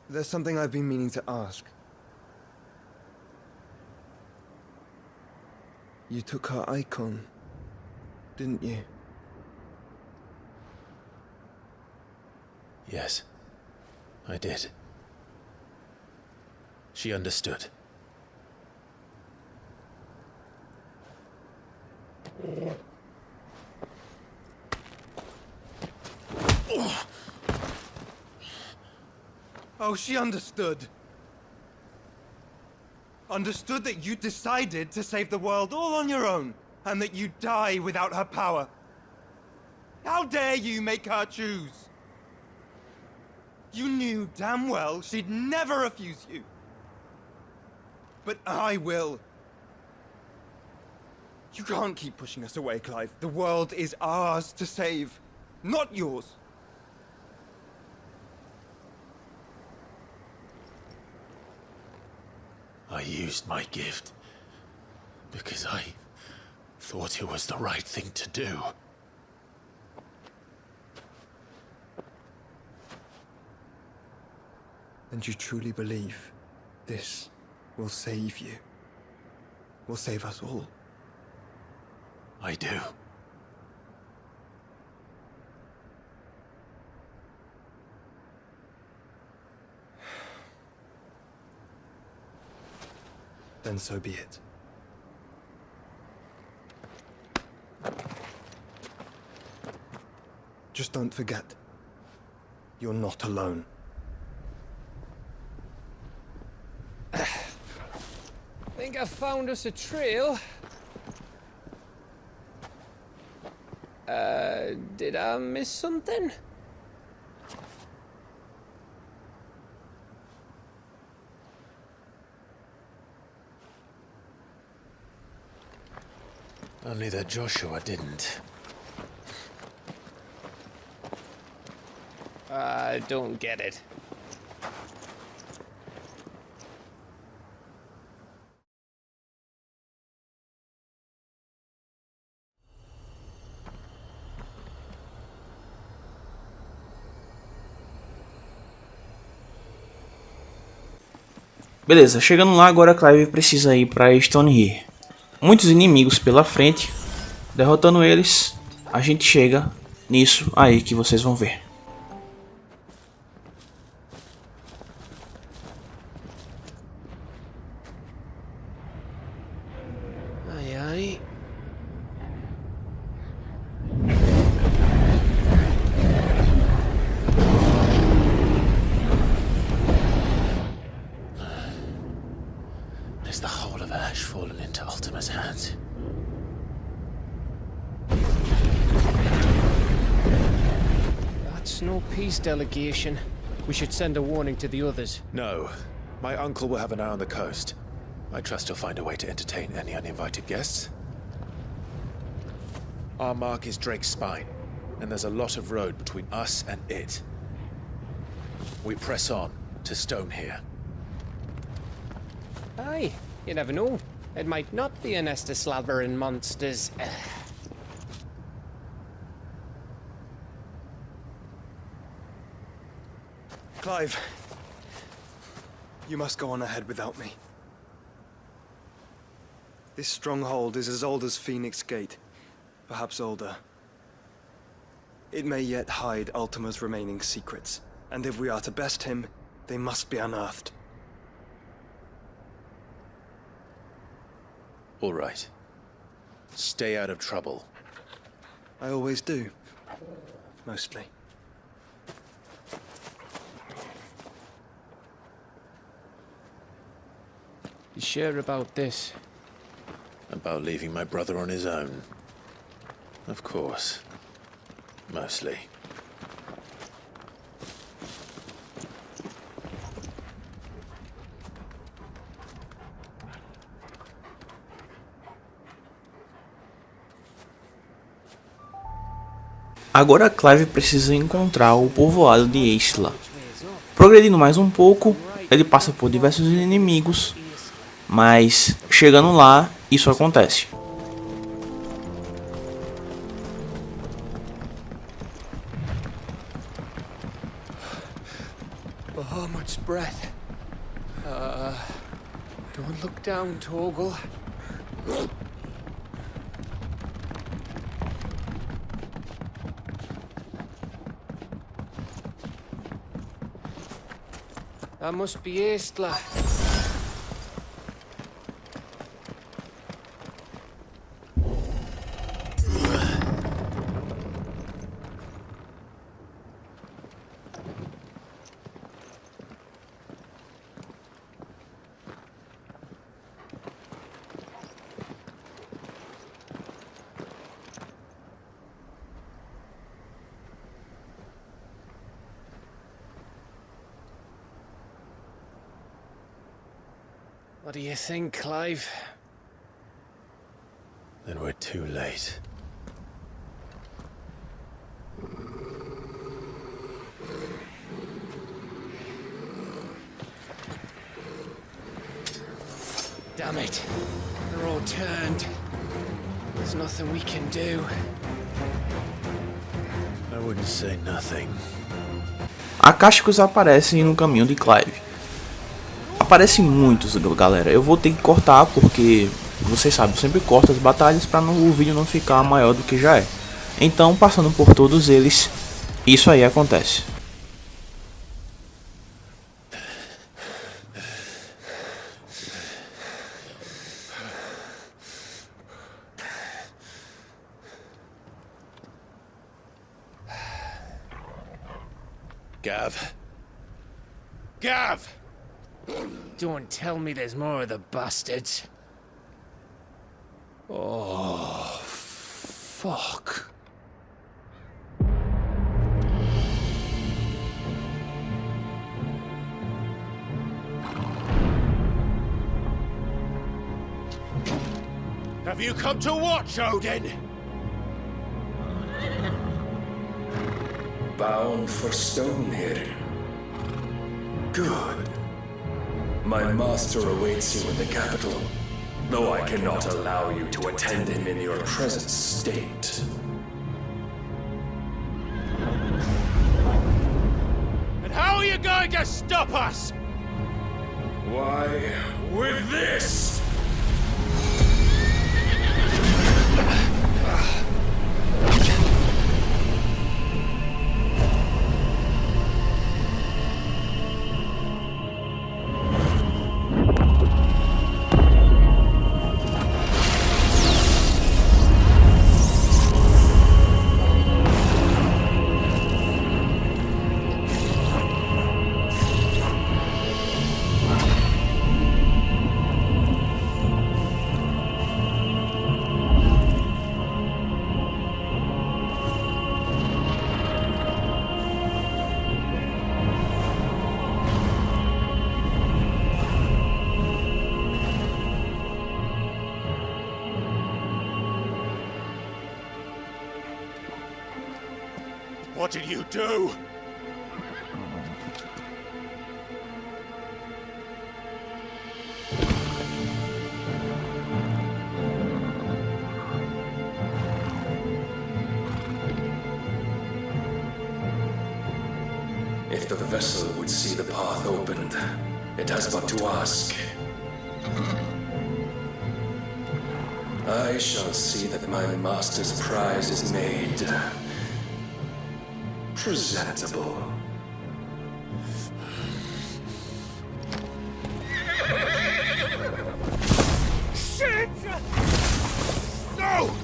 There's something I've been meaning to ask. You took her icon, didn't you? Yes, I did. She understood. Oh, she understood. Understood that you decided to save the world all on your own, and that you'd die without her power. How dare you make her choose? You knew damn well she'd never refuse you. But I will. You can't keep pushing us away, Clive. The world is ours to save, not yours. I used my gift because I thought it was the right thing to do. And you truly believe this will save you? Will save us all? I do. Then so be it. Just don't forget, you're not alone. Think I found us a trail. Did I miss something? Only that Joshua didn't. I don't get it. Beleza, chegando lá agora Clive precisa ir para Stonehere. Muitos inimigos pela frente. Derrotando eles, a gente chega nisso aí que vocês vão ver. Ai ai. Is the whole of Ash fallen into Ultima's hands? That's no peace delegation. We should send a warning to the others. No. My uncle will have an eye on the coast. I trust he'll find a way to entertain any uninvited guests. Our mark is Drake's Spine, and there's a lot of road between us and it. We press on to Stonehere. Aye, you never know. It might not be a nest of slavering monsters. Clive, you must go on ahead without me. This stronghold is as old as Phoenix Gate, perhaps older. It may yet hide Ultima's remaining secrets, and if we are to best him, they must be unearthed. All right. Stay out of trouble. I always do. Mostly. You sure about this? About leaving my brother on his own? Of course. Mostly. Agora Clive precisa encontrar o povoado de Isla. Progredindo mais um pouco, ele passa por diversos inimigos, mas chegando lá, isso acontece. Bahamut's breath. Don't look down, Torgal. That must be Istla. What do you think, Clive? Then we're too late. Damn it. They're all turned. There's nothing we can do. I wouldn't say nothing. Acásticos aparecem no caminho de Clive. Aparecem muitos, galera. Eu vou ter que cortar porque, vocês sabem, eu sempre corto as batalhas para o vídeo não ficar maior do que já é. Então, passando por todos eles, isso aí acontece. Gav. Gav! Don't tell me there's more of the bastards. Oh, fuck. Have you come to watch, Odin? Bound for Stonehill. Good. My master awaits you in the capital, though I cannot allow you to attend him in your present state. And how are you going to stop us? Why, with this! What did you do? If the vessel would see the path opened, it has but to ask. I shall see that my master's prize is made presentable. Shit! No!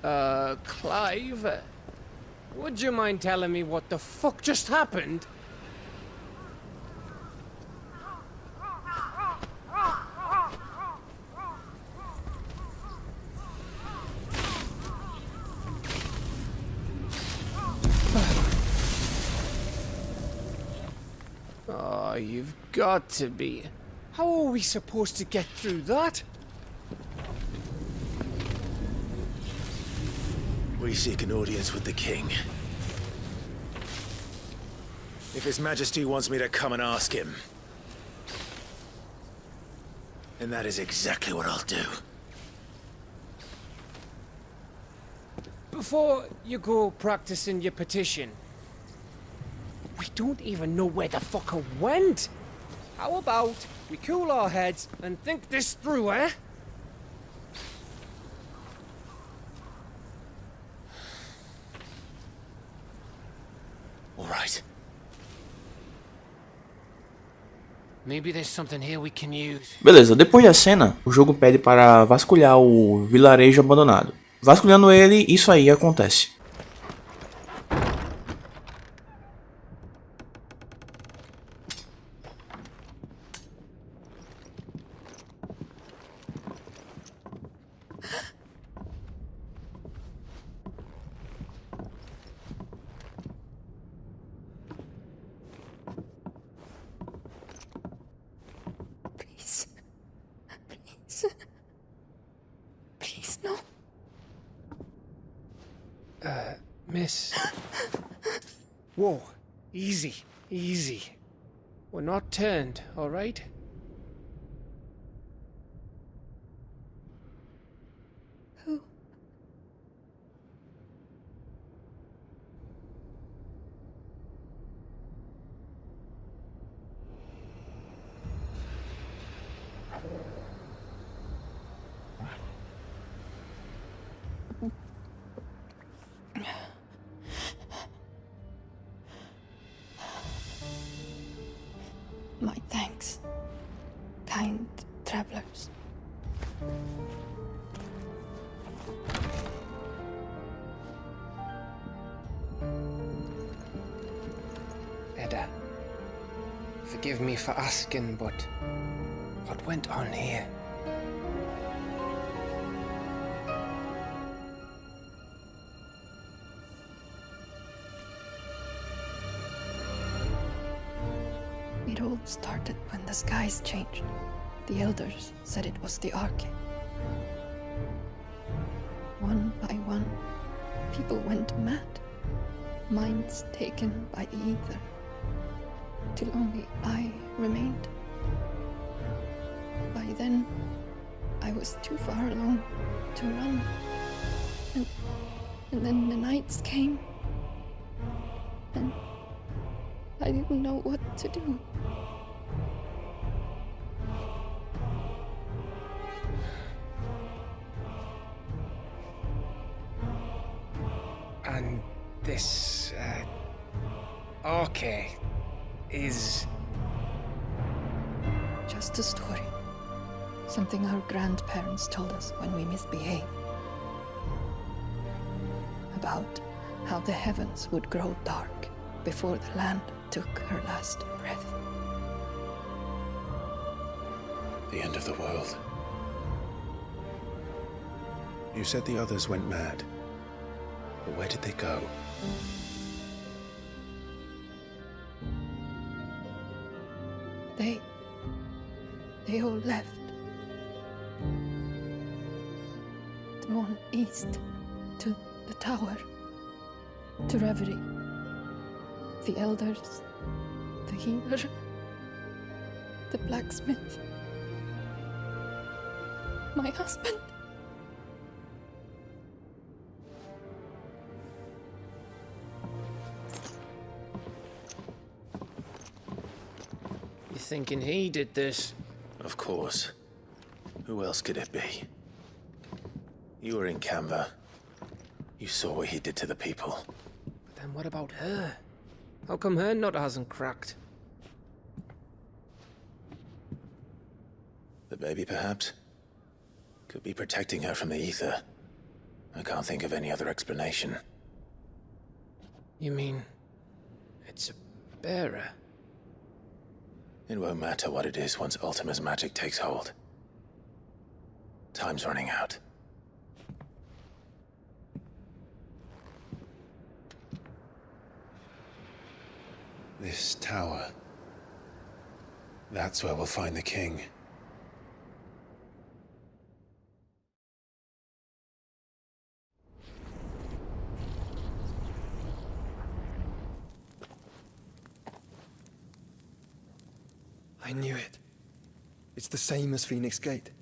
Clive, would you mind telling me what the fuck just happened? Oh, you've got to be. How are we supposed to get through that? We seek an audience with the king. If His Majesty wants me to come and ask him, then that is exactly what I'll do. Before you go practicing your petition, we don't even know where the fucker went. How about we cool our heads and think this through, eh? All right. Maybe there's something here we can use. Beleza, depois da cena, o jogo pede para vasculhar o vilarejo abandonado. Vasculhando ele, isso aí acontece. Please, no. Miss. Whoa, easy, easy. We're not turned, all right? Who? My thanks, kind travelers. Edda, forgive me for asking, but what went on here? It all started when the skies changed. The elders said it was the Arche. One by one, people went mad. Minds taken by the ether. Till only I remained. By then, I was too far along to run. And then the nights came. And I didn't know what to do. And this, Arche is... Just a story. Something our grandparents told us when we misbehaved. About how the heavens would grow dark before the land took her last breath. The end of the world. You said the others went mad. But where did they go? They all left. Drawn east to the tower, to reverie. The elders, the healer, the blacksmith, my husband. You thinking he did this? Of course. Who else could it be? You were in Canva. You saw what he did to the people. But then what about her? How come her nut hasn't cracked? The baby, perhaps? Could be protecting her from the ether. I can't think of any other explanation. You mean... it's a bearer? It won't matter what it is once Ultima's magic takes hold. Time's running out. This tower. That's where we'll find the king. I knew it. It's the same as Phoenix Gate.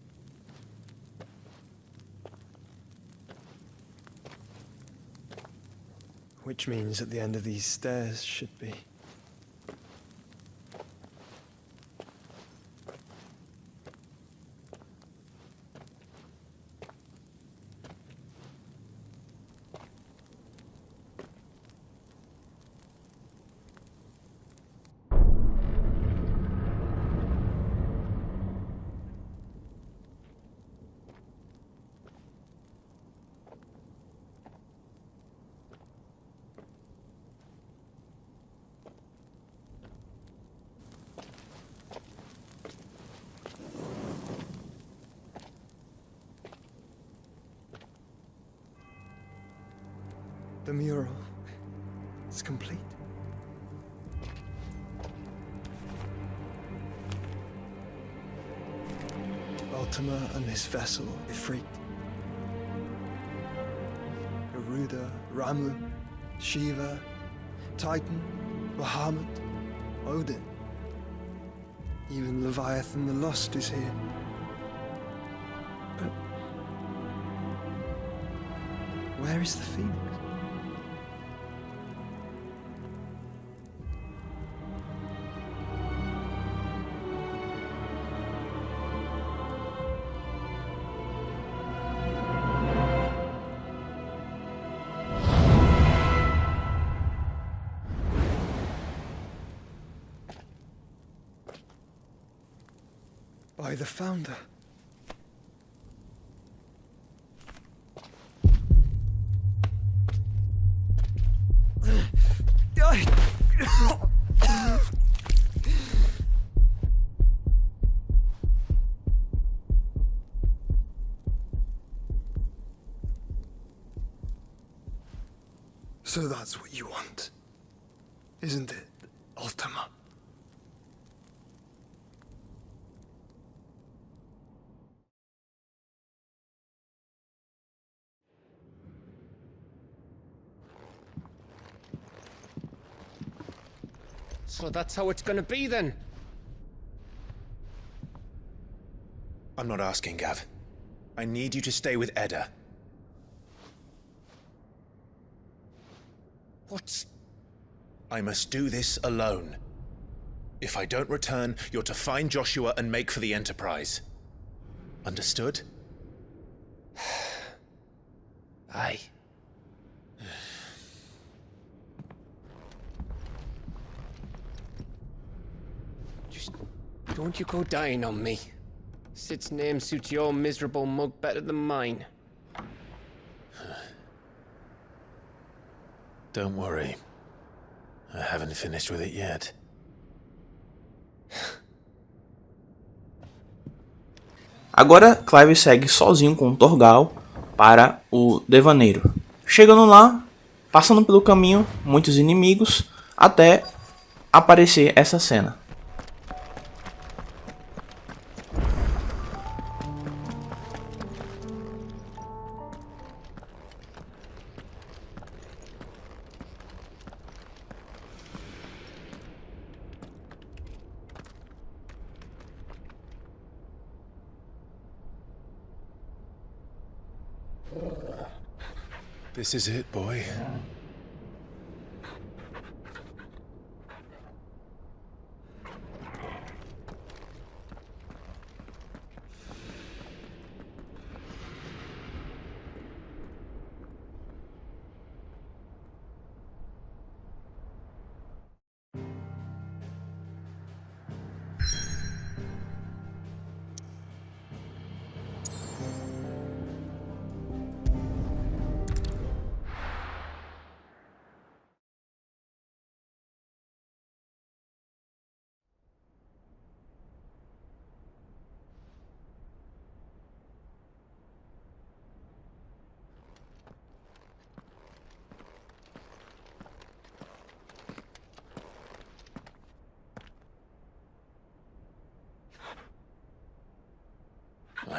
Which means at the end of these stairs should be... The mural is complete. Ultima and his vessel, Ifrit. Garuda, Ramu, Shiva, Titan, Bahamut, Odin. Even Leviathan the Lost is here. But where is the Phoenix? By the Founder. So that's what you want, isn't it, Ultima? So that's how it's gonna be then? I'm not asking, Gav. I need you to stay with Edda. What? I must do this alone. If I don't return, you're to find Joshua and make for the Enterprise. Understood? Aye. Just don't you go dying on me. Sid's name suits your miserable mug better than mine. Don't worry. I haven't finished with it yet. Agora, Clive segue sozinho com o Torgal para o Devaneiro. Chegando lá, passando pelo caminho, muitos inimigos, até aparecer essa cena. This is it, boy.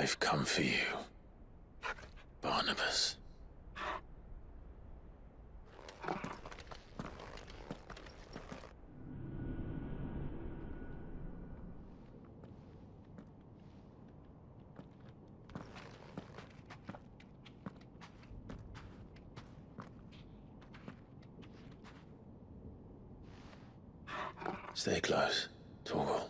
I've come for you, Barnabas. Stay close, Torgal.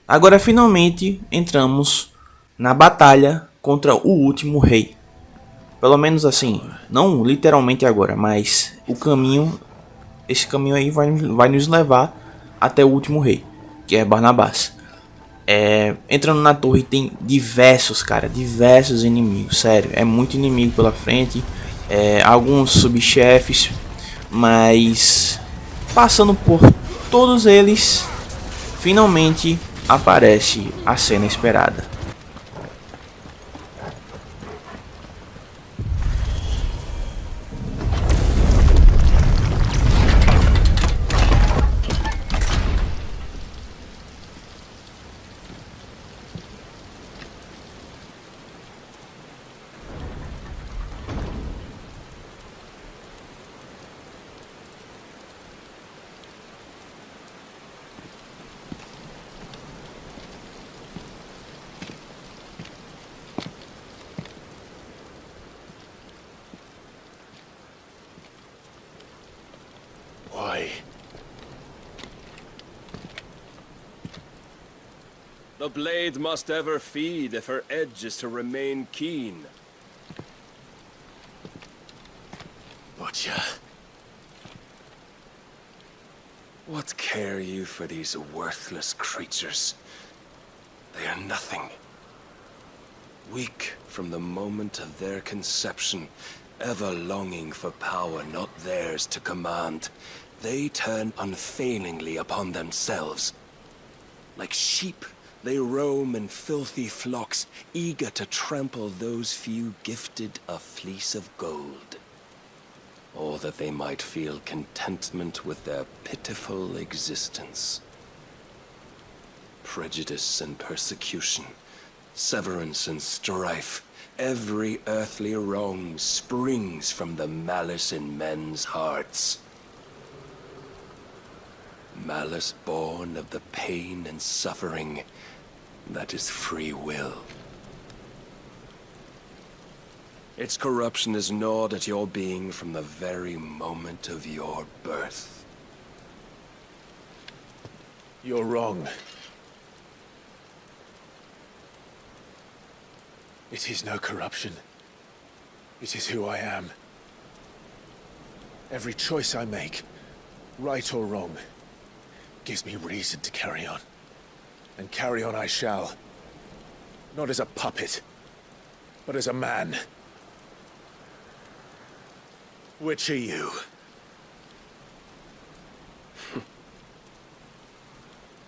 Agora finalmente entramos na batalha contra o último rei. Pelo menos assim, não literalmente agora, mas o caminho, esse caminho aí vai nos levar até o último rei, que é Barnabás. Entrando na torre tem diversos inimigos, sério, é muito inimigo pela frente, alguns subchefes, mas passando por todos eles, finalmente aparece a cena esperada. Why? The blade must ever feed if her edge is to remain keen. Butcher. What care you for these worthless creatures? They are nothing. Weak from the moment of their conception, ever longing for power not theirs to command, they turn unfailingly upon themselves. Like sheep, they roam in filthy flocks, eager to trample those few gifted a fleece of gold. Or that they might feel contentment with their pitiful existence. Prejudice and persecution, severance and strife, every earthly wrong springs from the malice in men's hearts. Malice born of the pain and suffering that is free will. Its corruption is gnawed at your being from the very moment of your birth. You're wrong. It is no corruption. It is who I am. Every choice I make, right or wrong, gives me reason to carry on. And carry on I shall. Not as a puppet, but as a man. Which are you?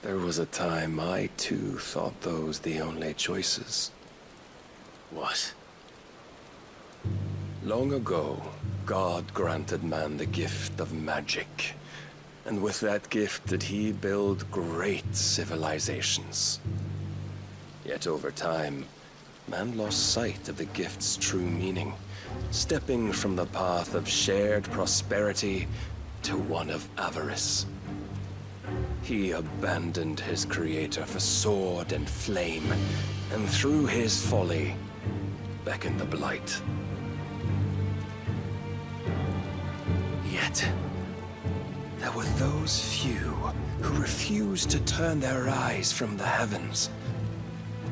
There was a time I too thought those the only choices. What? Long ago, God granted man the gift of magic. And with that gift did he build great civilizations. Yet over time, man lost sight of the gift's true meaning, stepping from the path of shared prosperity to one of avarice. He abandoned his creator for sword and flame, and through his folly, beckoned the blight. Yet, there were those few who refused to turn their eyes from the heavens,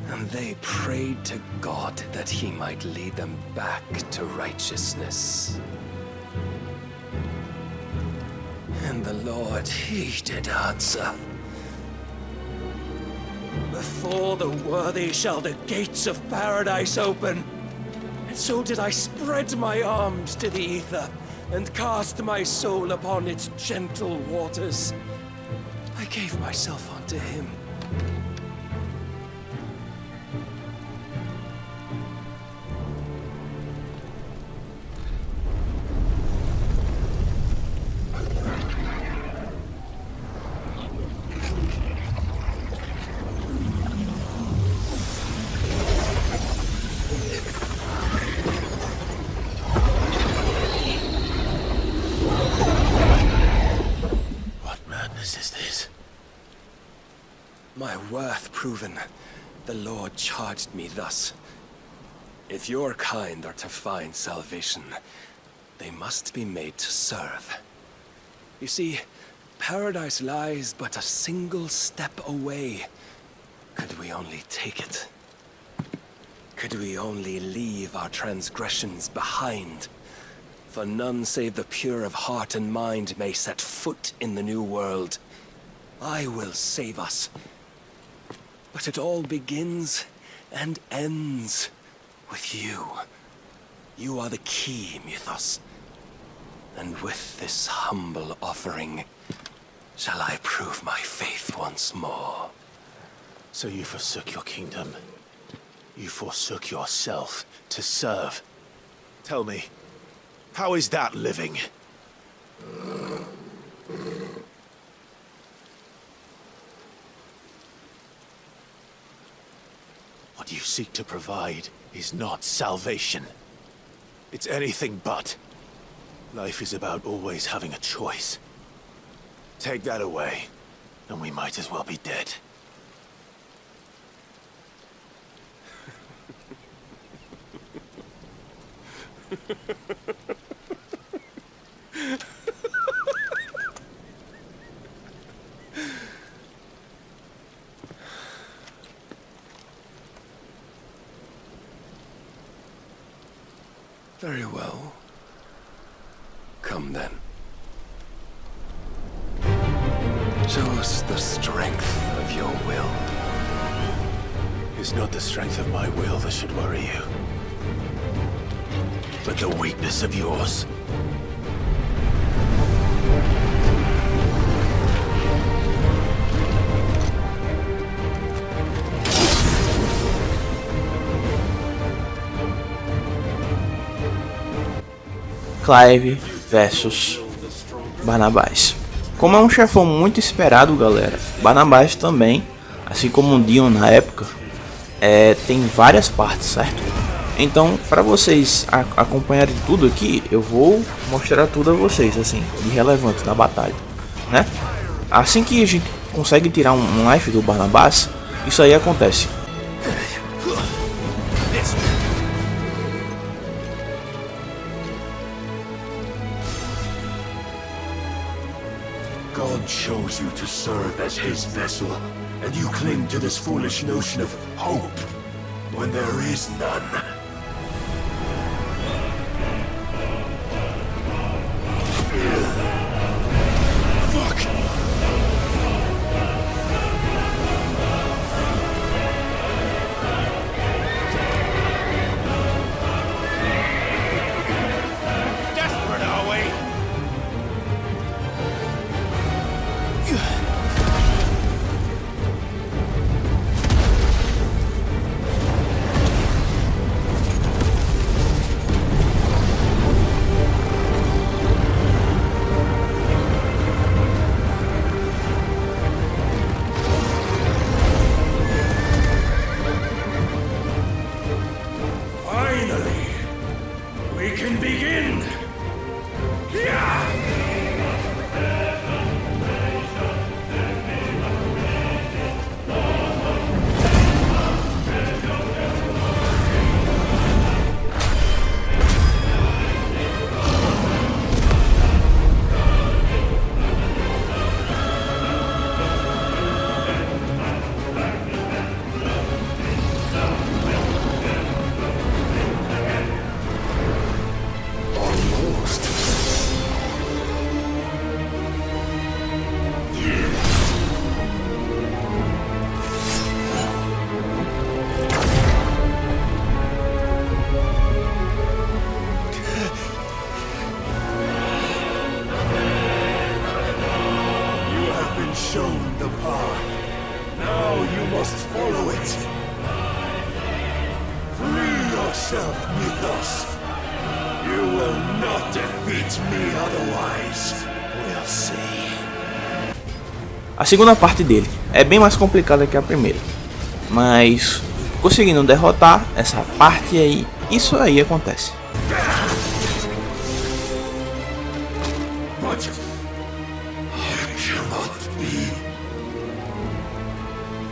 and they prayed to God that he might lead them back to righteousness. And the Lord, he did answer. Before the worthy shall the gates of paradise open, And so did I spread my arms to the ether, and cast my soul upon its gentle waters. I gave myself unto him. Is this? My worth proven, the Lord charged me thus. If your kind are to find salvation, they must be made to serve. You see, paradise lies but a single step away. Could we only take it? Could we only leave our transgressions behind? For none save the pure of heart and mind may set foot in the new world. I will save us. But it all begins and ends with you. You are the key, Mythos. And with this humble offering, shall I prove my faith once more. So you forsook your kingdom. You forsook yourself to serve. Tell me, how is that living? What you seek to provide is not salvation. It's anything but. Life is about always having a choice. Take that away, and we might as well be dead. Very well. Come then. Show us the strength of your will. It's not the strength of my will that should worry you, but the weakness of yours. Clive versus Barnabás. Como é um chefão muito esperado, galera, Barnabás também, assim como o Dion na época, tem várias partes, certo? Então, para vocês acompanharem tudo aqui, eu vou mostrar tudo a vocês, assim, de relevante na batalha, né? Assim que a gente consegue tirar um life do Barnabás, isso aí acontece. God chose you to serve as his vessel, and you cling to this foolish notion of hope when there is none. Fuck! Desperate, are we? shown the path. Now you must follow it. Free yourself, Mythos. You will not defeat me otherwise. We'll see. A segunda parte dele é bem mais complicada que a primeira, mas conseguindo derrotar essa parte aí, isso aí acontece. But I cannot be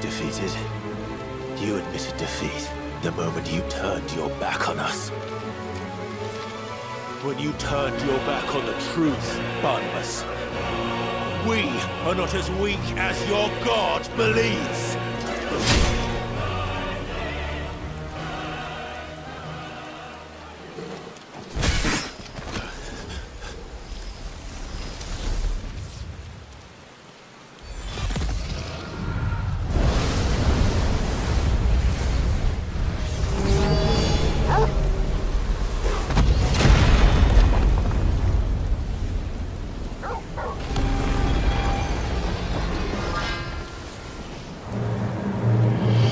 defeated. You admitted defeat the moment you turned your back on us. When you turned your back on the truth, Barnabas. We are not as weak as your god believes.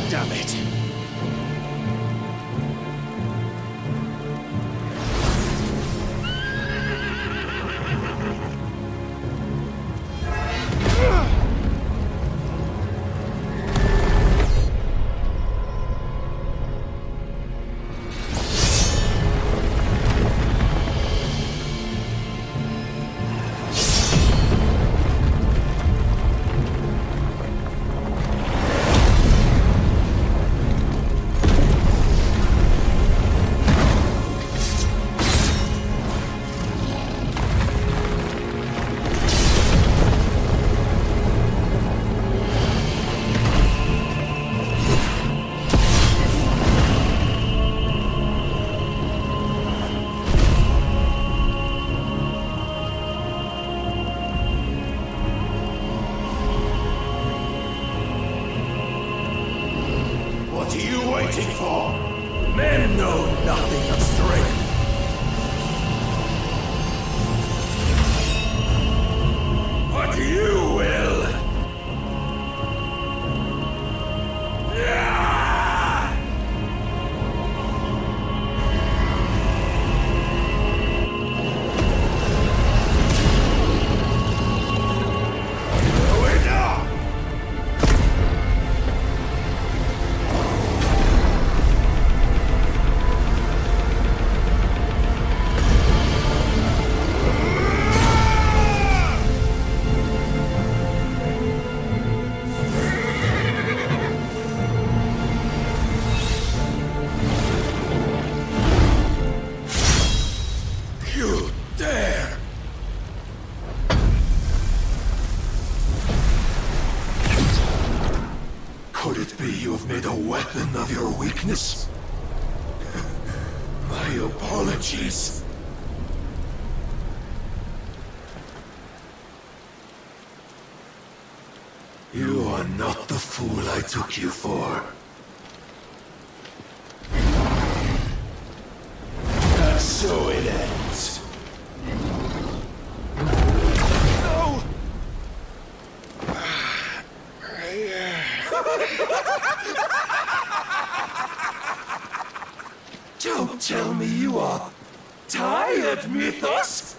Damn it. What are you waiting for? Men know nothing of strength. But you will. You dare! Could it be you have made a weapon of your weakness? My apologies. You are not the fool I took you for. And so it ends. No! Don't tell me you are tired, Mythos!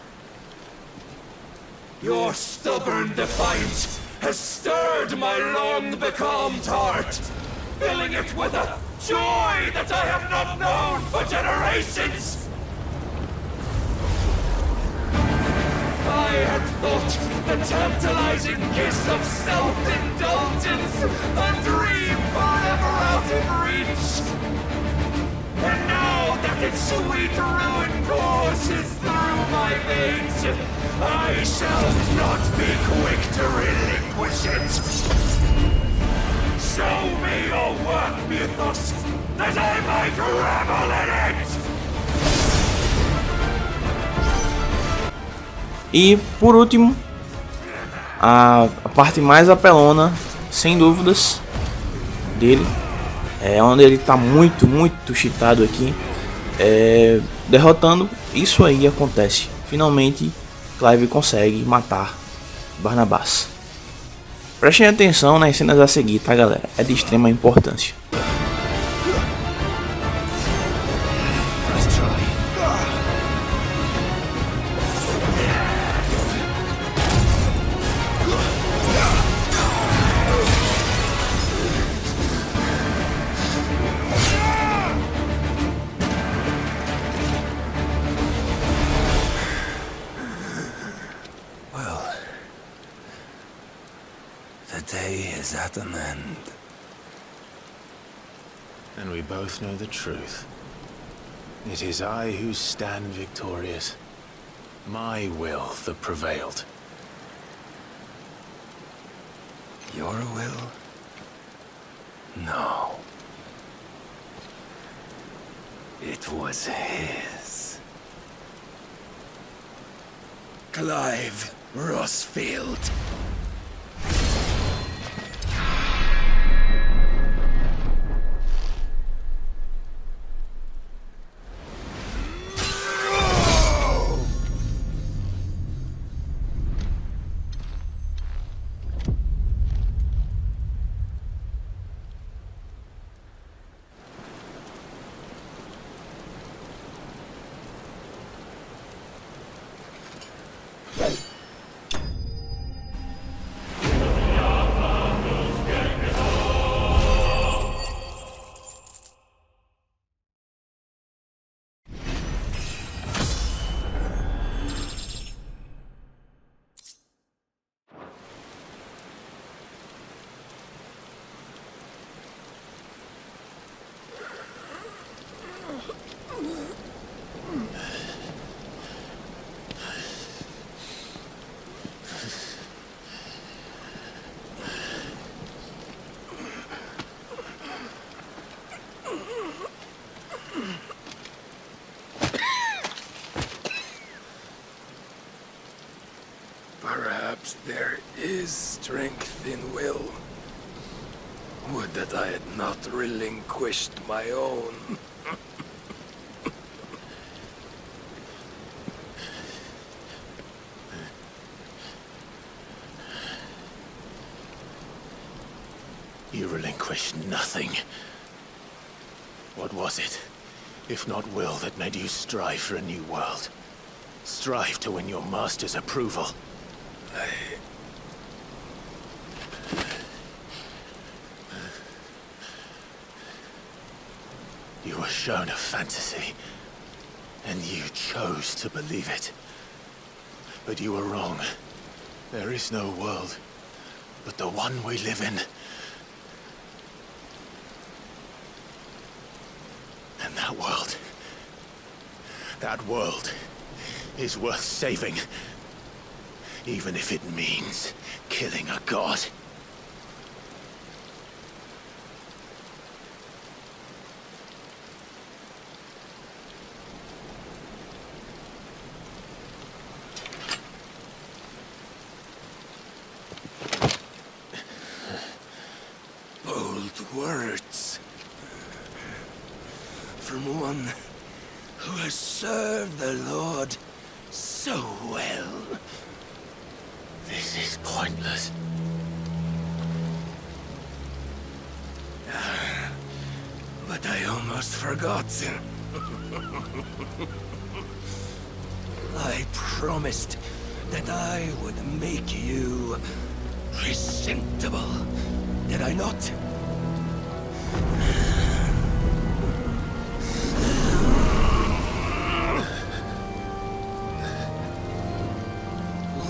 Your stubborn defiance has stirred my long-becalmed heart, filling it with a joy that I have not known for generations! I had thought the tantalizing kiss of self-indulgence a dream forever out of reach. And now that its sweet ruin courses through my veins, I shall not be quick to relinquish it. Show me your work, Mythos, that I might revel in it! E por último, a parte mais apelona, sem dúvidas, dele, é onde ele tá muito cheatado aqui, derrotando. Isso aí acontece. Finalmente, Clive consegue matar Barnabas. Prestem atenção nas cenas a seguir, tá galera? É de extrema importância. The day is at an end. And we both know the truth. It is I who stand victorious. My will that prevailed. Your will? No. It was his. Clive Rossfield. Perhaps there is strength in will. Would that I had not relinquished my own. You relinquished nothing. What was it, if not will, that made you strive for a new world? Strive to win your master's approval? You were shown a fantasy, and you chose to believe it. But you were wrong. There is no world but the one we live in. And that world is worth saving. Even if it means killing a god. Bold words. From one who has served the Lord so well. This is pointless. But I almost forgot. I promised that I would make you presentable. Did I not?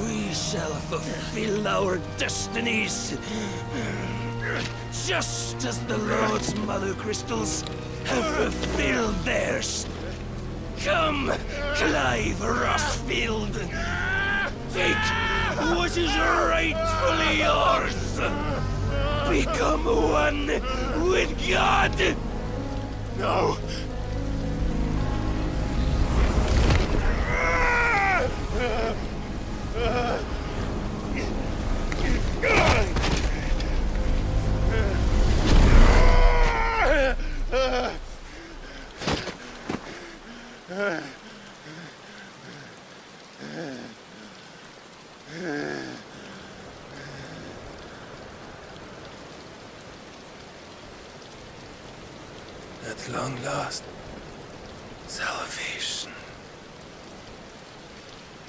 We shall fulfill our destinies. Just as the Lord's Mother Crystals have fulfilled theirs. Come, Clive Rossfield. Take what is rightfully yours. Become one with God. No. At long last, salvation.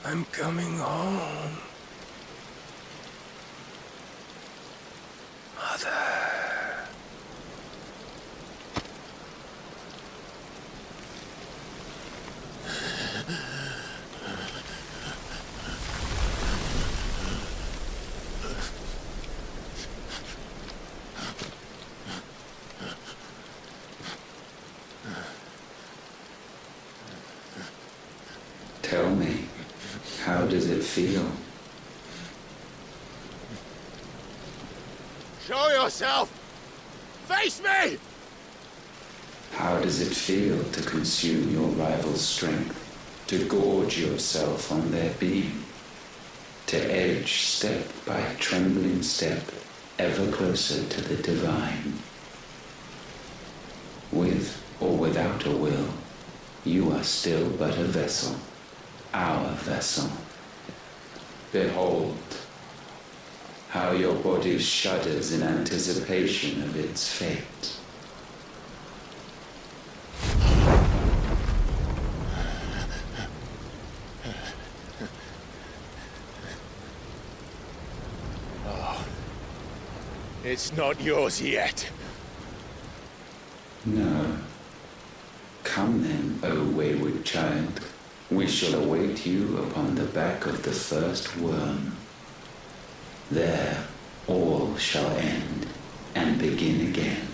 I'm coming home. Mother. Tell me, how does it feel? Show yourself! Face me! How does it feel to consume your rival's strength, to gorge yourself on their beam, to edge step by trembling step ever closer to the divine? With or without a will, you are still but a vessel, our vessel. Behold, how your body shudders in anticipation of its fate. Oh, it's not yours yet. No. Come then, O wayward child. We shall await you upon the back of the first worm. There all shall end and begin again.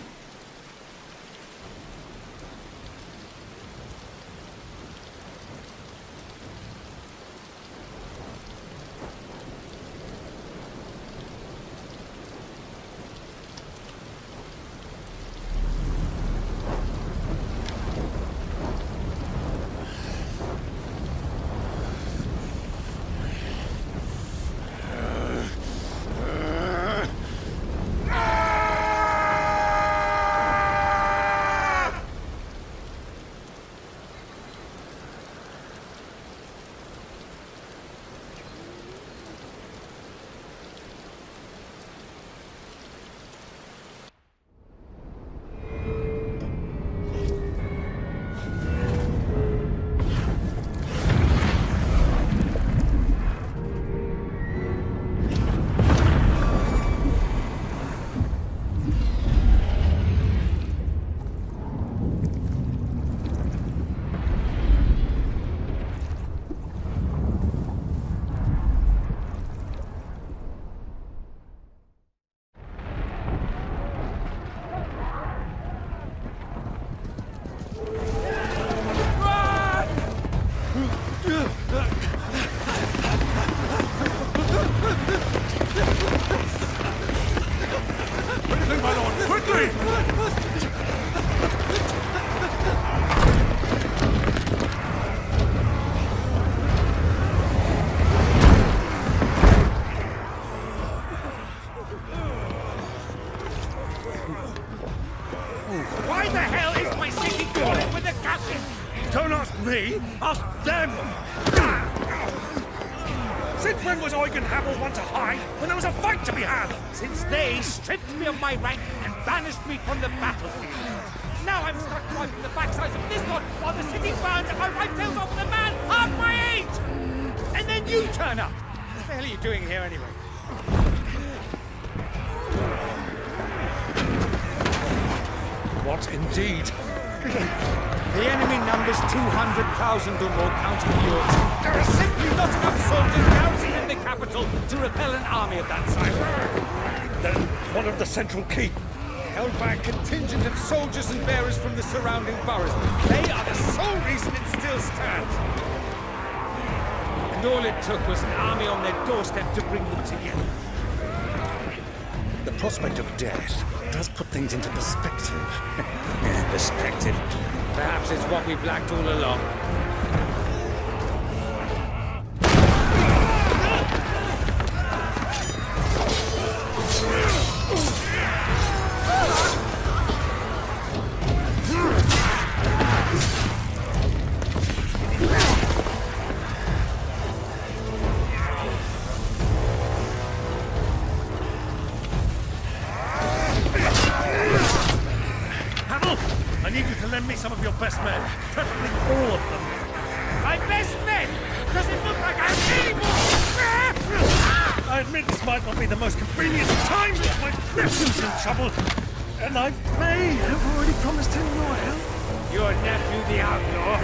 Why the hell is my city calling with the captain? Don't ask me, ask them! Since when was Eugen Hamel one to hide when there was a fight to be had? Since they stripped me of my rank and banished me from the battlefield. Now I'm stuck wiping the backsides of this lot while the city burns and my wife tails off with a man half my age! And then you turn up! What the hell are you doing here anyway? What indeed? The enemy numbers 200,000 or more, counting yours. There are simply not enough soldiers garrisoned in the capital to repel an army of that size. Then one of the central keep, held by a contingent of soldiers and bearers from the surrounding boroughs. They are the sole reason it still stands. And all it took was an army on their doorstep to bring them together. The prospect of death does put things into perspective. Perspective. Perhaps it's what we've lacked all along. best men, preferably all of them. My best men! Does it look like I'm any more? I admit this might not be the most convenient time, but my nephew's in trouble, and I may have already promised him your help. Your nephew, the outlaw?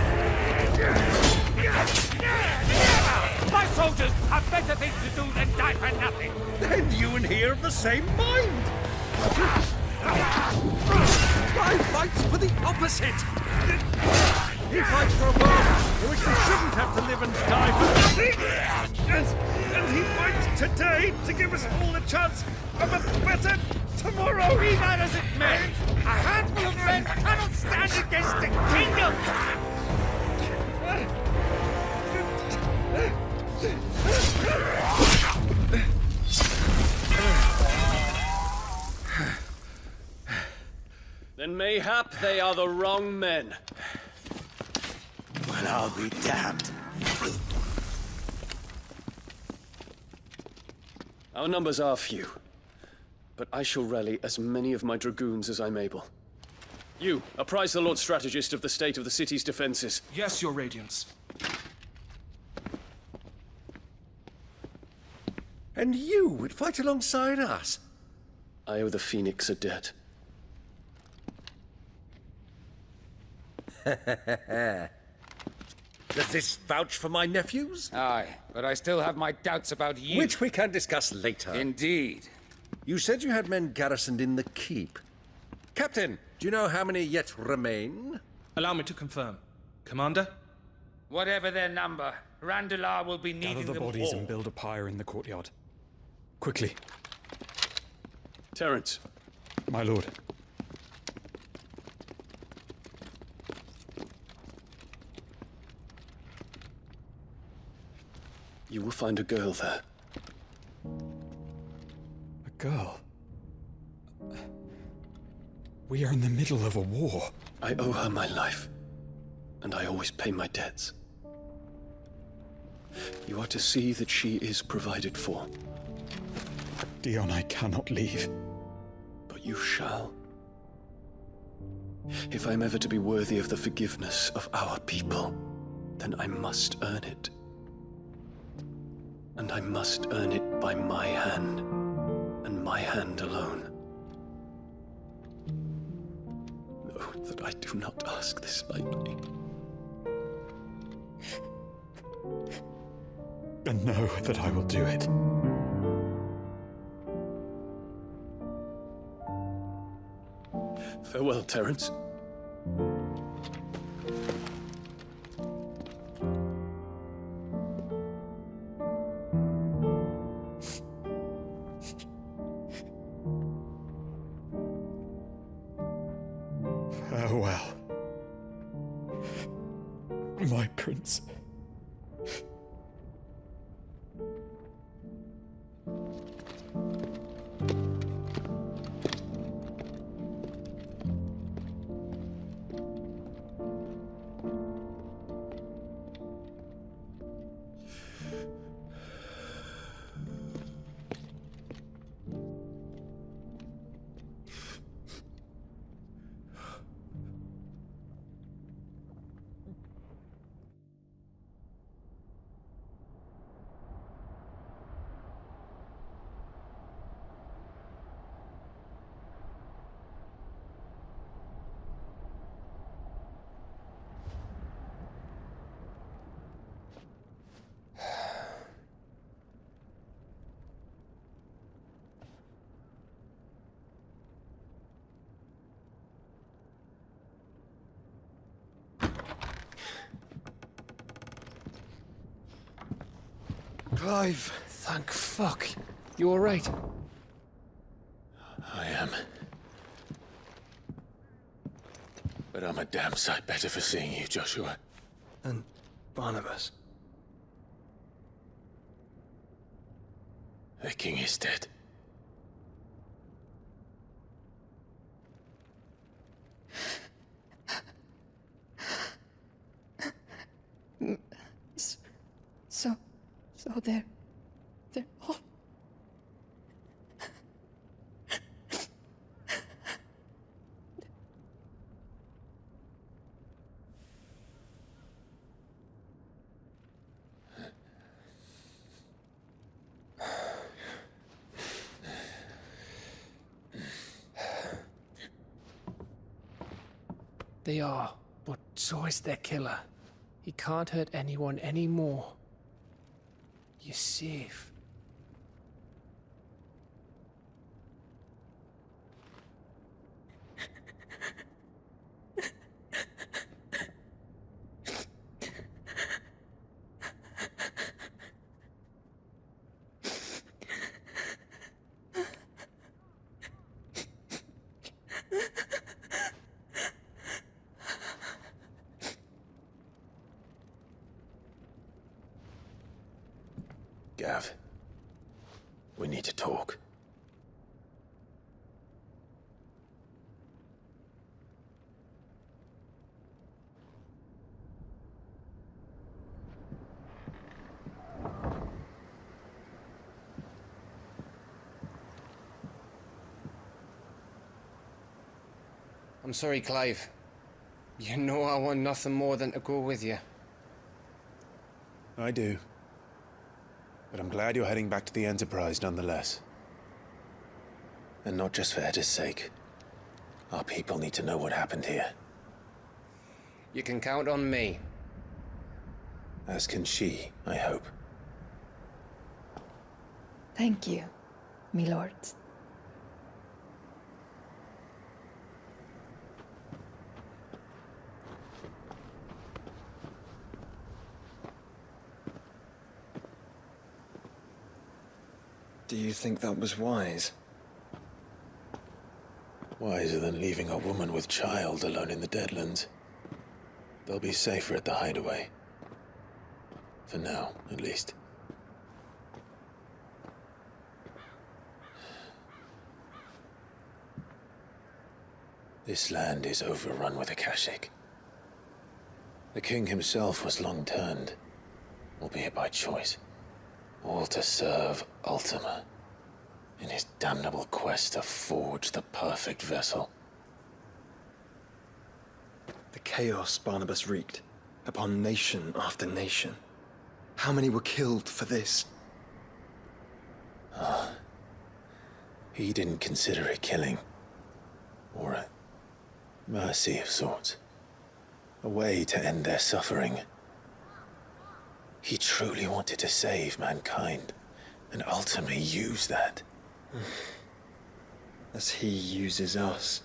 My soldiers have better things to do than die for nothing. Then you and he are of the same mind. I fights for the opposite. He fights for a world in which we shouldn't have to live and die for nothing. And he fights today to give us all a chance of a better tomorrow. Be that as it may, a handful of men cannot stand against a kingdom. Then mayhap they are the wrong men. Well, I'll be damned. Our numbers are few, but I shall rally as many of my dragoons as I'm able. You, apprise the Lord Strategist of the state of the city's defenses. Yes, Your Radiance. And you would fight alongside us? I owe the Phoenix a debt. Does this vouch for my nephews? Aye, but I still have my doubts about you. Which we can discuss later. Indeed. You said you had men garrisoned in the keep. Captain, do you know how many yet remain? Allow me to confirm. Commander? Whatever their number, Randalar will be needing Gather the them bodies all. and build a pyre in the courtyard. Quickly. Terence. My lord. You will find a girl there. A girl? We are in the middle of a war. I owe her my life, and I always pay my debts. You are to see that she is provided for. Dion, I cannot leave. But you shall. If I'm ever to be worthy of the forgiveness of our people, then I must earn it. And I must earn it by my hand, and my hand alone. Know that I do not ask this lightly. And know that I will do it. Farewell, Terence. Farewell, my prince. Clive! Thank fuck. You alright? I am. But I'm a damn sight better for seeing you, Joshua. And Barnabas. The king is dead. So they're all... They are, but so is their killer. He can't hurt anyone anymore. You're safe. Gav, we need to talk. I'm sorry, Clive. You know I want nothing more than to go with you. I do. But I'm glad you're heading back to the Enterprise nonetheless. And not just for Etta's sake. Our people need to know what happened here. You can count on me. As can she, I hope. Thank you, my lords. Do you think that was wise? Wiser than leaving a woman with child alone in the Deadlands. They'll be safer at the hideaway. For now, at least. This land is overrun with Akashic. The king himself was long turned, albeit by choice, all to serve Ultima, in his damnable quest to forge the perfect vessel. The chaos Barnabas wreaked upon nation after nation. How many were killed for this? He didn't consider it killing, or a mercy of sorts, a way to end their suffering. He truly wanted to save mankind, and ultimately used that. As he uses us.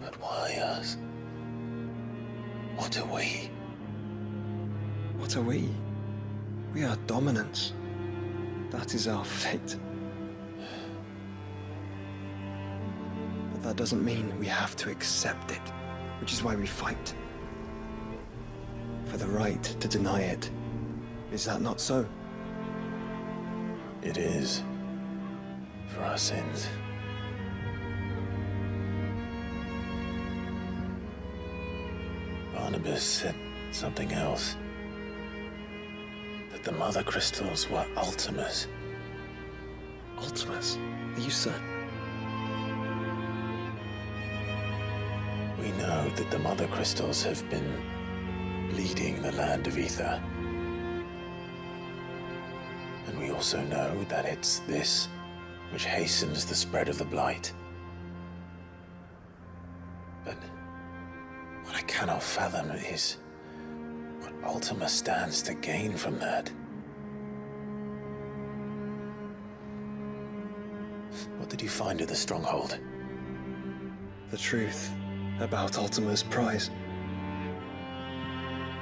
But why us? What are we? What are we? We are dominance. That is our fate. But that doesn't mean we have to accept it, which is why we fight. For the right to deny it. Is that not so? It is. For our sins. Barnabas said something else. That the Mother Crystals were Ultimas. Ultimas? Are you certain? We know that the Mother Crystals have been leading the land of Ether. And we also know that it's this which hastens the spread of the Blight. But what I cannot fathom is what Ultima stands to gain from that. What did you find at the Stronghold? The truth about Ultima's prize.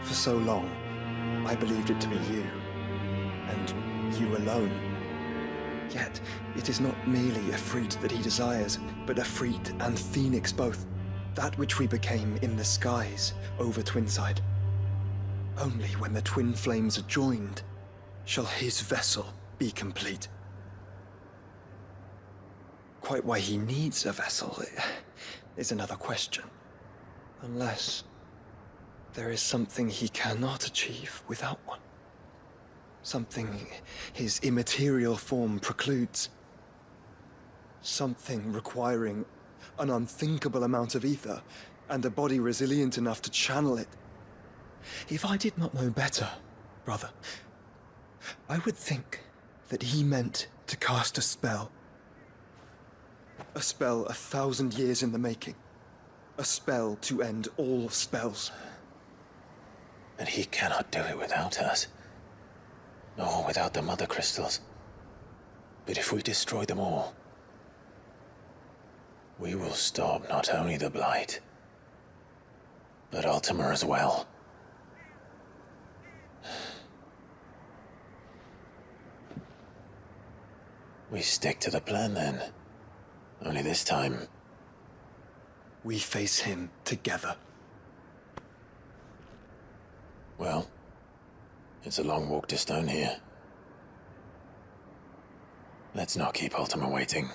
For so long, I believed it to be you, and you alone. Yet, it is not merely Efreet that he desires, but Efreet and Phoenix both. That which we became in the skies over Twinside. Only when the twin flames are joined shall his vessel be complete. Quite why he needs a vessel is another question. Unless there is something he cannot achieve without one. Something his immaterial form precludes. Something requiring an unthinkable amount of ether and a body resilient enough to channel it. If I did not know better, brother, I would think that he meant to cast a spell. A spell 1,000 years in the making. A spell to end all spells. And he cannot do it without us. Nor without the Mother Crystals. But if we destroy them all, we will stop not only the Blight, but Ultima as well. We stick to the plan then. Only this time, we face him together. Well, it's a long walk to Stone here. Let's not keep Ultima waiting.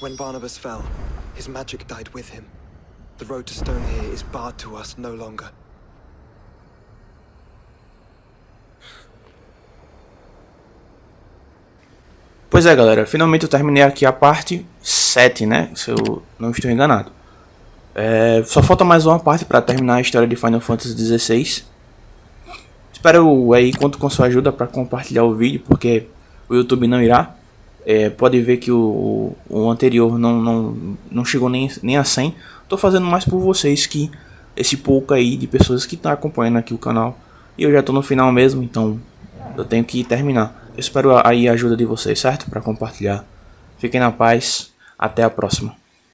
When Barnabas fell, his magic died with him. The road to Stone here is barred to us no longer. Pois é, galera, finalmente eu terminei aqui a parte 7, né? Se eu não estou enganado. Só falta mais uma parte para terminar a história de Final Fantasy XVI. Espero aí conto com sua ajuda para compartilhar o vídeo, porque o YouTube não irá. Pode ver que o anterior não chegou nem a 100. Tô fazendo mais por vocês, que esse pouco aí de pessoas que estão acompanhando aqui o canal. E eu já tô no final mesmo, então eu tenho que terminar. Eu espero aí a ajuda de vocês, certo? Para compartilhar. Fiquem na paz. Até a próxima.